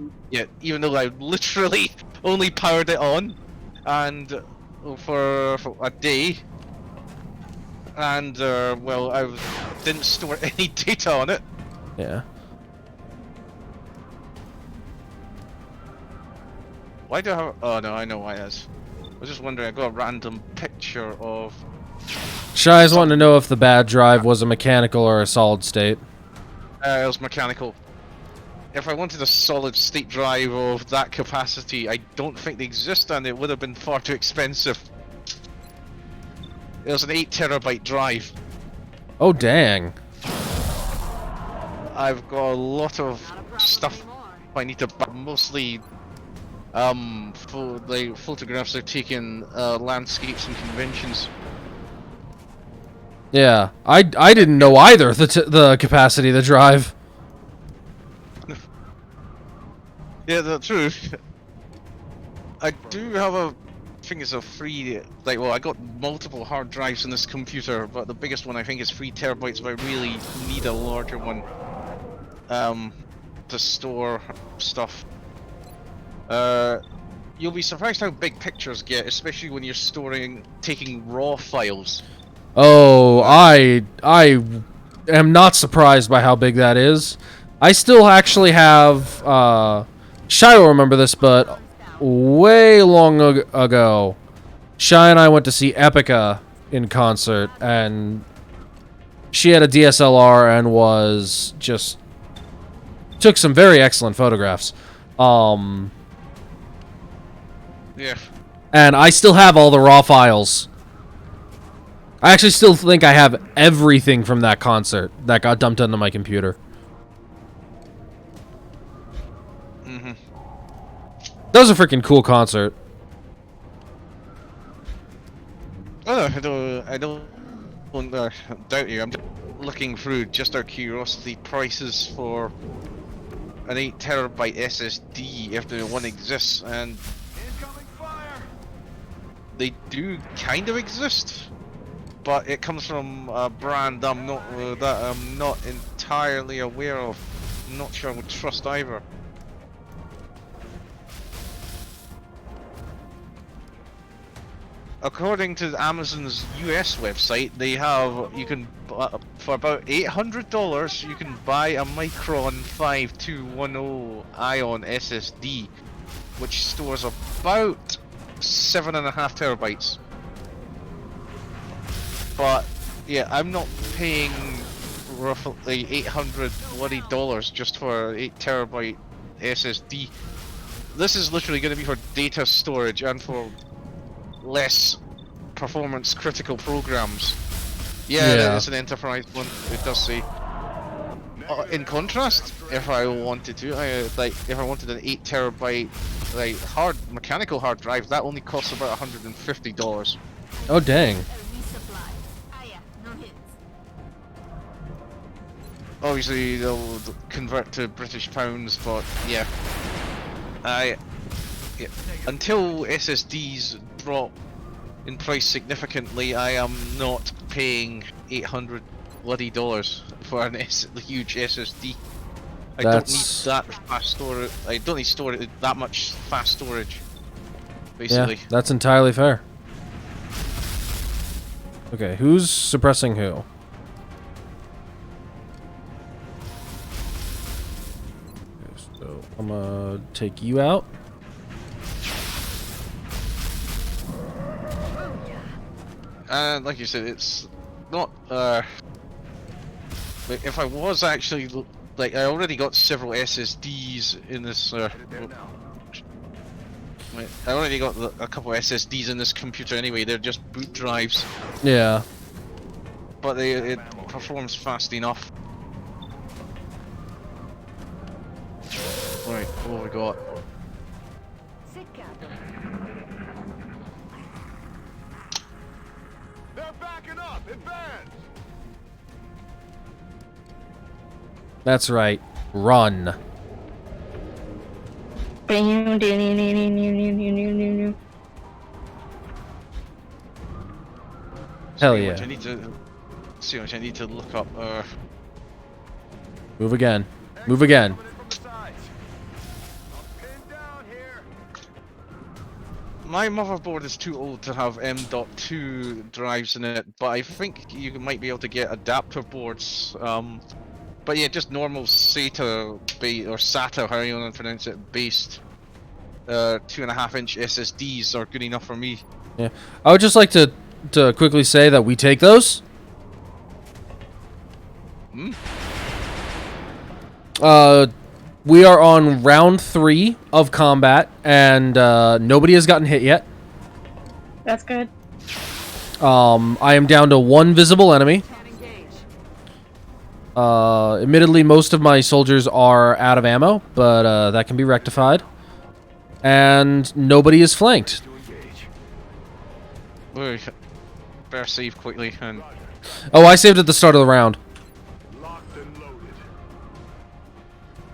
literally only powered it on and for a day, and well, I didn't store any data on it. Yeah. Why do I have? Oh no, I know why it is. I was just wondering. I got a random picture of. Shy's wanting to know if the bad drive was a mechanical or a solid state. It was mechanical. If I wanted a solid state drive of that capacity, I don't think they exist, and it would have been far too expensive. It was an 8 terabyte drive. Oh dang. I've got a lot of stuff I need to buy, mostly photographs I've taken, landscapes and conventions. Yeah, I didn't know either the capacity of the drive. Yeah, the truth. I do have I think it's a free, well, I got multiple hard drives in this computer, but the biggest one I think is 3 terabytes, but I really need a larger one, to store stuff. You'll be surprised how big pictures get, especially when you're taking raw files. Oh, I am not surprised by how big that is. I still actually have, Shy will remember this, but way long ago, Shy and I went to see Epica in concert, and she had a DSLR and was just took some very excellent photographs. Yeah. And I still have all the raw files. I actually still think I have everything from that concert that got dumped onto my computer. Mm-hmm. That was a freaking cool concert. Oh, I don't doubt you. I'm just looking through, just out of curiosity, prices for an 8TB SSD, if the one exists, and they do kind of exist, but it comes from a brand that I'm not entirely aware of. I'm not sure I would trust either. According to Amazon's US website, they have, you can, for about $800, you can buy a Micron 5210 Ion SSD, which stores about 7.5 terabytes. But, yeah, I'm not paying roughly $800 just for 8TB SSD. This is literally going to be for data storage and for less performance critical programs. Yeah, it's an enterprise one, it does say. In contrast, if I wanted to, if I wanted an 8TB mechanical hard drive, that only costs about $150. Oh dang. Obviously they'll convert to British pounds, but yeah. Until SSDs drop in price significantly, I am not paying $800 for a huge SSD. I don't need that fast storage. I don't need that much fast storage. Basically. Yeah, that's entirely fair. Okay, who's suppressing who? Okay, so I'm gonna take you out. And like you said, it's not, if I was actually, I already got several SSDs in this, I already got a couple of SSDs in this computer anyway, they're just boot drives. Yeah. But it performs fast enough. Right, what have we got? That's right. Run. Hell yeah. I need to see how much I need to look up. Move again. Move again. My motherboard is too old to have M.2 drives in it, but I think you might be able to get adapter boards. But yeah, just normal SATA or SATA, how you want to pronounce it, based 2.5-inch SSDs are good enough for me. Yeah, I would just like to quickly say that we take those. Hmm? We are on round 3 of combat, and nobody has gotten hit yet. That's good. I am down to 1 visible enemy. Admittedly, most of my soldiers are out of ammo, but that can be rectified. And nobody is flanked. Better save quickly and... Oh, I saved at the start of the round.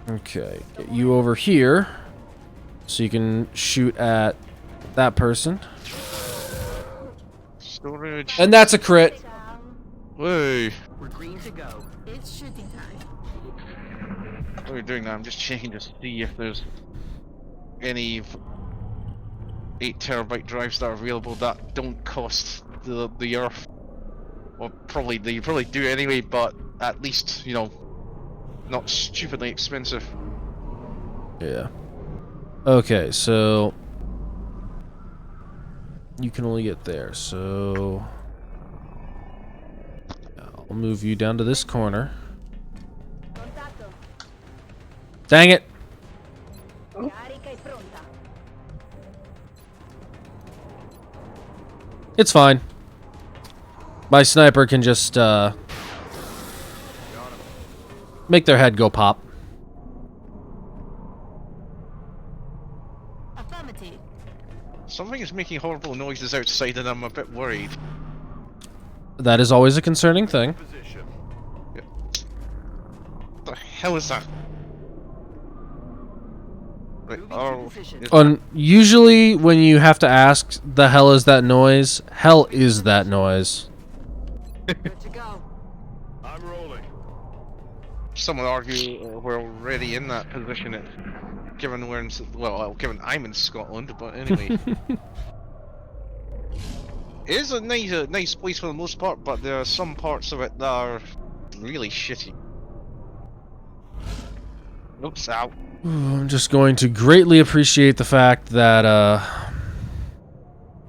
Okay, get you over here, so you can shoot at that person. Storage. And that's a crit. Whoa. We're green to go. It's shooting time. While you're doing that, I'm just checking to see if there's any 8TB drives that are available that don't cost the earth. Well, you probably do anyway, but at least, you know, not stupidly expensive. Yeah. Okay, so you can only get there, so I'll I'll move you down to this corner. Dang it! It's fine. My sniper can just make their head go pop. Something is making horrible noises outside and I'm a bit worried. That is always a concerning thing. Yeah. What the hell is that? Right, Usually when you have to ask, the hell is that noise? Hell is that noise. Good to go. I'm rolling. Some would argue we're already in that position, given we're in, well, given I'm in Scotland, but anyway. It is a nice place for the most part, but there are some parts of it that are really shitty. Oops, out. I'm just going to greatly appreciate the fact that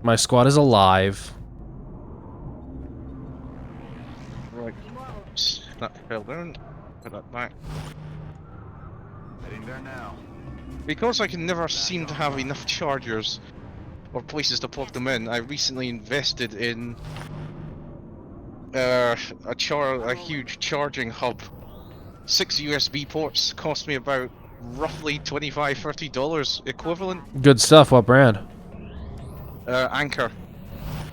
my squad is alive. Right. That fell down. Put that back. Heading there now. Because I can never seem to have enough chargers or places to plug them in, I recently invested in a huge charging hub. 6 USB ports cost me about roughly $25–30 equivalent. Good stuff. What brand? Anchor.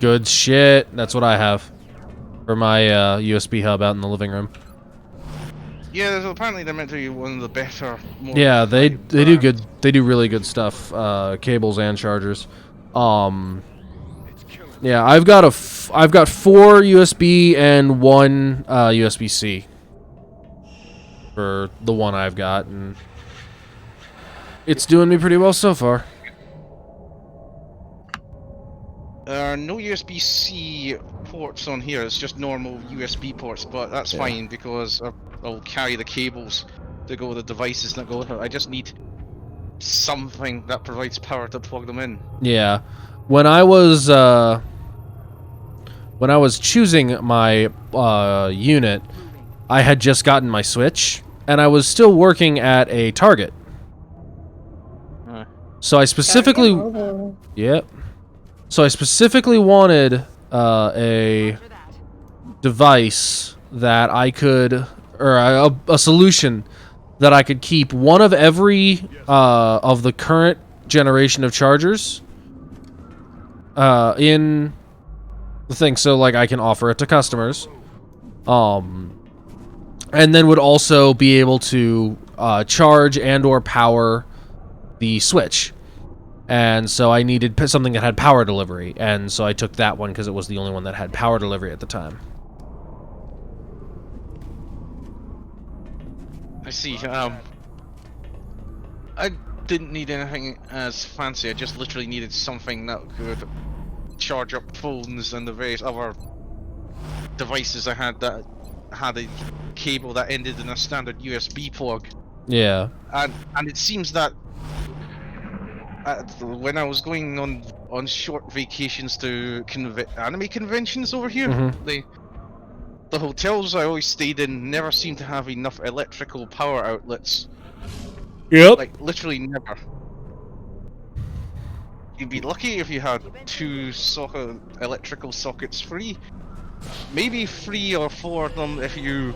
Good shit. That's what I have for my USB hub out in the living room. Yeah, apparently they're meant to be one of the better. More Yeah, they do brands. good. They do really good stuff. Cables and chargers. Yeah, I've got 4 USB and 1 USB-C for the one I've got, and it's doing me pretty well so far. No USB-C ports on here, it's just normal USB ports, but that's fine because I'll carry the cables to go with the devices that go with it. I just need something that provides power to plug them in. Yeah, when I was choosing my unit, I had just gotten my Switch, and I was still working at a Target. So I specifically, yep. So I specifically wanted a device that I could, or a solution that I could keep one of every of the current generation of chargers in the thing, so like I can offer it to customers, and then would also be able to charge and or power the Switch. And so I needed something that had power delivery, and so I took that one because it was the only one that had power delivery at the time. I see. I didn't need anything as fancy. I just literally needed something that could charge up phones and the various other devices I had that had a cable that ended in a standard USB plug. Yeah. And it seems that when I was going on short vacations to anime conventions over here, the hotels I always stayed in never seemed to have enough electrical power outlets. Yep. Like, literally never. You'd be lucky if you had 2 electrical sockets free. Maybe 3 or 4 of them if you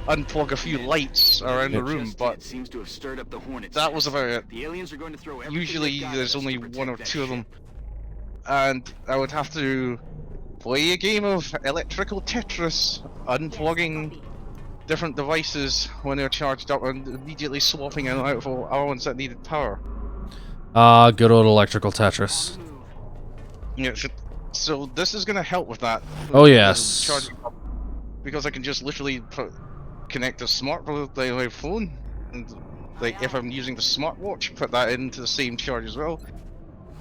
unplug a few lights around the room, but seems to have stirred up the hornets. that was about it. The aliens are going to throw Usually there's only 1 or 2 of them. And I would have to play a game of electrical Tetris, unplugging different devices when they're charged up and immediately swapping them out for other ones that needed power. Good old electrical Tetris. Yeah, so this is gonna help with that. Oh yes. Charging up, because I can just literally connect a my phone, and like if I'm using the smartwatch, put that into the same charge as well.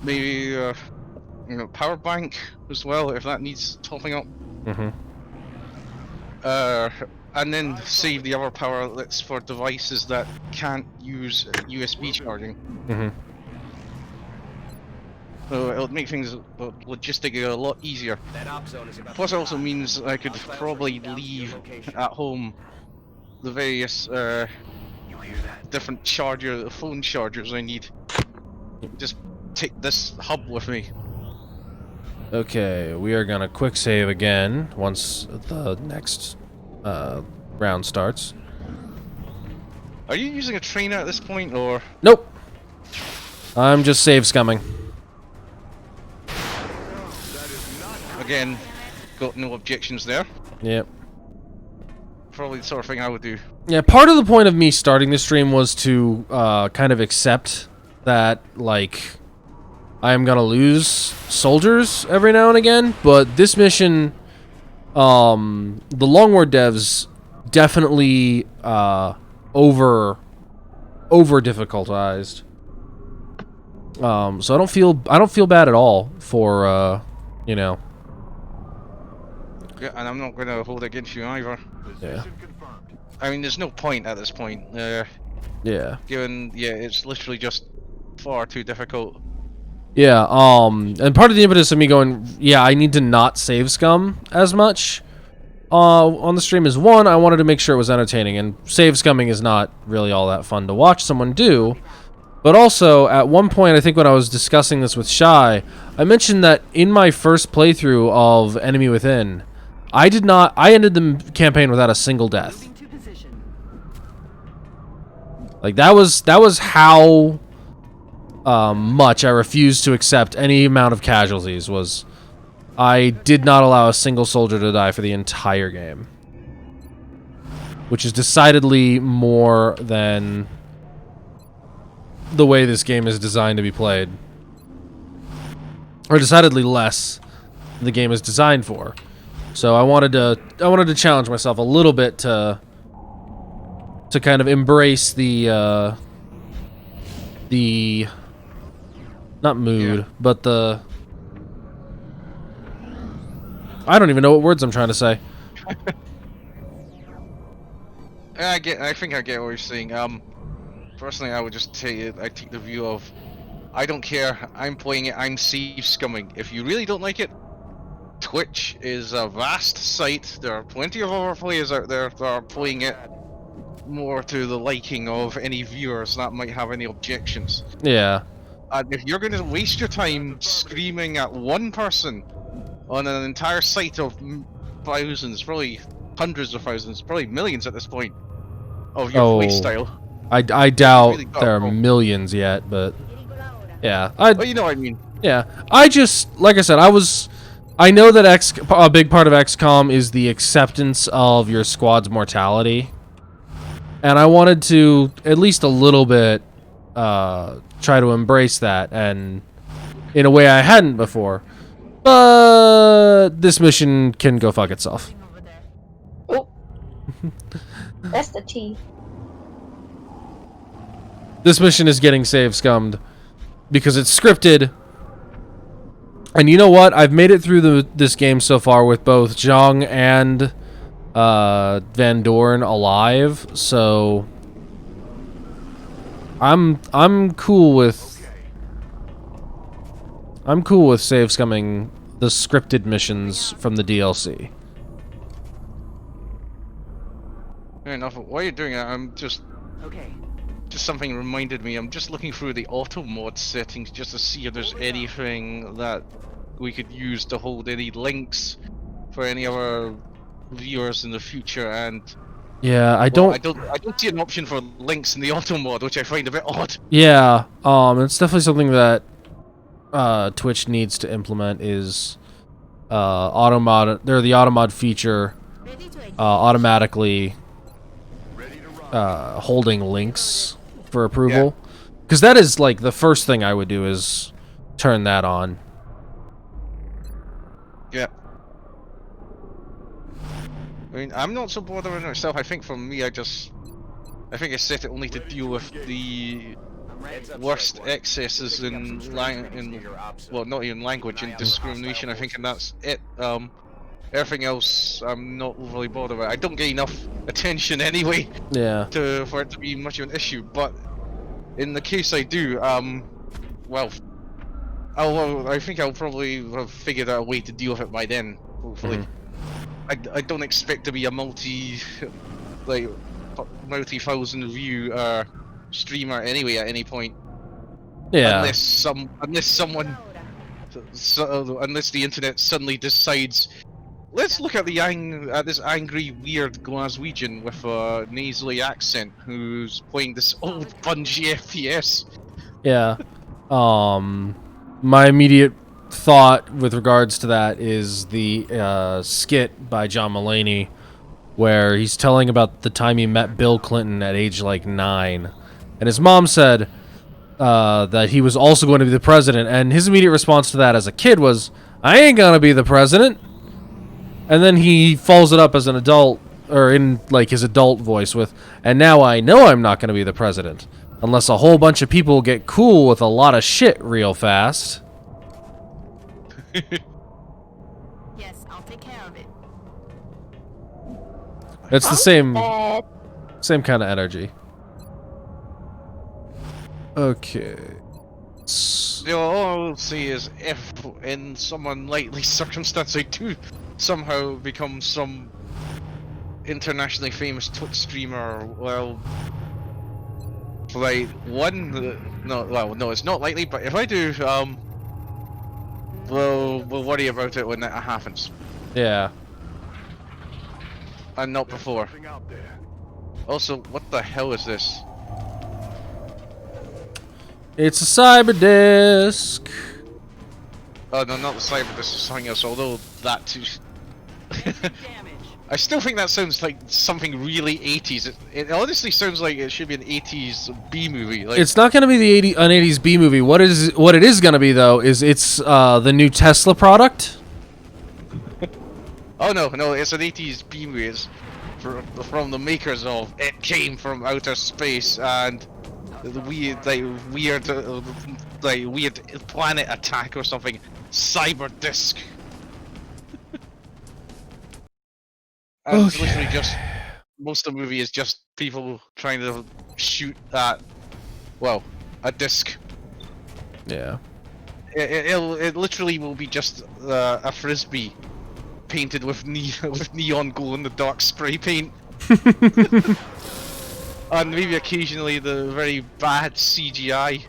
Maybe power bank as well if that needs topping up. And then save the other power outlets for devices that can't use USB charging. So it'll make things logistically a lot easier. That op zone is about Plus, to it get also hot. means I could Hostiles are probably inbound to your leave location. at home the various You hear that? different phone chargers I need. Just take this hub with me. Okay, we are gonna quick save again once the next round starts. Are you using a trainer at this point, or? Nope. I'm just save scumming. Again, got no objections there. Yep. Probably the sort of thing I would do. Yeah, part of the point of me starting the stream was to kind of accept that, like, I am gonna lose soldiers every now and again, but this mission, the Long War devs definitely over difficultized. So I don't feel bad at all for you know. Yeah, and I'm not gonna hold it against you either. Yeah. I mean, there's no point at this point. Yeah. Given, yeah, it's literally just far too difficult. Yeah, and part of the impetus of me going, yeah, I need to not save scum as much on the stream is, one, I wanted to make sure it was entertaining, and save scumming is not really all that fun to watch someone do. But also, at one point, I think when I was discussing this with Shy, I mentioned that in my first playthrough of Enemy Within, I ended the campaign without a single death. Like, that was how much I refused to accept any amount of casualties. Was I did not allow a single soldier to die for the entire game, which is decidedly more than the way this game is designed to be played, or decidedly less than the game is designed for. So I wanted to challenge myself a little bit to kind of embrace the not mood, but the, I don't even know what words I'm trying to say. I think I get what you're saying. Personally, I would just take the view of, I don't care, I'm playing it, I'm save scumming. If you really don't like it, Twitch is a vast site. There are plenty of other players out there that are playing it more to the liking of any viewers that might have any objections. Yeah. And if you're going to waste your time screaming at one person on an entire site of thousands, probably hundreds of thousands, probably millions at this point, of your playstyle, I doubt really there are millions yet, but yeah. well, you know what I mean. Yeah. I just, like I said, I know that a big part of XCOM is the acceptance of your squad's mortality, and I wanted to at least a little bit try to embrace that, and in a way I hadn't before. But this mission can go fuck itself. Oh, that's the T. This mission is getting save scummed because it's scripted. And you know what? I've made it through this game so far with both Zhang and Van Dorn alive, so I'm cool with save scumming the scripted missions from the DLC. Fair enough. While you're doing that, I'm just something reminded me. I'm just looking through the auto mod settings just to see if there's anything that we could use to hold any links for any other viewers in the future. And yeah, I don't see an option for links in the auto mod, which I find a bit odd. Yeah, it's definitely something that Twitch needs to implement is auto mod. The auto mod feature automatically holding links for approval, because that is like the first thing I would do is turn that on. Yeah. I mean, I'm not so bothered with it myself. I think for me, I think I set it only to deal with the worst excesses in well, not even language, in discrimination. I think, and that's it. Everything else, I'm not overly bothered about. I don't get enough attention anyway. Yeah. For it to be much of an issue. But in the case I do, well, I think I'll probably have figured out a way to deal with it by then. Hopefully, I don't expect to be a multi-thousand view streamer anyway at any point. Yeah. Unless the internet suddenly decides, let's look at this angry, weird Glaswegian with a nasally accent who's playing this old Bungie FPS. Yeah. My immediate thought with regards to that is the skit by John Mulaney where he's telling about the time he met Bill Clinton at age like 9, and his mom said that he was also going to be the president, and his immediate response to that as a kid was, "I ain't gonna be the president." And then he follows it up as an adult, or in like his adult voice with, "And now I know I'm not gonna be the president, unless a whole bunch of people get cool with a lot of shit real fast." Yes, I'll take care of it. It's the same kind of energy. Okay. All I'll say is, if in some unlikely circumstance I do somehow become some internationally famous Twitch streamer, well, like no, it's not likely. But if I do, we'll worry about it when that happens, Yeah. and not before. Nothing out there. Also, what the hell is this? It's a cyber disc. Oh no, not the cyber. This is something else. Although that too. I still think that sounds like something really 80s. It honestly sounds like it should be an 80s B movie. Like, It's not going to be an 80s B movie. What it is going to be though is it's the new Tesla product. oh no, it's an 80s B movie. It's from the makers of It Came from Outer Space and the weird planet attack or something. Cyber disc. And it's literally just most of the movie is just people trying to shoot at, well, a disc. Yeah. It literally will be just a frisbee painted with neon glow in the dark spray paint. And maybe occasionally the very bad CGI,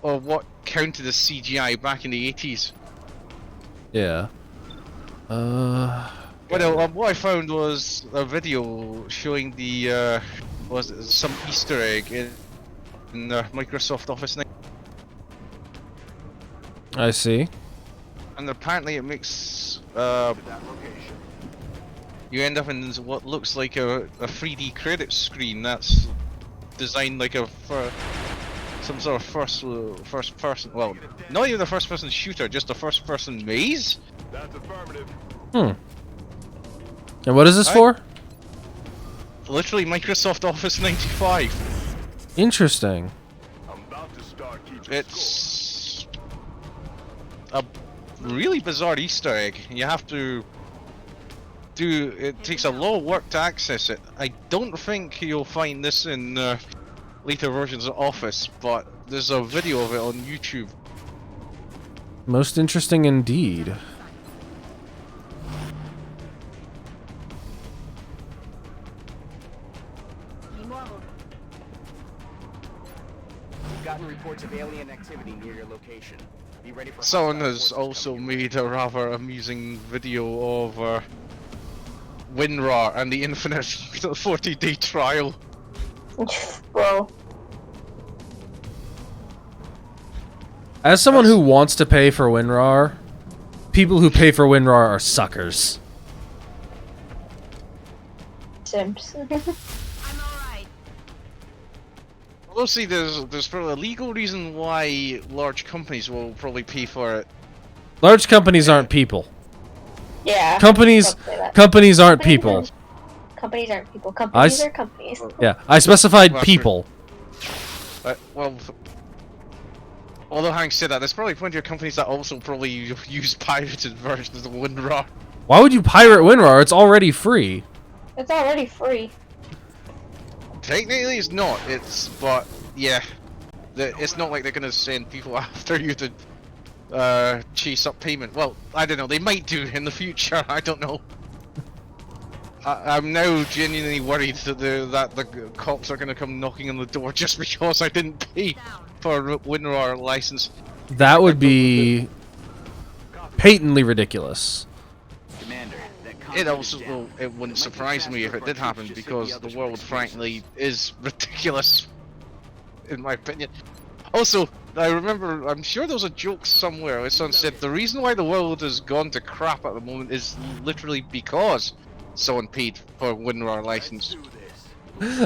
or what counted as CGI back in the 80s. Yeah. Well, what I found was a video showing the some Easter egg in Microsoft Office 9. I see. And apparently it makes you end up in what looks like a 3D credit screen that's designed like some sort of first person. Well, not even a first person shooter, just a first person maze. That's affirmative. And what is this for? Literally Microsoft Office 95. Interesting. I'm about to start keeping It's a really bizarre Easter egg. You have to it takes a lot of work to access it. I don't think you'll find this in later versions of Office, but there's a video of it on YouTube. Most interesting indeed. We've gotten reports of alien activity near your location. Be ready for Someone hostile has forces also coming made a rather amusing video of WinRAR and the infinite 40-day trial. Bro. As someone who wants to pay for WinRAR, people who pay for WinRAR are suckers. Simps. I'm alright. We'll see. There's probably a legal reason why large companies will probably pay for it. Large companies aren't people. Yeah. Companies aren't people. Companies aren't people. Companies are companies. Yeah, I specified Well, people. Well, although having said that, there's probably plenty of companies that also probably use pirated versions of WinRAR. Why would you pirate WinRAR? It's already free. It's already free. Technically, it's not. But yeah. It's not like they're gonna send people after you to chase up payment. Well, I don't know. They might do in the future. I don't know. I'm now genuinely worried that the cops are gonna come knocking on the door just because I didn't pay for a WinRAR license. That would be patently ridiculous. Commander, that It convoy also is down. it wouldn't It might be surprise me if faster it for did our happen troops to because send the others world, with frankly, explosives. is ridiculous, in my opinion. Also, I remember, I'm sure there was a joke somewhere where someone said the reason why the world has gone to crap at the moment is literally because someone paid for a WinRAR license.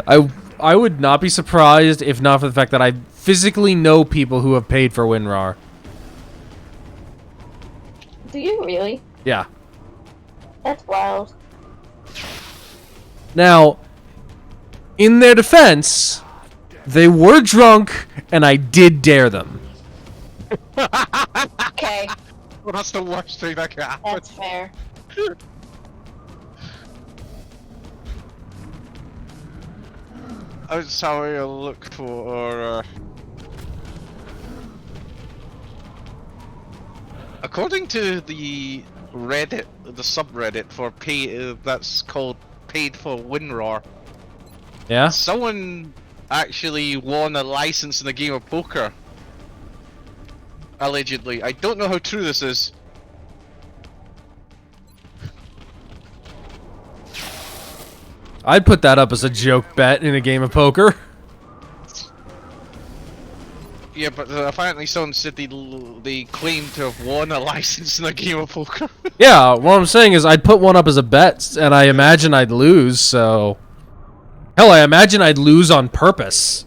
I would not be surprised if not for the fact that I physically know people who have paid for WinRAR. Do you really? Yeah. That's wild. Now, in their defense, they were drunk, and I did dare them. Okay, Well, that's the worst thing that can happen. that's fair. I was having a look for. According to the Reddit, the subreddit for pay, that's called Paid for WinRAR. Yeah? Someone actually won a license in a game of poker. Allegedly. I don't know how true this is. I'd put that up as a joke bet in a game of poker. Yeah, but apparently someone said they claimed to have won a license in a game of poker. Yeah, what I'm saying is I'd put one up as a bet, and I imagine I'd lose, so... Hell, I imagine I'd lose on purpose.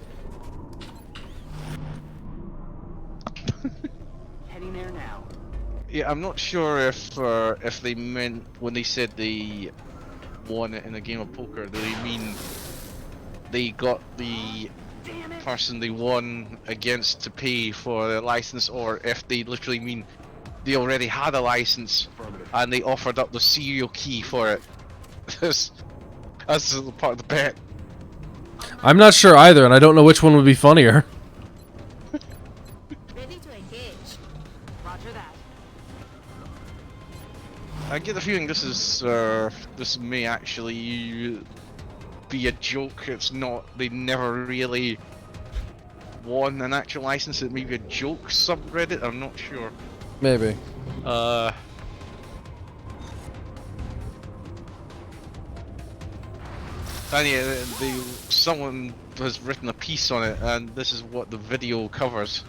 Heading there now. Yeah, I'm not sure if they meant when they said they won it in a game of poker, do they mean they got the person they won against to pay for the license, or if they literally mean they already had a license and they offered up the serial key for it. That's part of the bet. I'm not sure either, and I don't know which one would be funnier. Ready to engage. Roger that. I get the feeling this may actually be a joke. It's not. They never really won an actual license. It may be a joke subreddit. I'm not sure. Maybe. And yeah, someone has written a piece on it, and this is what the video covers.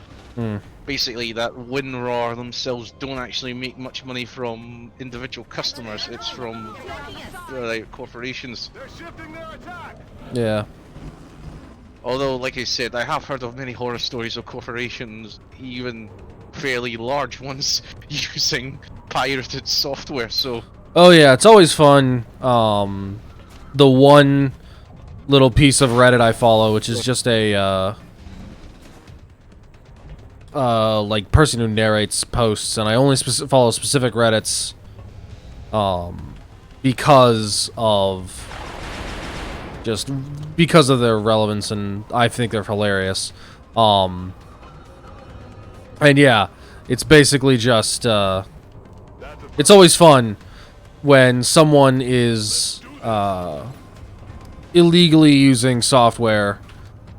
Basically, that WinRAR themselves don't actually make much money from individual customers. It's from like corporations. They're shifting their attack. Yeah. Although, like I said, I have heard of many horror stories of corporations, even fairly large ones, using pirated software. So. Oh yeah, it's always fun. The one little piece of Reddit I follow, which is just a like person who narrates posts, and I only follow specific Reddits because of their relevance, and I think they're hilarious. And yeah, it's basically just it's always fun when someone is illegally using software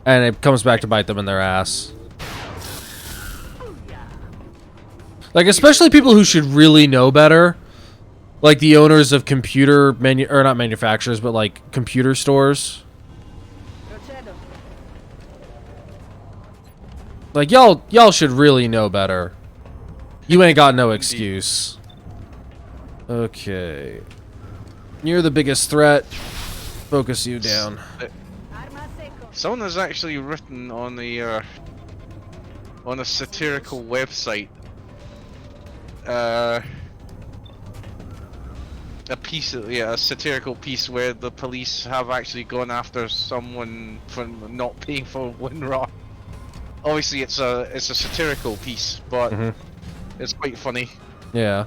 and it comes back to bite them in their ass. Like, especially people who should really know better, like the owners of computer or not manufacturers, but like computer stores. Like, y'all should really know better. You ain't got no excuse. Okay. You're the biggest threat. Focus you down. Someone has actually written on a satirical website a satirical piece where the police have actually gone after someone for not paying for WinRAR. Obviously, it's a satirical piece, but it's quite funny. Yeah.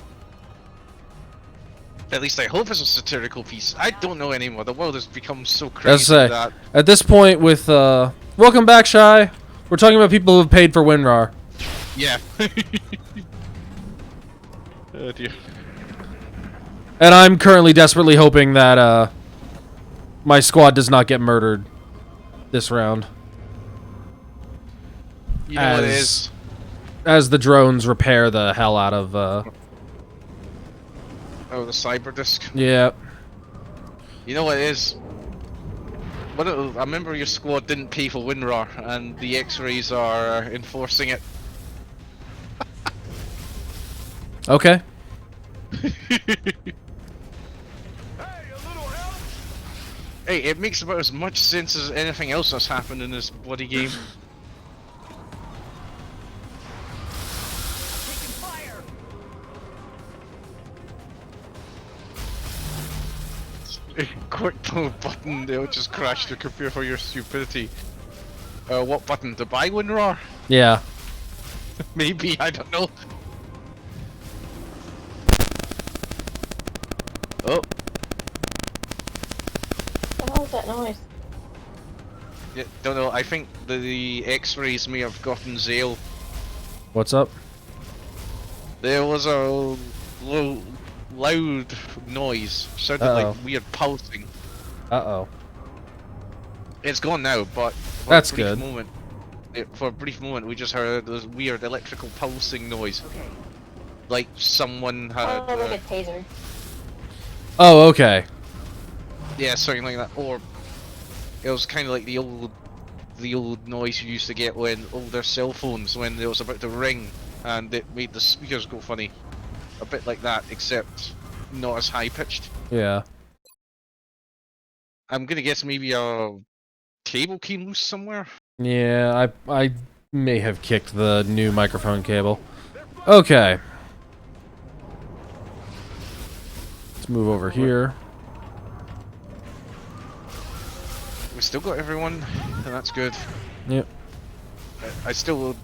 At least I hope it's a satirical piece. I don't know anymore. The world has become so crazy that... At this point with, welcome back, Shy. We're talking about people who have paid for WinRAR. Yeah. Oh dear. And I'm currently desperately hoping that my squad does not get murdered this round. You know what it is. As the drones repair the hell out of Oh, the cyber disc. Yeah. You know what it is. I remember your squad didn't pay for WinRAR, and the X-rays are enforcing it. Okay. Hey, it makes about as much sense as anything else that's happened in this bloody game. Quick button, it'll just crash the computer for your stupidity. What button? To buy WinRAR? Yeah. Maybe, I don't know. Oh. What the hell is that noise? Yeah, don't know, I think the X-rays may have gotten Xale. What's up? There was a loud noise, sounded like weird pulsing. Uh-oh. It's gone now, but for That's a brief good. moment, for a brief moment, we just heard this weird electrical pulsing noise. Like someone had. Oh, like a taser. Oh, okay. Yeah, something like that. Or it was kind of like the old noise you used to get when older cell phones, when it was about to ring, and it made the speakers go funny. A bit like that, except not as high pitched. Yeah. I'm gonna guess maybe a cable came loose somewhere. Yeah, I may have kicked the new microphone cable. Okay. Let's move over here. We still got everyone, and that's good. Yep. I still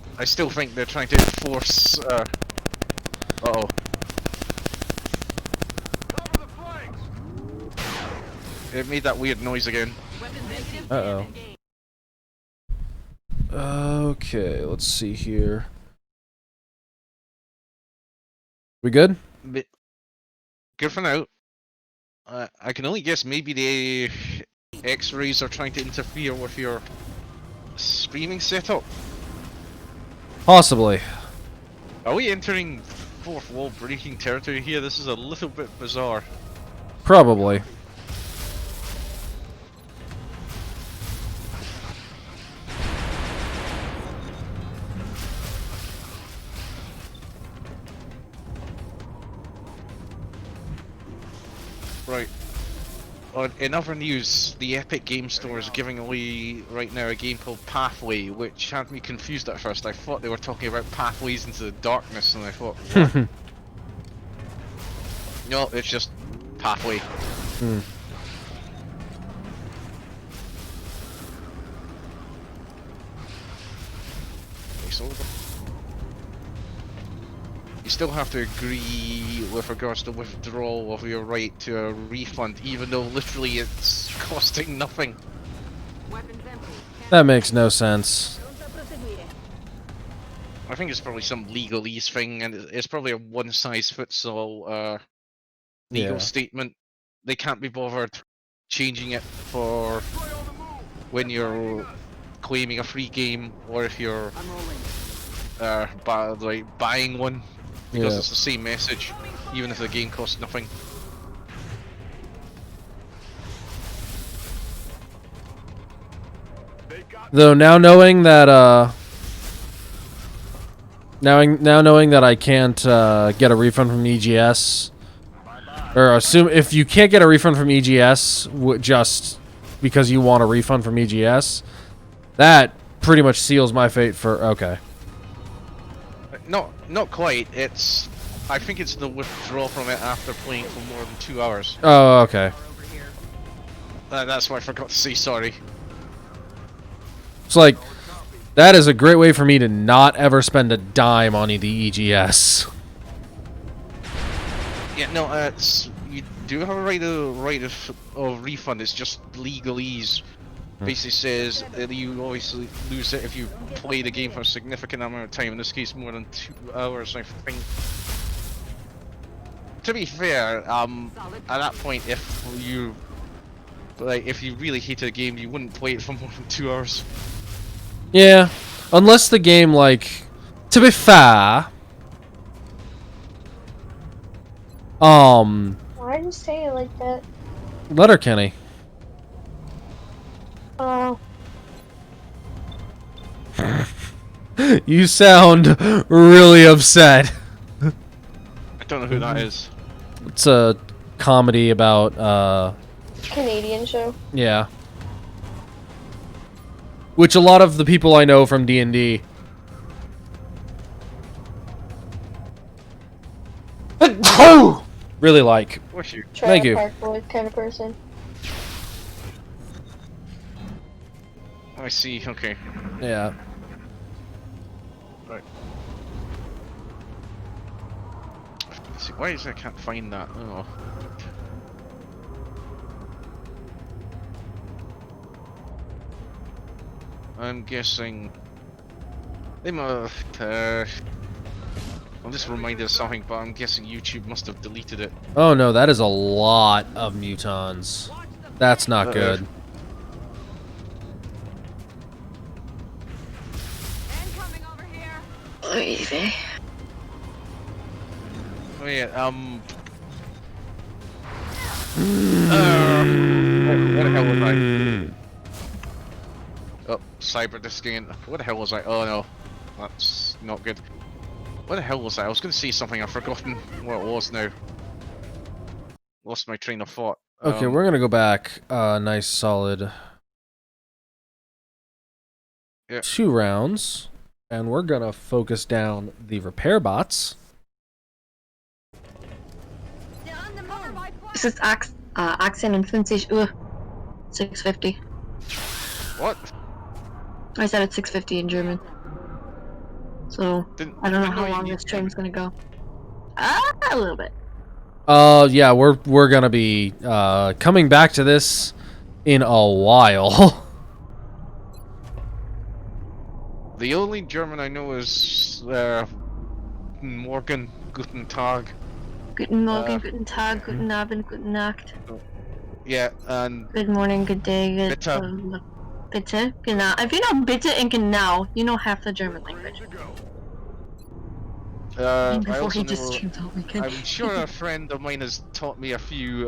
think they're trying to enforce. Uh-oh. It made that weird noise again. Uh-oh. Okay, let's see here. We good? Good for now. I can only guess maybe the X-rays are trying to interfere with your streaming setup. Possibly. Are we entering fourth wall breaking territory here? This is a little bit bizarre. Probably. Right. In other news, the Epic Game Store is giving away right now a game called Pathway, which had me confused at first. I thought they were talking about pathways into the darkness, and I thought, what? No, it's just Pathway. Hmm. You still have to agree with regards to withdrawal of your right to a refund, even though literally it's costing nothing. That makes no sense. I think it's probably some legalese thing, and it's probably a one-size-fits-all legal statement. They can't be bothered changing it for when you're claiming a free game, or if you're buying one, because it's the same message, even if the game costs nothing. Though now knowing that now knowing that I can't get a refund from EGS, or assume if you can't get a refund from EGS just because you want a refund from EGS, that pretty much seals my fate for okay. Not quite. I think it's the withdrawal from it after playing for more than 2 hours. Oh, okay. That's why I forgot to say sorry. It's like, that is a great way for me to not ever spend a dime on the EGS. Yeah, no, you do have a right of refund. It's just legalese. basically says that you obviously lose it if you play the game for a significant amount of time. In this case, more than 2 hours, I think. To be fair, at that point, if you really hated a game, you wouldn't play it for more than 2 hours. Yeah, unless the game, like, to be fair, Why'd you say it like that? Letterkenny. Oh. You sound really upset. I don't know who that is. It's a comedy about, Canadian show. yeah. Which a lot of the people I know from D&D. Really like. What's you? Thank you. Park Boy kind of person. I see. Okay. Yeah. Right. See, why is I can't find that? Oh. I'm guessing they must. I'm just reminded of something, but I'm guessing YouTube must have deleted it. Oh no, that is a lot of mutons. That's not good. Incoming over here. Easy. Oh yeah. What the hell was I? Oh, cyber disking. What the hell was I? Oh no, that's not good. What the hell was I? I was going to say something. I've forgotten what it was now. Lost my train of thought. Okay, we're gonna go back. Nice solid. Yeah. 2 rounds, and we're gonna focus down the repair bots. This is Oxen and Finsish. 650. What? I said it's 650 in German. So, I don't know how long this train's gonna go. A little bit. Yeah, we're gonna be coming back to this in a while. The only German I know is Morgen, Guten Tag. Guten Morgen, Guten Tag, Guten Abend, Guten Nacht. Yeah, and Good morning, good day, good... Bitte. Bitte? Genau. If you know bitte and genau, you know half the German language. I Before also he just know, streamed all weekend. I'm sure a friend of mine has taught me a few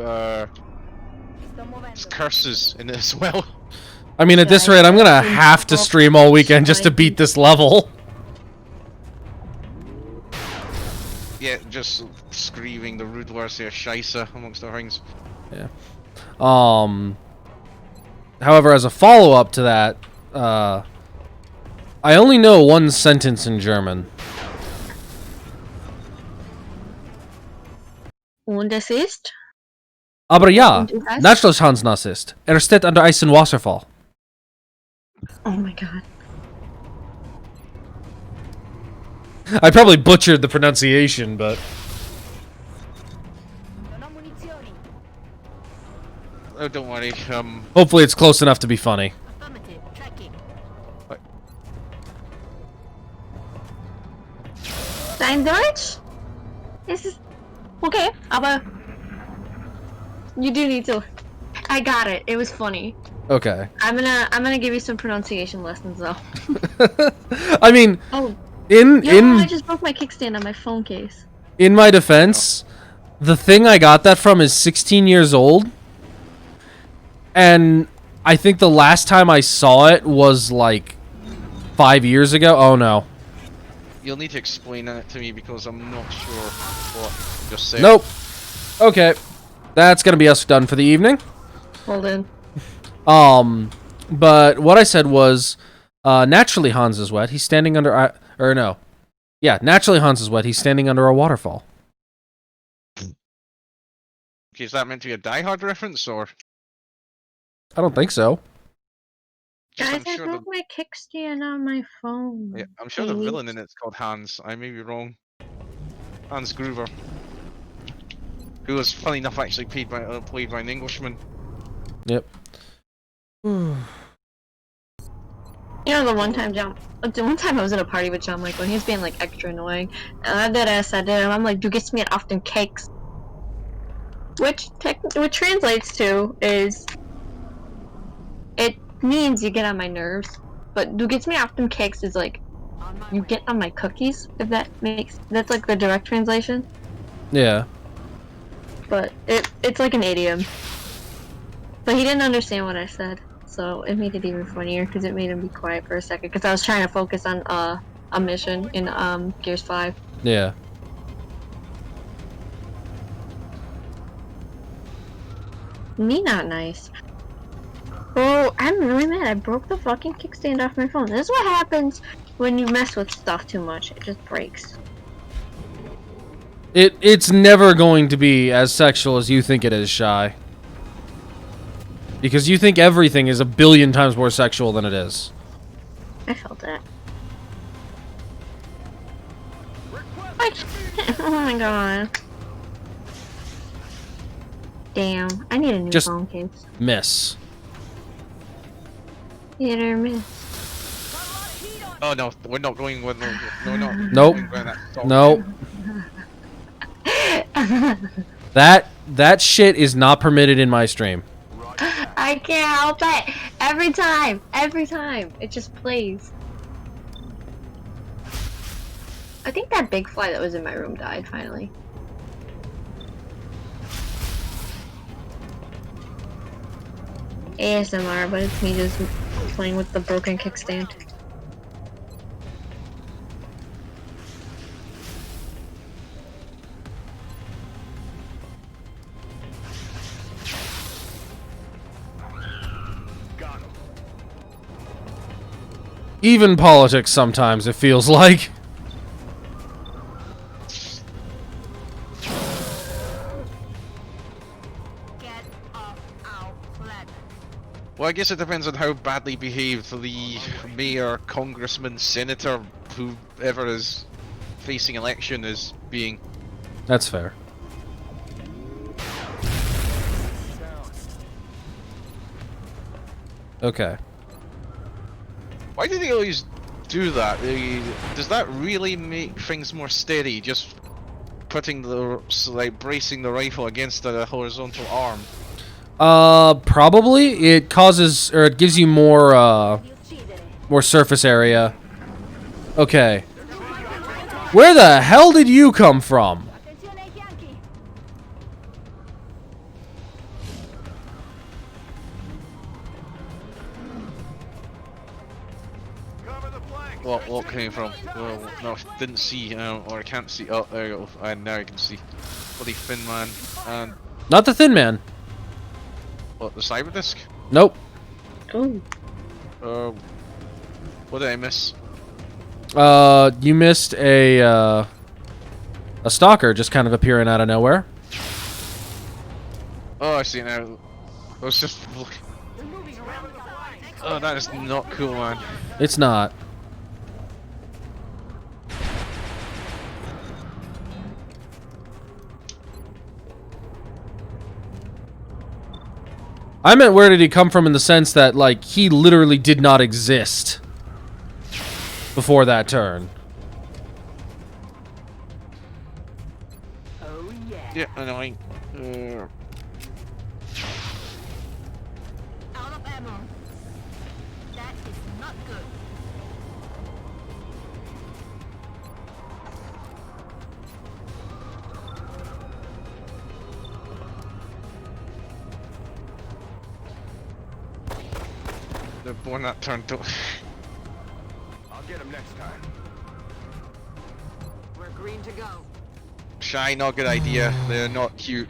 curses in it as well. I mean, at this rate, I'm gonna have to stream all weekend just to beat this level. Yeah, just screaming the rude words here, Scheisse, amongst other things. Yeah. However, as a follow-up to that, I only know one sentence in German. Und es ist? Aber ja, Und es heißt? natürlich Hans nass ist. Steht an der Eis- und Wasserfall. Oh my god. I probably butchered the pronunciation, but... Oh, don't worry, hopefully it's close enough to be funny. Dein Deutsch? This is... Okay, aber... You do need to... I got it. It was funny. Okay. I'm gonna give you some pronunciation lessons though. I mean, I just broke my kickstand on my phone case. In my defense, the thing I got that from is 16 years old. And I think the last time I saw it was like 5 years ago. Oh no. You'll need to explain that to me because I'm not sure what you just said. Nope. Okay. That's gonna be us done for the evening. Hold in. But what I said was, naturally Hans is wet. He's standing under, or no. Yeah, naturally Hans is wet. He's standing under a waterfall. Okay, is that meant to be a Die Hard reference, or? I don't think so. Guys, I broke my kickstand on my phone. Yeah, I'm sure the villain in it's called Hans. I may be wrong. Hans Gruber. Who was, funny enough, actually played by an Englishman. Yep. You know, the one time I was at a party with John Michael and he was being like extra annoying. And I did as I did him. I'm like, "Do gets me at often cakes," which translates to is it means you get on my nerves. But "do gets me often cakes" is like you get on my cookies. If that's like the direct translation. Yeah. But it's like an idiom. But he didn't understand what I said, so it made it even funnier because it made him be quiet for a second. Because I was trying to focus on a mission in Gears 5. Yeah. Me not nice. Oh, I'm really mad. I broke the fucking kickstand off my phone. This is what happens when you mess with stuff too much. It just breaks. It's never going to be as sexual as you think it is, Shy. Because you think everything is a billion times more sexual than it is. I felt that. Oh my god. Damn, I need a new Just phone case. miss. Hit or miss. Oh no, we're not going with no. Nope. Nope. That shit is not permitted in my stream. I can't help it. Every time, it just plays. I think that big fly that was in my room died finally. ASMR, but it's me just playing with the broken kickstand. Even politics sometimes, it feels like. Well, I guess it depends on how badly behaved the mayor, congressman, senator, whoever is facing election is being. That's fair. Okay. Why do they always do that? Does that really make things more steady? Just putting like bracing the rifle against a horizontal arm? Probably. It causes, or it gives you more surface area. Okay. Where the hell did you come from? What came from? Well, no, didn't see, or I can't see. Oh, there you go. And now I can see. Bloody Thin Man. And Not the Thin Man. what, the cyber disc? Nope. Ooh. What did I miss? You missed a stalker just kind of appearing out of nowhere. Oh, I see now. I was just looking. Oh, that is not cool, man. It's not. I meant where did he come from in the sense that, like, he literally did not exist before that turn. Oh yeah. Yeah, annoying. Out of ammo. That is not good. The one that turned to. I'll get him next time. We're green to go. Shy, not a good idea. They're not cute.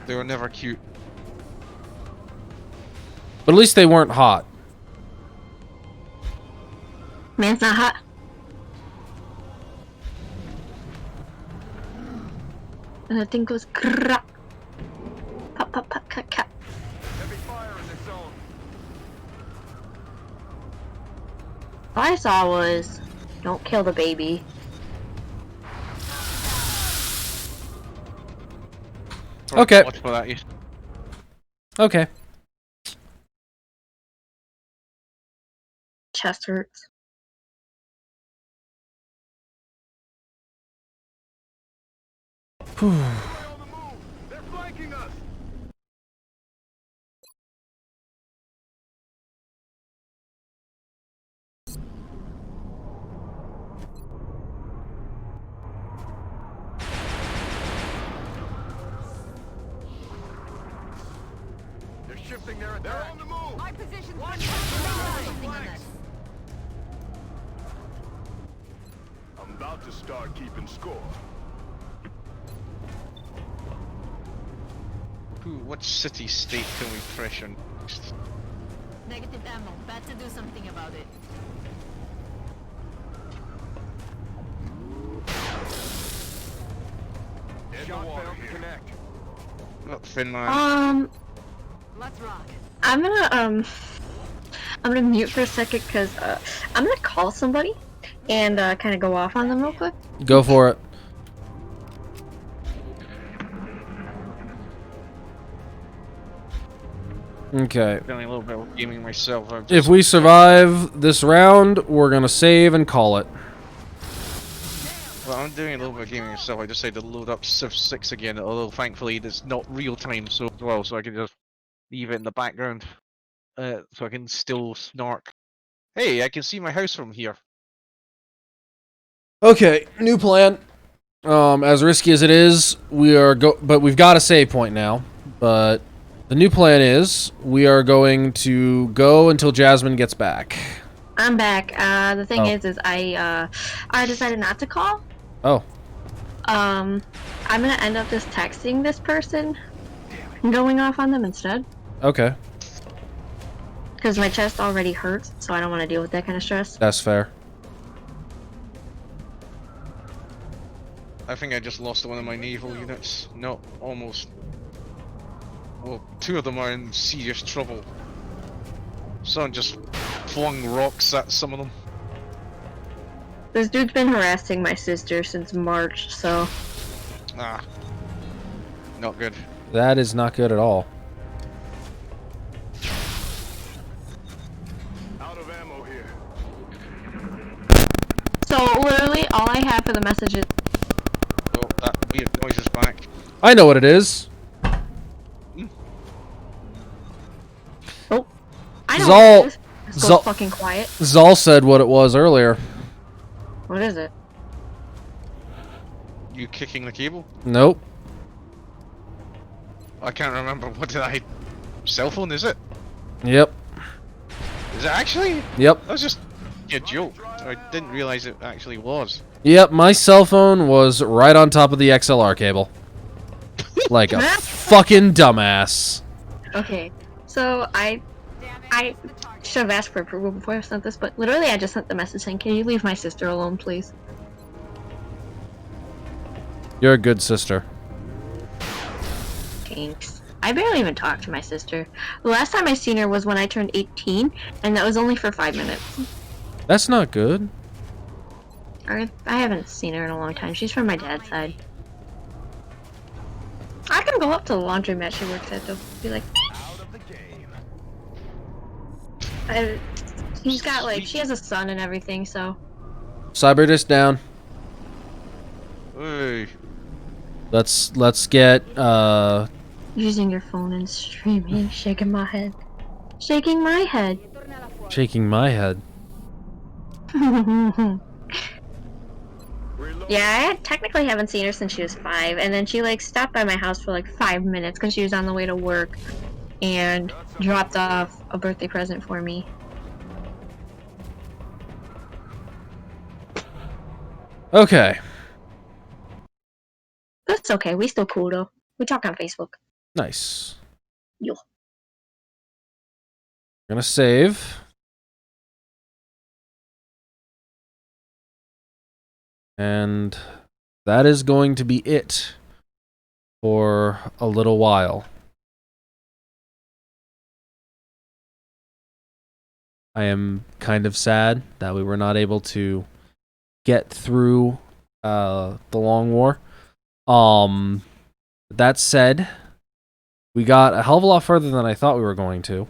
They were never cute. But at least they weren't hot. Man's not hot. And the thing goes crap. Pop, pop, pop, cut, cut. Heavy fire in this zone. All I saw was, don't kill the baby. Okay. Watch for that, you. Okay. chest hurts. Whew. On the move! They're flanking us! They're shifting their attack. They're on the move! My position's Watch been the compromised. I'm about to start keeping score. What city-state can we pressure next? Negative ammo. Bad to do something about it. Shot failed to connect. Not Finland. Let's rock. I'm gonna mute for a second because I'm gonna call somebody and kind of go off on them real quick. Go for it. Okay. Feeling a little bit of gaming myself. If we survive this round, we're gonna save and call it. Well, I'm doing a little bit of gaming myself. I decided to load up Civ 6 again, although thankfully it's not real time so well, so I can just leave it in the background. So I can still snark. Hey, I can see my house from here. Okay, new plan. As risky as it is, but we've got a save point now. But the new plan is we are going to go until Jasmine gets back. I'm back. The thing Oh. is I decided not to call. Oh. I'm gonna end up just texting this person, and going off on them instead. Okay, Because my chest already hurts, so I don't want to deal with that kind of stress. that's fair. I think I just lost one of my naval units. No, almost. Well, two of them are in serious trouble. Someone just flung rocks at some of them. This dude's been harassing my sister since March, so... Ah. Not good. That is not good at all. Out of ammo here. So, literally, all I have for the message is... Oh, that weird noise is back. I know what it is. Oh. I know Xale- what it is. It's so Xale- fucking quiet. Zal said what it was earlier. What is it? You kicking the cable? Nope. I can't remember. What did I... Cell phone, is it? Yep. Is it actually? Yep. That was just a joke. I didn't realize it actually was. Yep, my cell phone was right on top of the XLR cable. Like a fucking dumbass. Okay, so I should have asked for approval before I sent this, but literally I just sent the message saying, can you leave my sister alone, please? You're a good sister. Thanks. I barely even talk to my sister. The last time I seen her was when I turned 18, and that was only for 5 minutes. That's not good. I haven't seen her in a long time. She's from my dad's side. I can go up to the laundromat she works at, though. Be like, Out of the game. she's got, like, she has a son and everything, so... Cyber disc down. Hey. Let's get Using your phone and streaming, shaking my head. Shaking my head. shaking my head. Yeah, I technically haven't seen her since she was 5, and then she like stopped by my house for like 5 minutes because she was on the way to work and dropped off a birthday present for me. Okay. That's okay, we still cool though. We talk on Facebook. Nice. Yo. Gonna save. And that is going to be it for a little while. I am kind of sad that we were not able to get through the long war. That said, we got a hell of a lot further than I thought we were going to.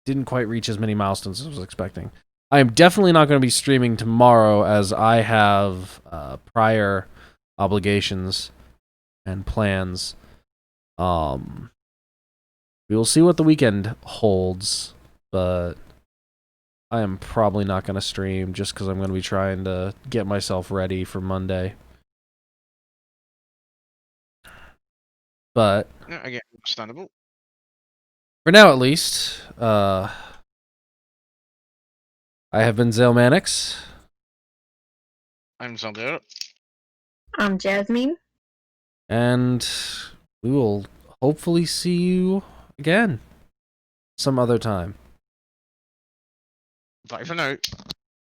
didn't quite reach as many milestones as I was expecting. I am definitely not going to be streaming tomorrow as I have prior obligations and plans. We will see what the weekend holds, but I am probably not going to stream just because I'm going to be trying to get myself ready for Monday. But Yeah, again, understandable. for now, at least, I have been Xale Manix. I'm Xale. I'm Jasmine. And we will hopefully see you again some other time. Bye for now.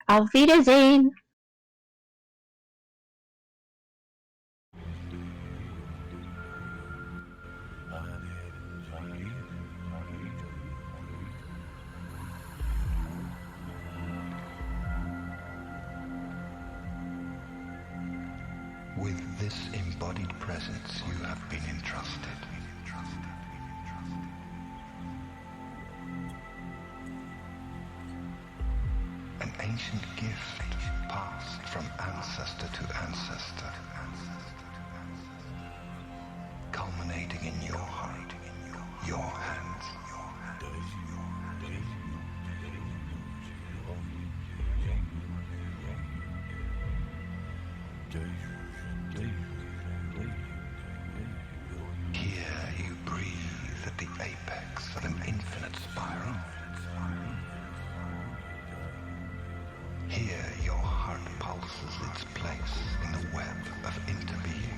Auf Wiedersehen. With this embodied presence, you have been entrusted. An ancient gift passed from ancestor to ancestor, culminating in your heart, your hands. Here you breathe at the apex of an infinite spiral. Here your heart pulses its place in the web of interbeing.